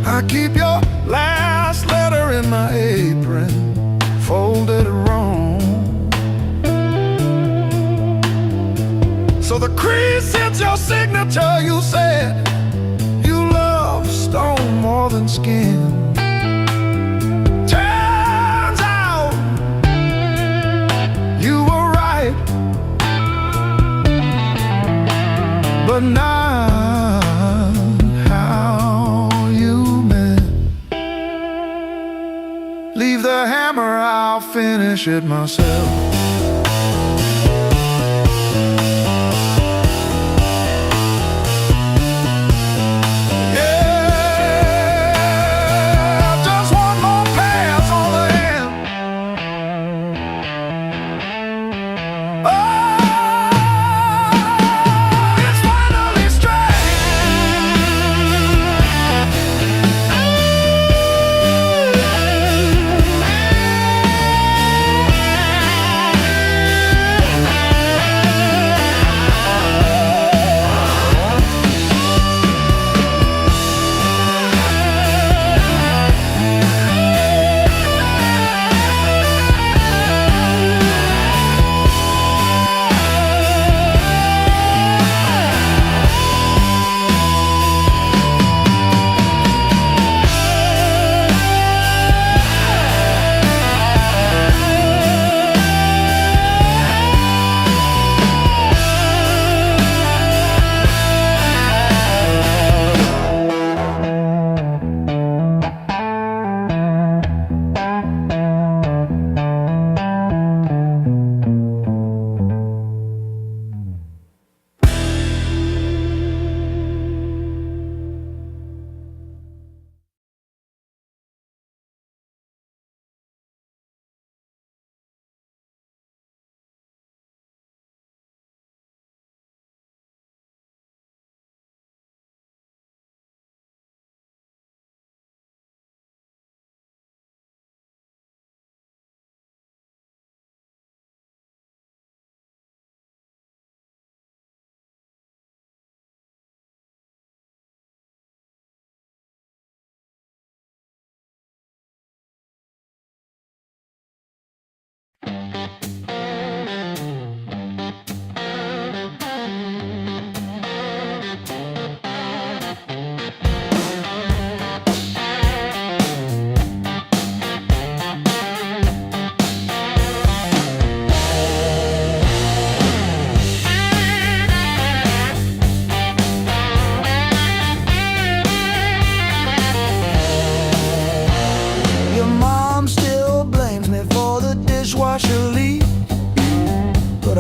I keep your last letter in my apron, folded wrong. So the crease hits your signature. You said you love stone more than skin. Turns out you were right, but not how you meant. Leave the hammer, I'll finish it myself.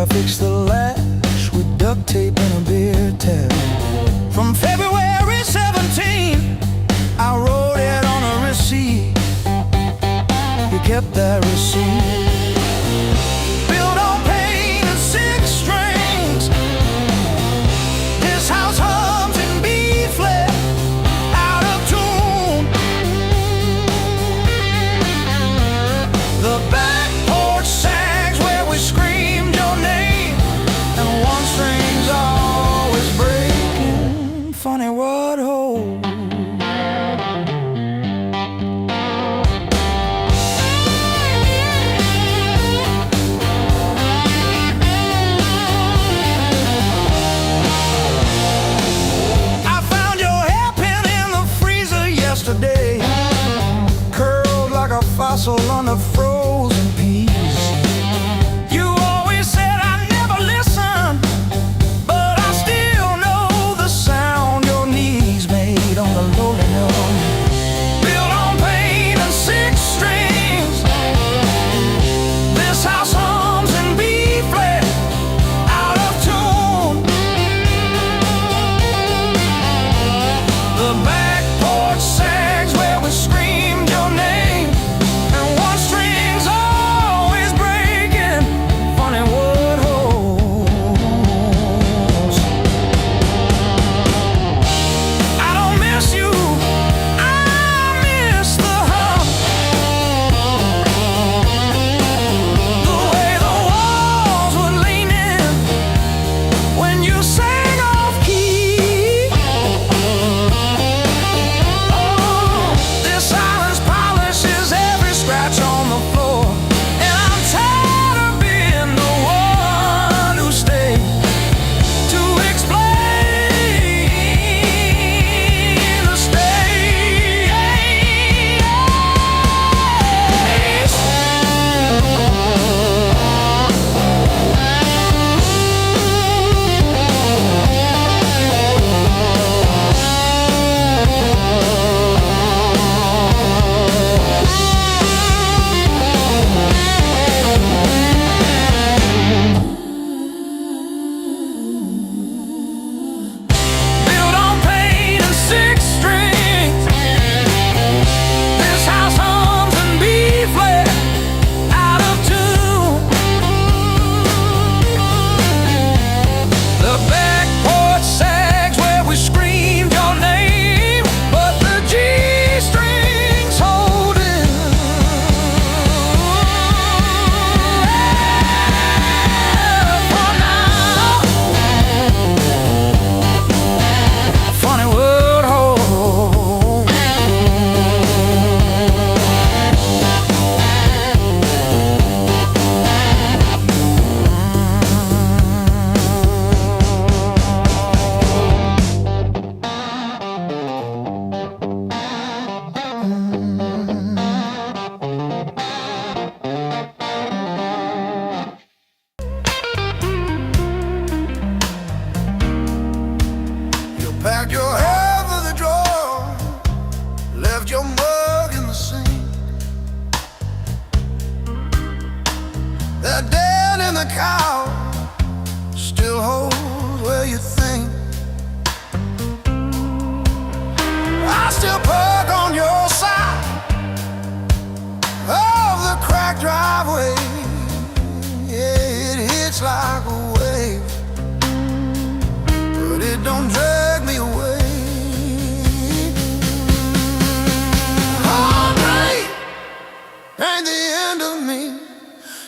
I fixed the latch with duct tape and a beer tap. From February 17, I wrote it on a receipt. You kept that receipt. Built on pain and six strings. This house hums in B flat, out of tune. The back porch sags where we screamed your name, and one string's always breaking. Funny what holds. Curled like a fossil on the frozen peas. You always said I never listened, but I still know the sound your knees made on the lowly note. Built on pain and six strings. This house hums in B flat, out of tune. The back porch sags where we screamed your name, and one string's always breaking. Funny what holds. I don't miss you, I miss the hum. The way the walls were leaning when you sang off key. This silence polishes every scratch on the floor, and I'm tired of being the one who stayed to explain the built on pain and six strings. This house hums in B flat, out of tune. The back porch sags where we screamed your name, but the G strings hold it. For now, funny what holds. You packed your hair for the drawer, left your mug in the sink. That dead in the cow still holds where you think. I still park on your side of the cracked driveway. Yeah, it hits like a wave, but it don't drag me away. Heartbreak ain't the end of me,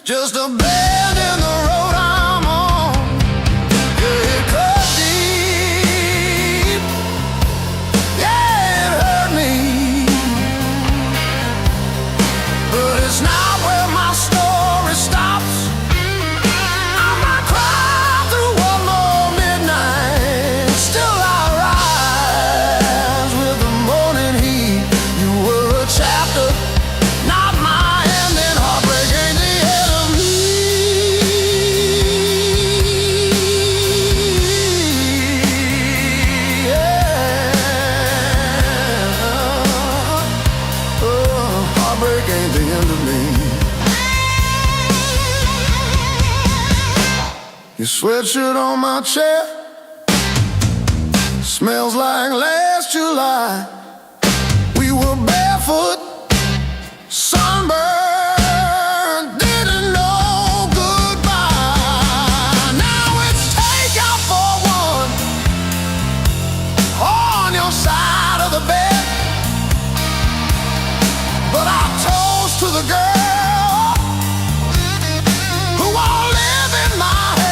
just a bend in the road I'm on. Yeah, it cut deep. Yeah, it hurt me, but it's not where my story stops. I might cry through one more midnight, still I rise with the morning heat. You were a chapter, not my ending. Heartbreak ain't the end of me. Your sweatshirt on my chair smells like last July. We were barefoot, sunburned, didn't know goodbye. Now it's takeout for one on your side of the bed. But I toast to the girl who won't live in my head.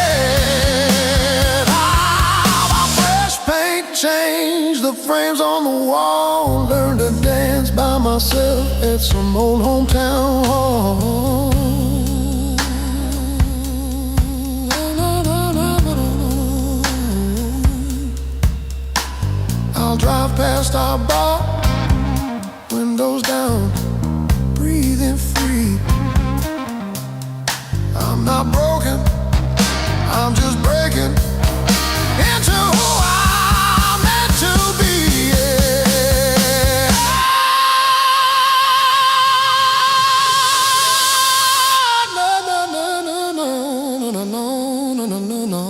My fresh paint changed the frames on the wall. Learned to dance by myself at some old hometown hall. I'll drive past our bar, windows down, breathing free. I'm not broken, I'm just breaking into who I'm meant to be. Yeah. No, no, no, no, no, no, no, no, no, no, no.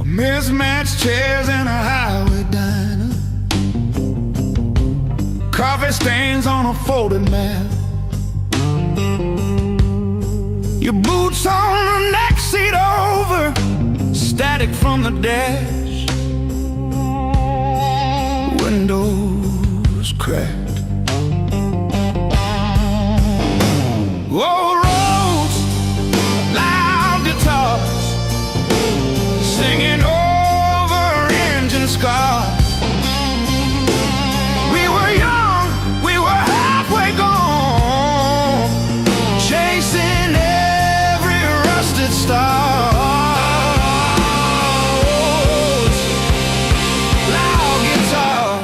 Mismatched chairs in a highway diner, coffee stains on a folded mat, your boots on the next seat over, static from the dash, windows cracked. Old roads, loud guitars, singing over engine scars. We were young, we were halfway gone, chasing every rusted star. Loud guitar.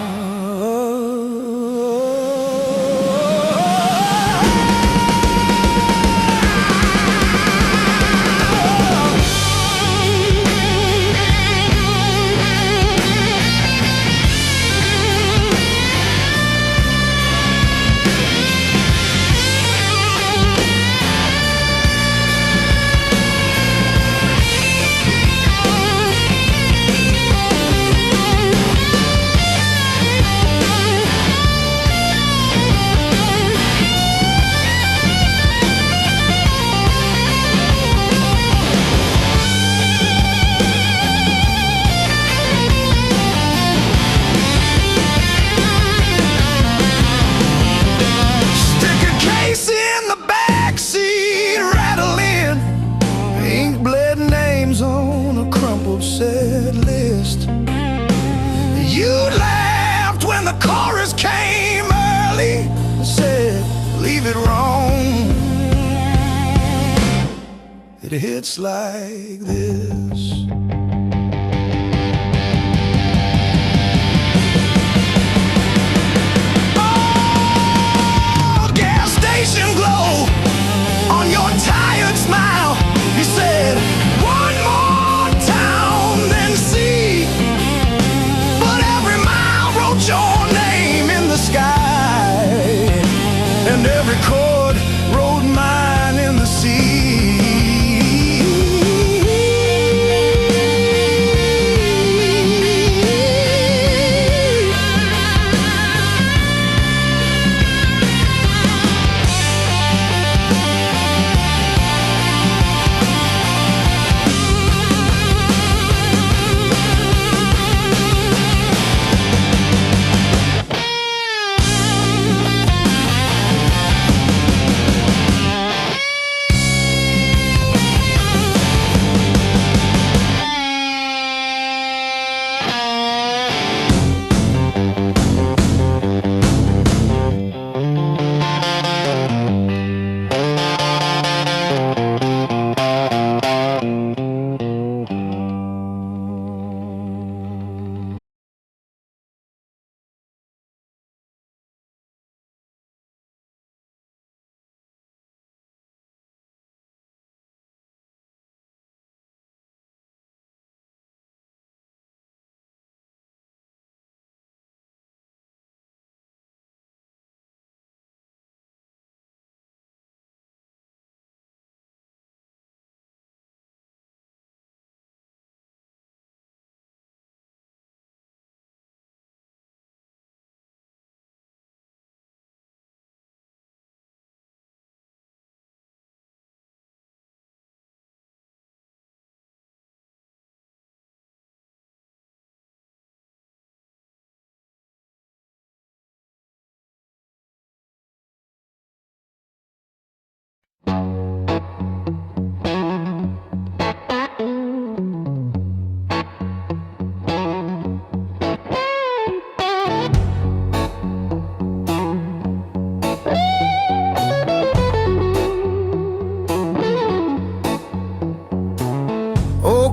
Set list. You laughed when the chorus came early and said, it wrong. It hits like this. Oh, gas station glow on your tired smile. He said, one more town, then see. But every mile wrote your name in the sky, and every chord wrote mine in the sea.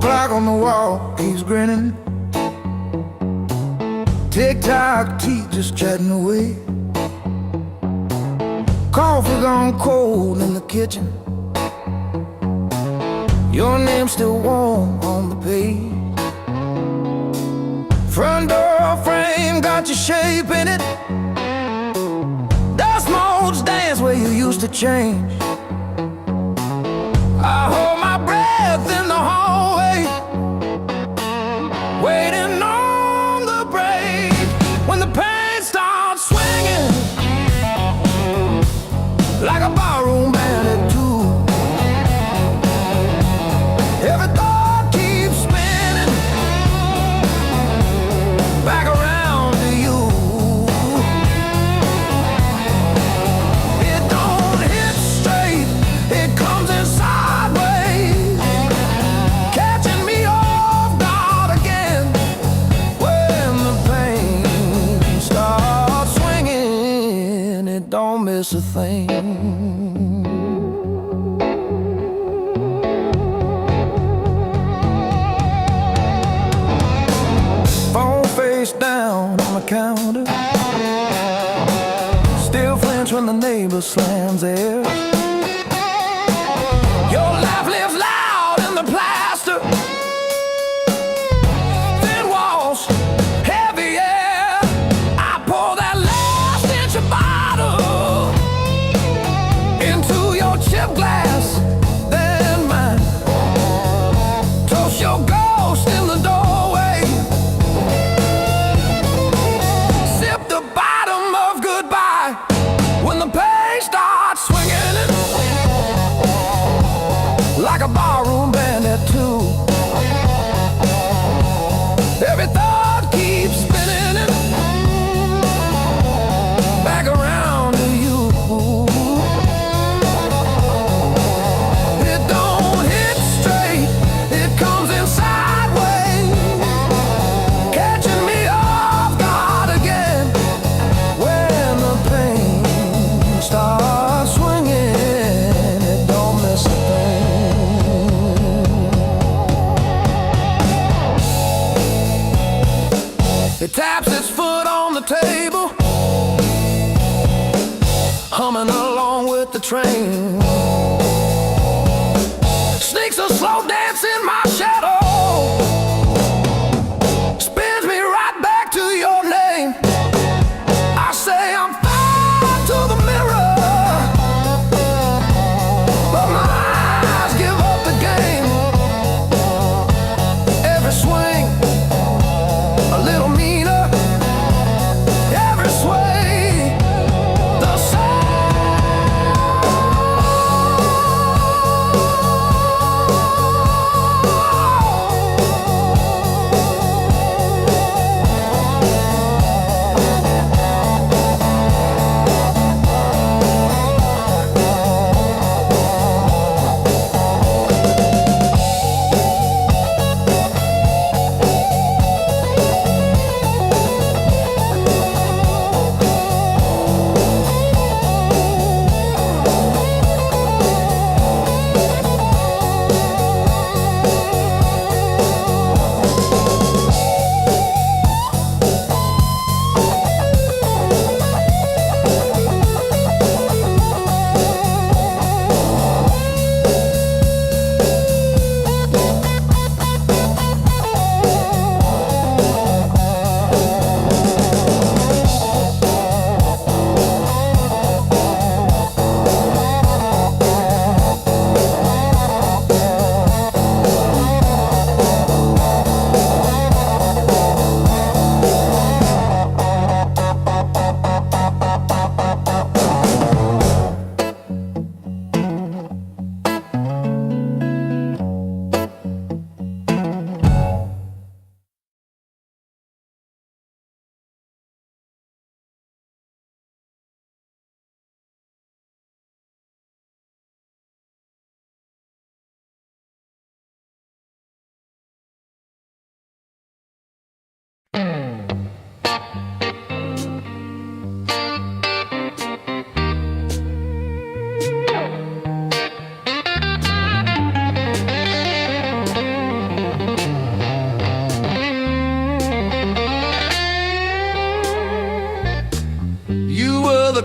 Clock on the wall keeps grinning. Tick-tock, teeth just chatting away. Coffee gone cold in the kitchen. Your name's still warm on the page. Front door frame got your shape in it. Dust motes dance where you used to change. I hold my breath in the hallway, waiting on the break. When the pain starts swinging like a barroom band at two, every thought keeps spinning back around to you. It don't hit straight, it comes in sideways, catching me off guard again. When the pain starts swinging, it don't miss a thing. Phone face down on the counter, still flinch when the neighbor slams theirs. Your laugh lives loud in the plaster, thin walls, heavy air. I pour that last inch of bottle into your chip glass, then mine. Toast your ghost in the doorway, sip the bottom of goodbye when the pain starts swinging. humming along with the train. Sneaks a slow dance in my shadow, spins me right back to your name. I say I'm fine to the mirror, but my eyes give up the game. Every swing a little meaner, every sway the same.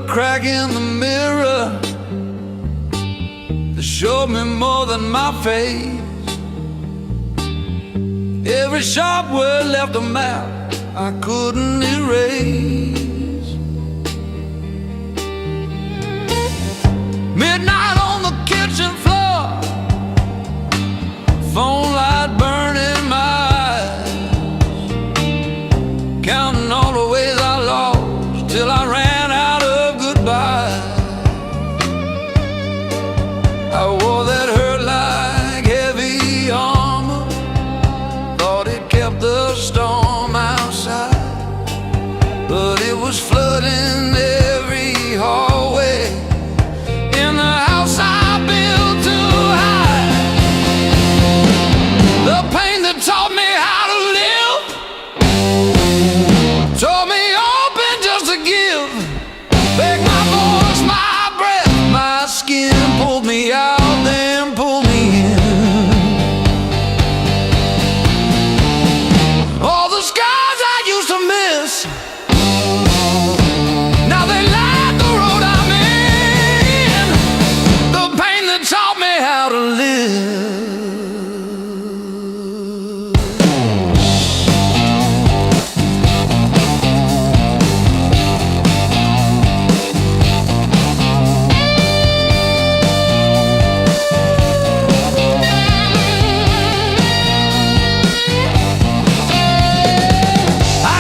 Crack in the mirror that showed me more than my face. Every sharp word left a map I couldn't erase. Midnight on the kitchen floor, phone light burning my eyes, counting all the ways I lost till I ran out of goodbye. I wore that hurt like heavy armor, thought it kept the storm outside, but it was flooding every hallway in the house I built too high. The pain that taught me how to live taught me open just to give. Beg my voice, my breath, my skin, pulled me out, then pulled me in. All the skies I used to miss, now they light the road I'm in. The pain that taught me how to live.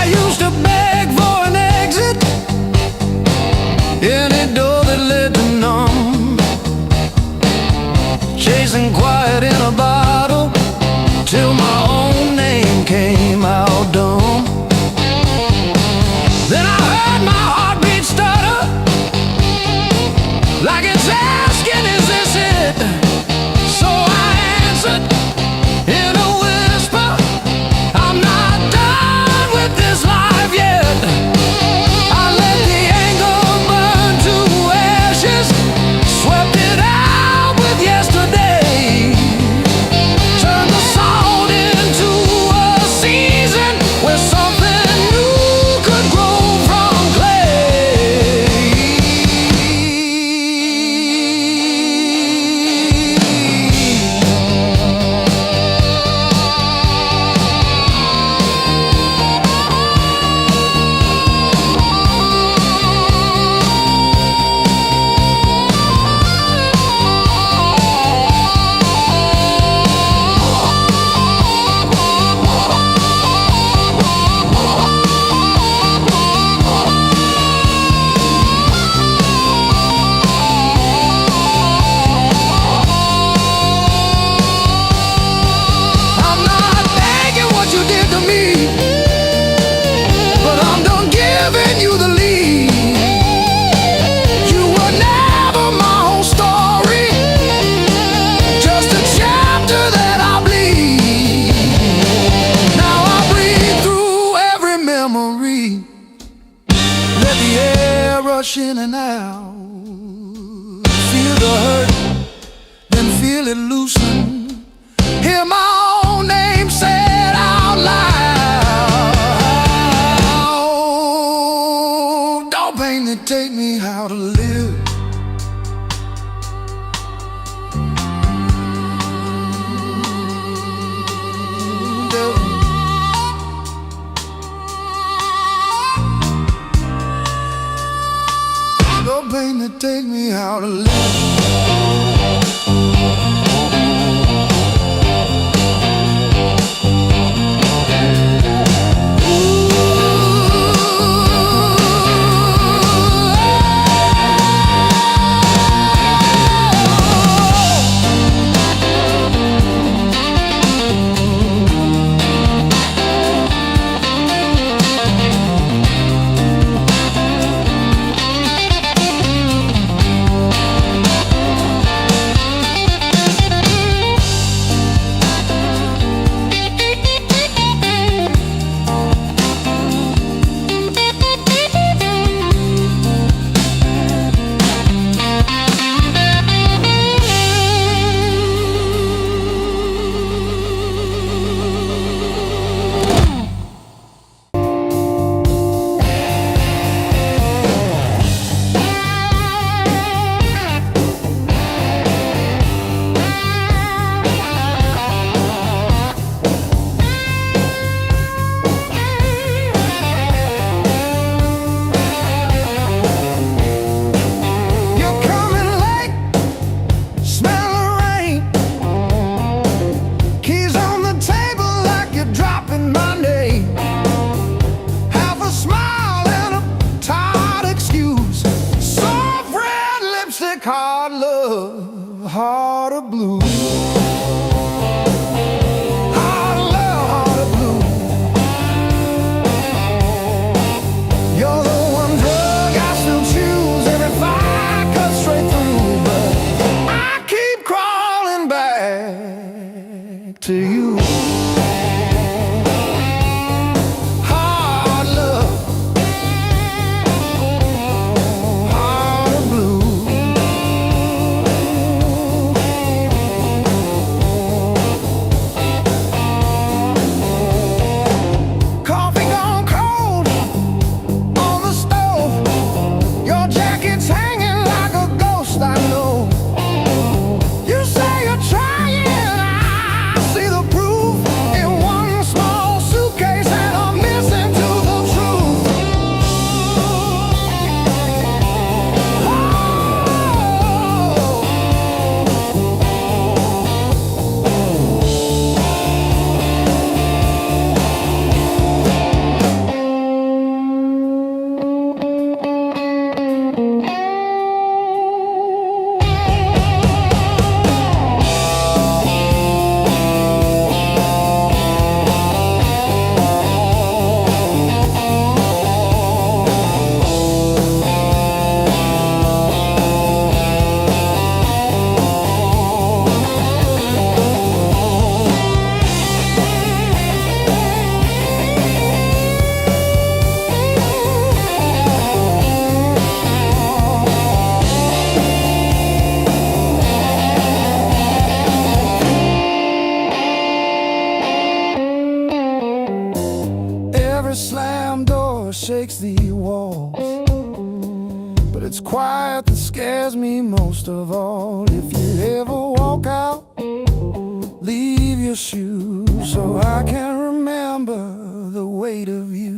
I used to beg for an exit, any door that led to none, chasing quiet in a bottle till my own name came out dumb. Then I heard my heartbeat stutter, like it's asking, is this it? So I answered in a whisper, I'm not done with this life yet. I let the anger burn to ashes, swept it out with yesterday, turned the salt into a season where something new could grow from clay. rush in and out. Feel the hurt, then feel it loosen. Hear my own name said out loud. Don't pain that take me how to live. Don't pain that take me how to live. Hard love, heart of blue. Hard love, heart of blue. You're the one drug I still choose. Every fire cuts straight through, but I keep crawling back to you. Slam door shakes the walls, but it's quiet that scares me most of all. If you ever walk out, leave your shoes so I can remember the weight of you.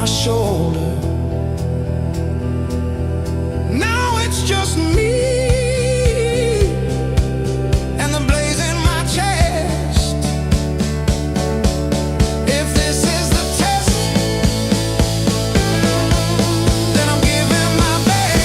my shoulder. Now it's just me and the blaze in my chest. If this is the test, then I'm giving my best.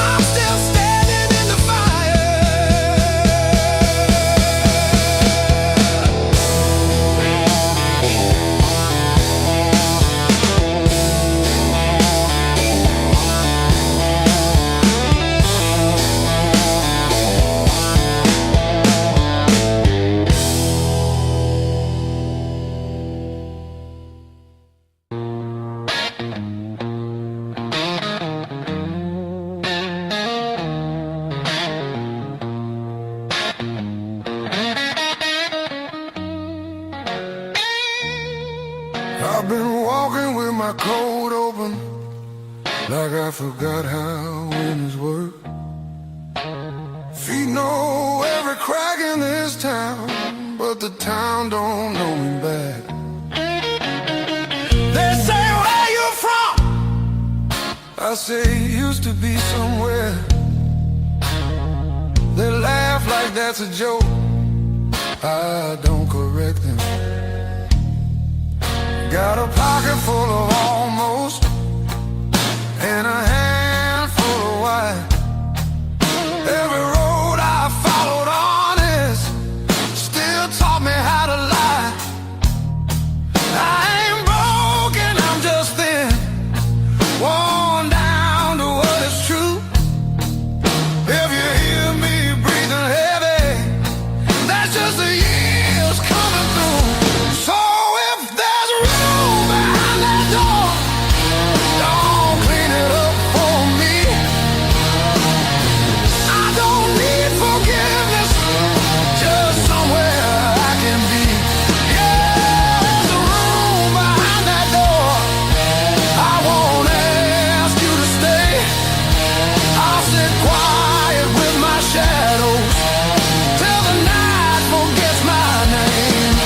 I'm still standing in the fire. I've been walking with my coat open, like I forgot how windows work. Feet know every crack in this town, but the town don't know me back. They say, where you from? I say, used to be somewhere. They laugh like that's a joke. I don't correct them. Got a pocket full of almost and a handful of white. Every road I followed honest still taught me how to lie. I ain't broken, I'm just thin, worn down to what is true. If you hear me breathing heavy, that's just the years coming through. So if there's room behind that door, don't clean it up for me. I don't need forgiveness, just somewhere I can be. Yeah, there's a room behind that door. I won't ask you to stay. I'll sit quiet with my shadows till the night forgets my name.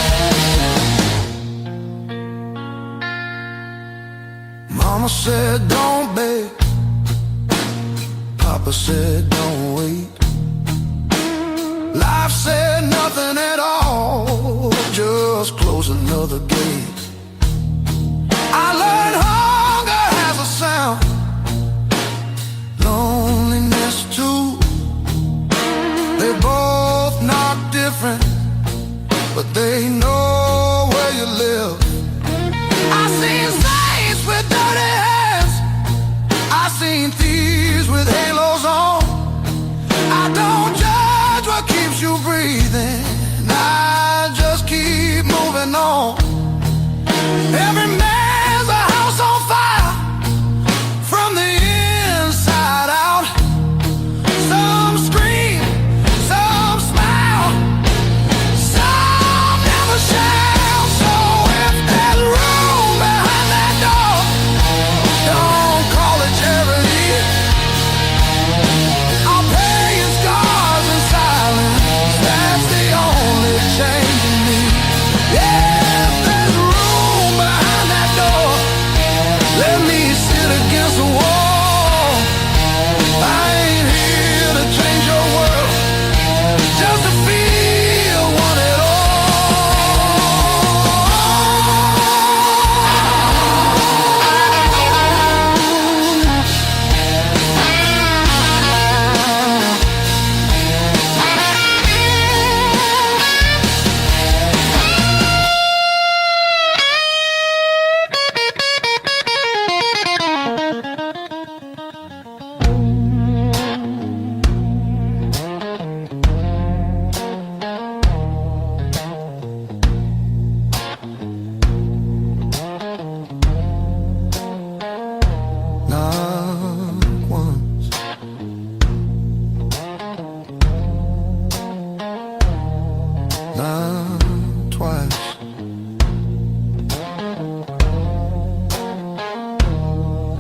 Mama said don't beg, Papa said don't wait. Life said nothing at all, just close another gate. I learned hunger has a sound, loneliness too. They both knock different, but they know where you live. I seen saints with dirty hands, I seen thieves with halos on. I don't judge what keeps you breathing, I just keep moving on. Every man's a house on fire, from the inside out. Some scream, some smile, some never shout. So if there's room behind that door, don't call it charity. I'll pay in scars and silence, that's the only change in me. Yeah, if there's room behind that door, let me sit against the wall. I ain't here to change your world, just to feel one at all. not twice.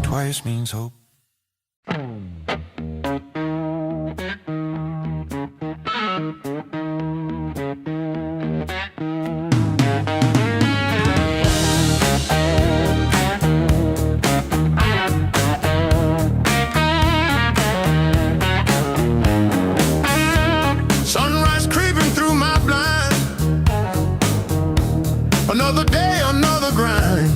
Twice means hope. Sunrise creeping through my blind. Another day, another grind.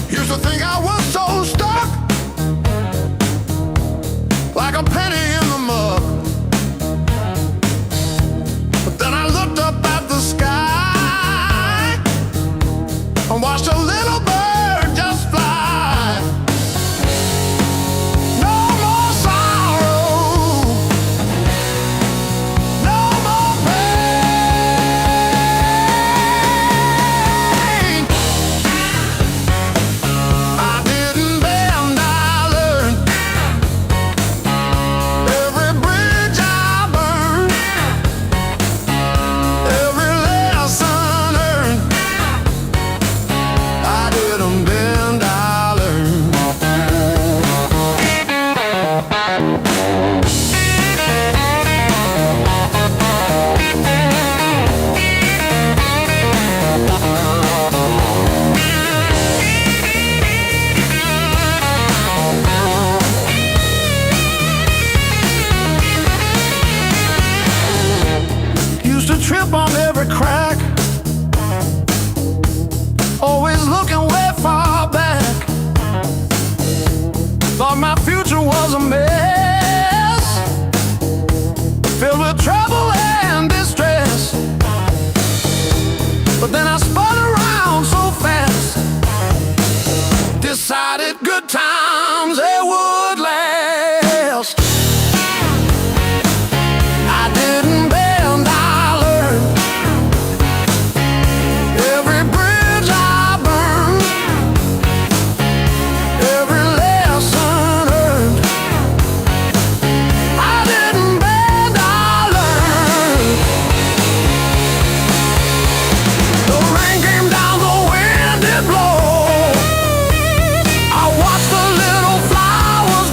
Used to think I was so stuck, like a penny in the mud. But then I looked up at the sky and watched a little bird just fly. No more sorrow, no more pain. I didn't bend, I learned. Every bridge I burned, every lesson earned. I didn't bend, I learned. Used to trip on every crack, always looking way far back. Thought my future was a mess, filled with trouble and distress. But then I spun around so fast, decided good times they would last. I didn't bend, I learned. Every bridge I burned, every lesson earned. I didn't bend, I learned. The rain came down, the wind did blow. I watched the little flowers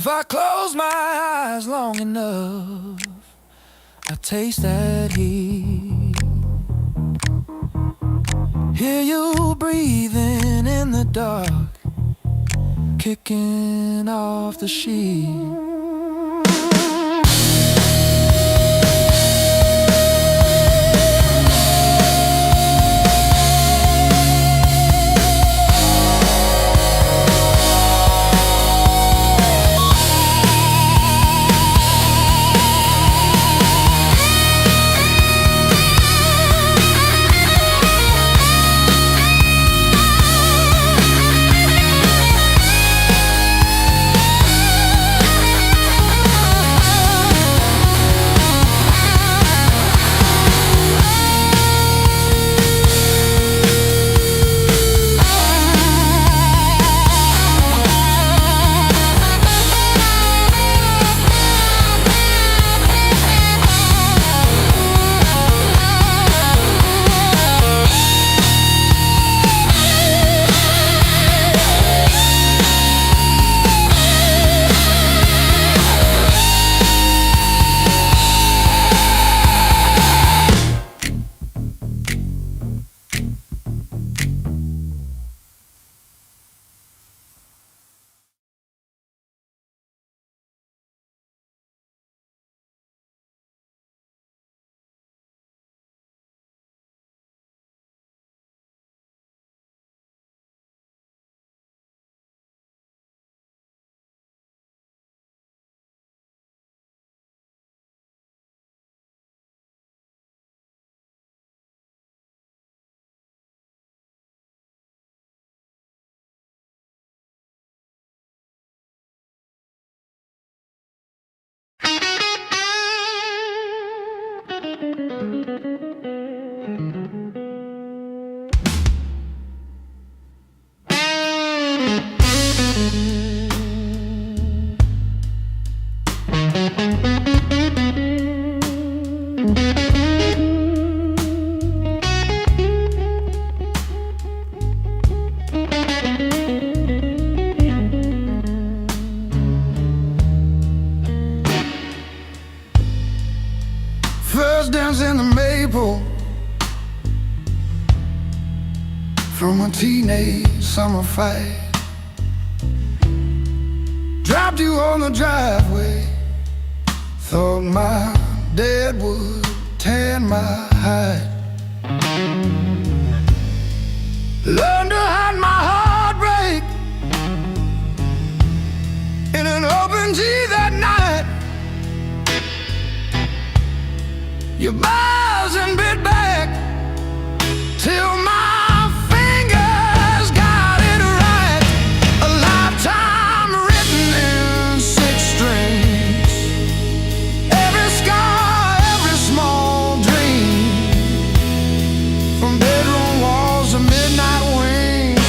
If I close my eyes long enough, I taste that heat. Hear you breathing in the dark, kicking off the sheet. First dance in the maple from a teenage summer fight. Dropped you on the driveway, thought my dad would tan my hide. Learned to hide my heartbreak in an open tea that night. Your bars and bit back till my fingers got it right. A lifetime written in 6 strings. Every scar, every small dream, from bedroom walls to midnight wings.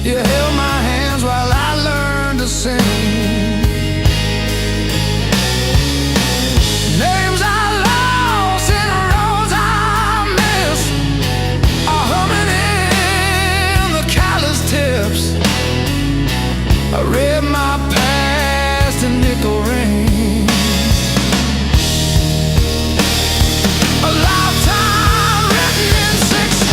You held my hands while I learned to sing. I read my past in nickel rings. A lifetime written in 6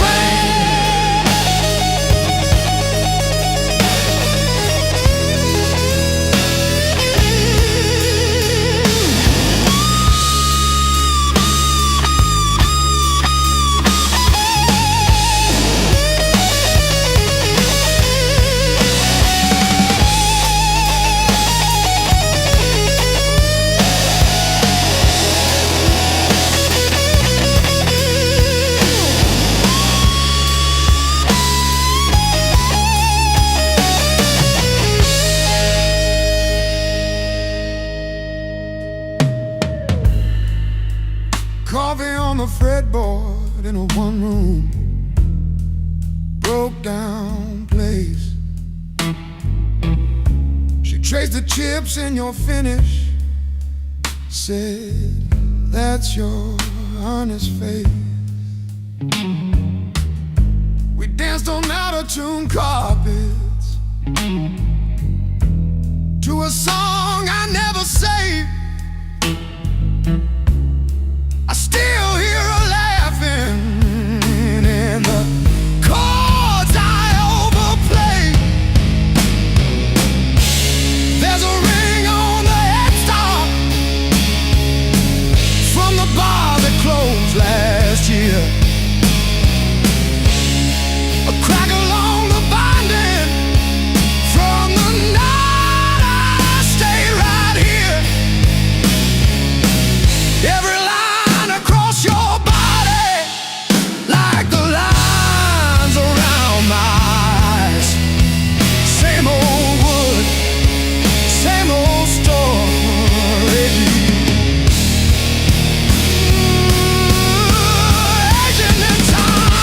Coffee on the fretboard in a one-room broke down place. She traced the chips in your finish, said, that's your honest face. We danced on out-of-tune carpets a song I never saved. I still hear her laughing in the chords I overplay. There's a ring on the headstock from the bar that closed last year. A crack along the binding from the night I stayed right here. Every line across your body, like the lines around my eyes. Same old wood, same old story. Aging in time.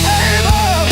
Hey, love.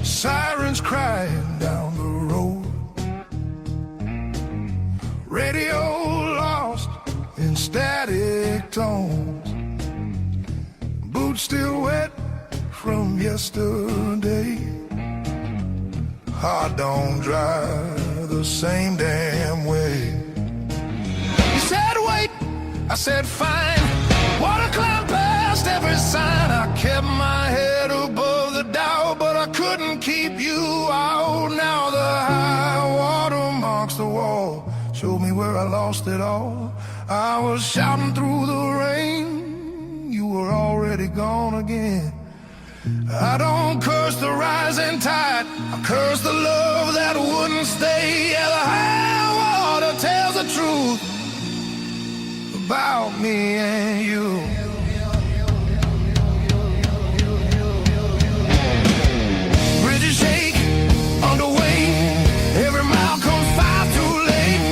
Sirens crying down the road. Radio lost in static tones. Boots still wet from yesterday. Heart don't drive the same damn way. You said wait, I said fine. Water climbed past every sign. I kept my head above the doubt, but I couldn't keep you out. Now the high water marks the wall, showed me where I lost it all. I was shouting through the rain, you were already gone again. I don't curse the rising tide, I curse the love that wouldn't stay. Yeah, the high water tells the truth about me and you. Bridges shake underway, every mile comes far too late.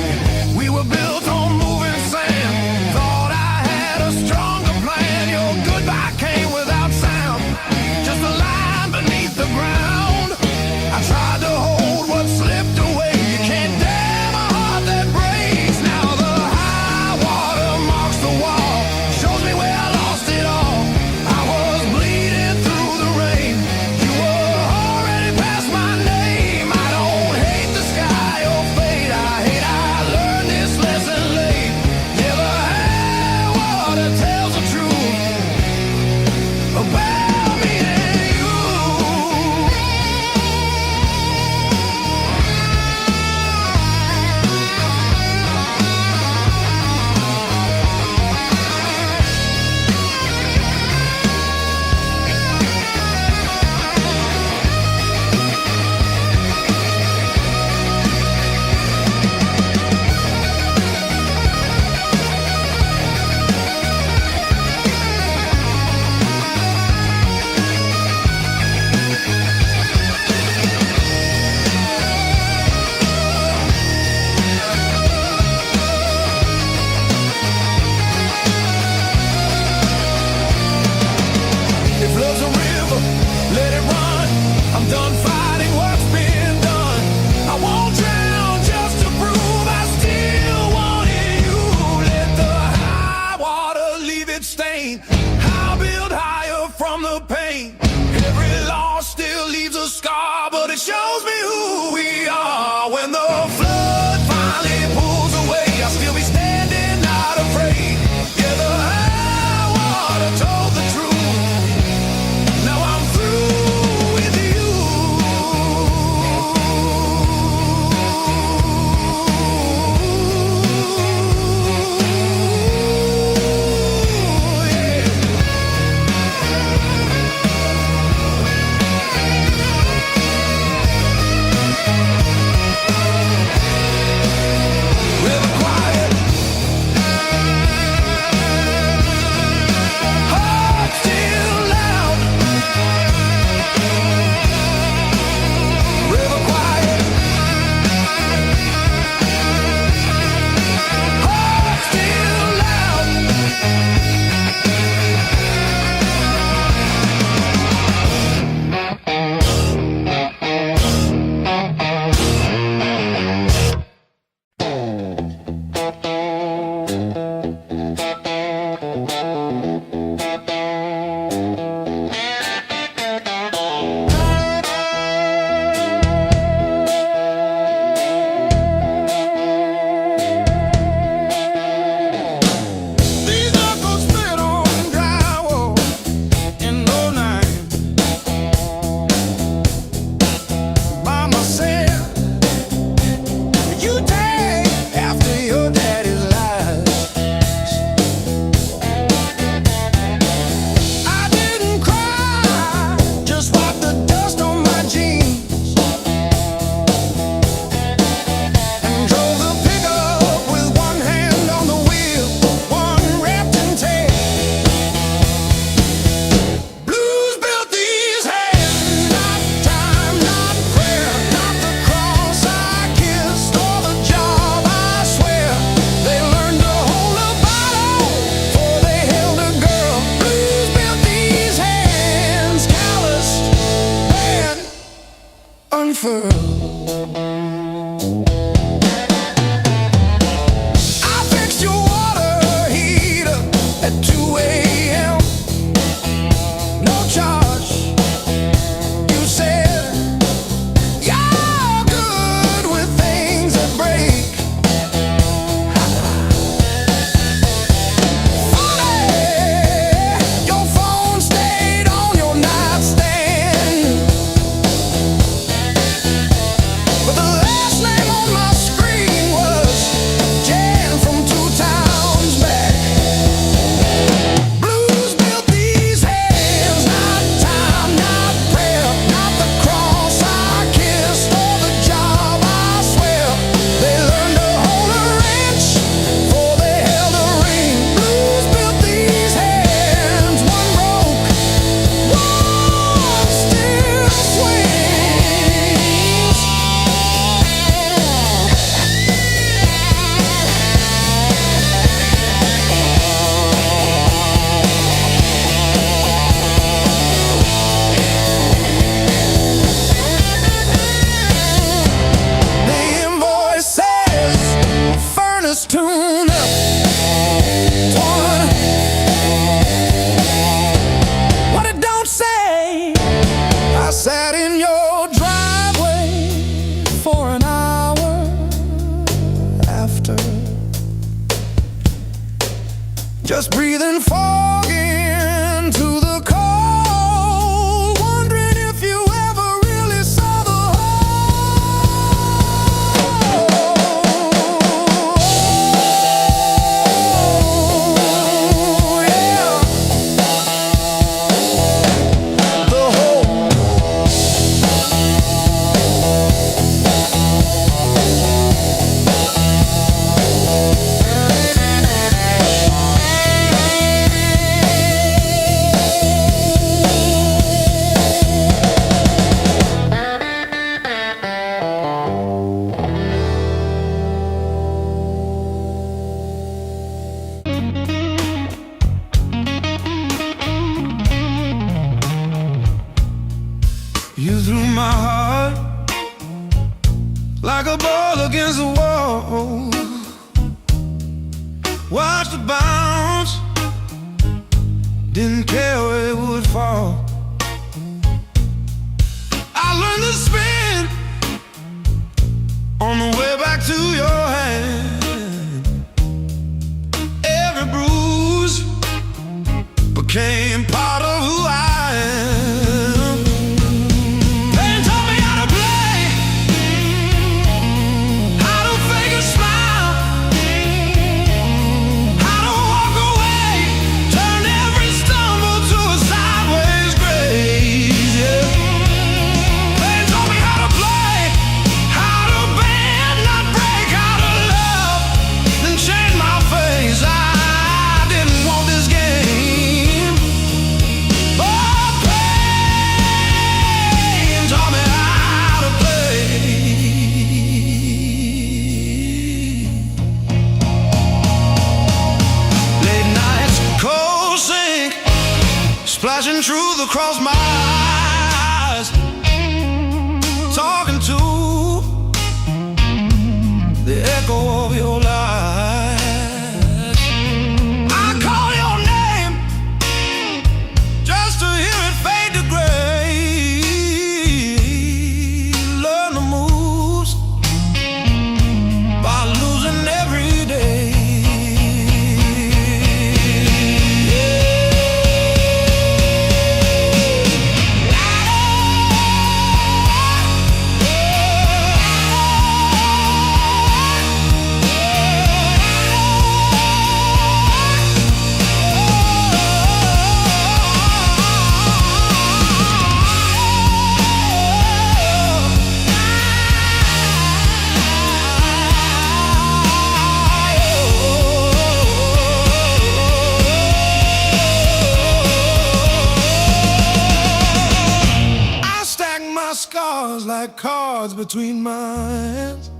We were built on moving sand, thought I had a stronger plan. Your goodbye came without sound, just a line beneath the ground. I tried to hold what slipped away. You can't damn a heart that breaks. Now the high water marks the wall, shows me where Just breathing fog into the cold, wondering if you ever really saw the whole. Yeah. The whole. You threw my heart like a ball against the wall. Watched it bounce, didn't care where it would fall. I learned to spin on the way back to your hand. Every bruise became part of who I am. Splashing truth across my eyes, talking to the echo of your lies. like cards between my hands.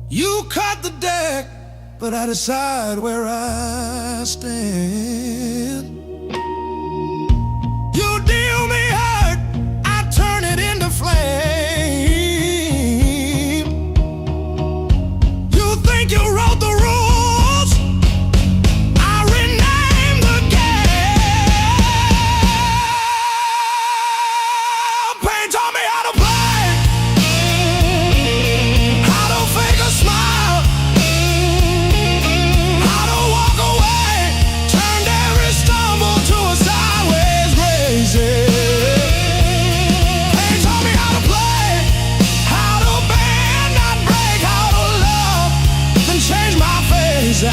You cut the deck, but I decide where I stand. You deal me hurt, I turn it into flame. You think you wrote the rules, I rename the game. Pain taught me how to play, how to fake a smile, how to walk away, turned every stumble to a sideways grace. Pain taught me how to play, how to bend, not break, how to love, then change my face. I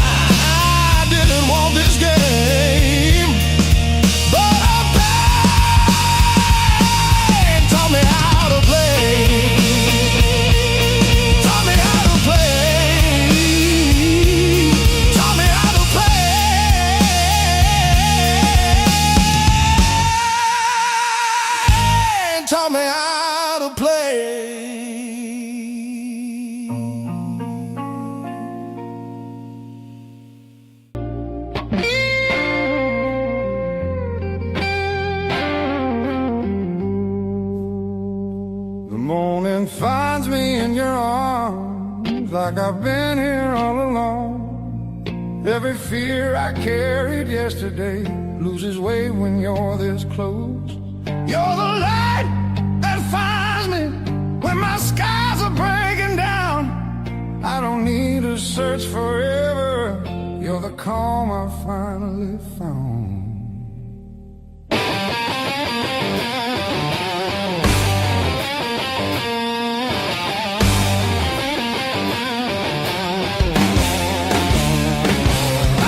didn't want this game, but pain taught me how to play. Taught me how to play. Taught me how to play. Taught me how to play. The morning finds me in your arms, like I've been here all along. Every fear I carried yesterday loses weight when you're this close. You're the light that finds me when my skies are breaking down. I don't need to search forever. You're the calm I finally found.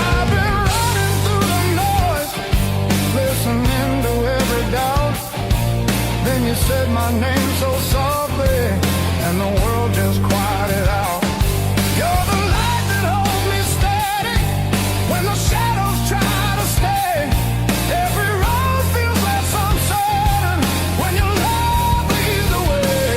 I've been running through the noise, listening to every doubt. Then you said my name so softly, and the world just quieted out. You're the light that holds me steady when the shadows try to stay. Every road feels less uncertain when your love leads the way.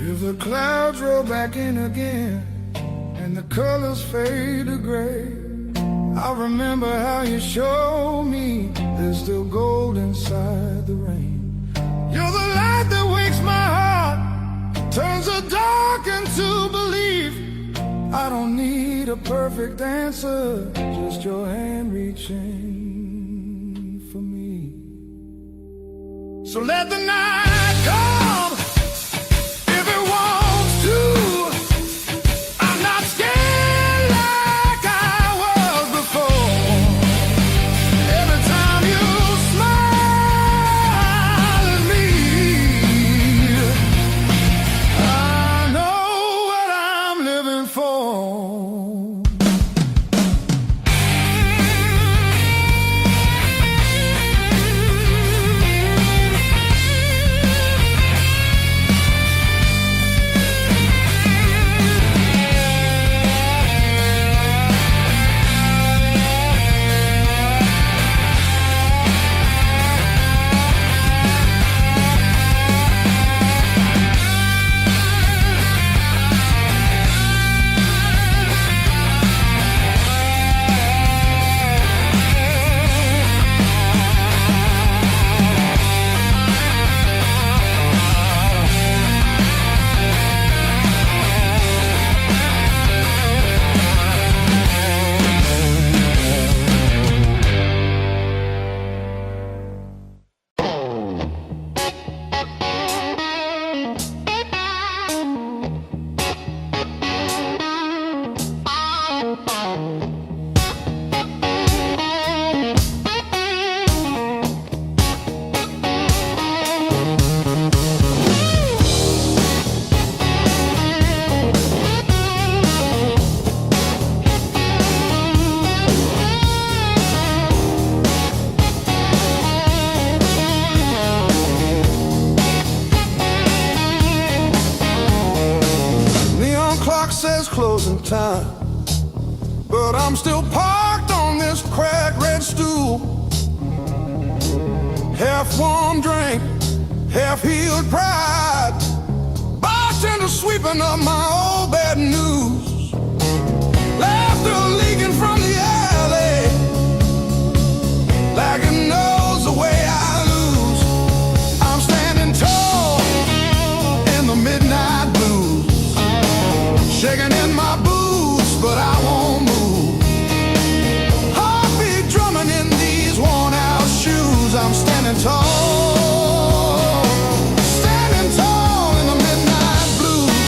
If the clouds roll back in again and the colors fade to gray, I'll remember how you showed me there's still gold inside the rain. You're the light that wakes my heart, turns the dark into belief. I don't need a perfect answer, just your hand reaching for me. So let the night come if it wants to. I'm not scared like I was before. Every time you smile at me, I know what I'm living for. clock says closing time, but I'm still parked on this cracked red stool. Half warm drink, half healed pride, bartender sweeping up my old bed.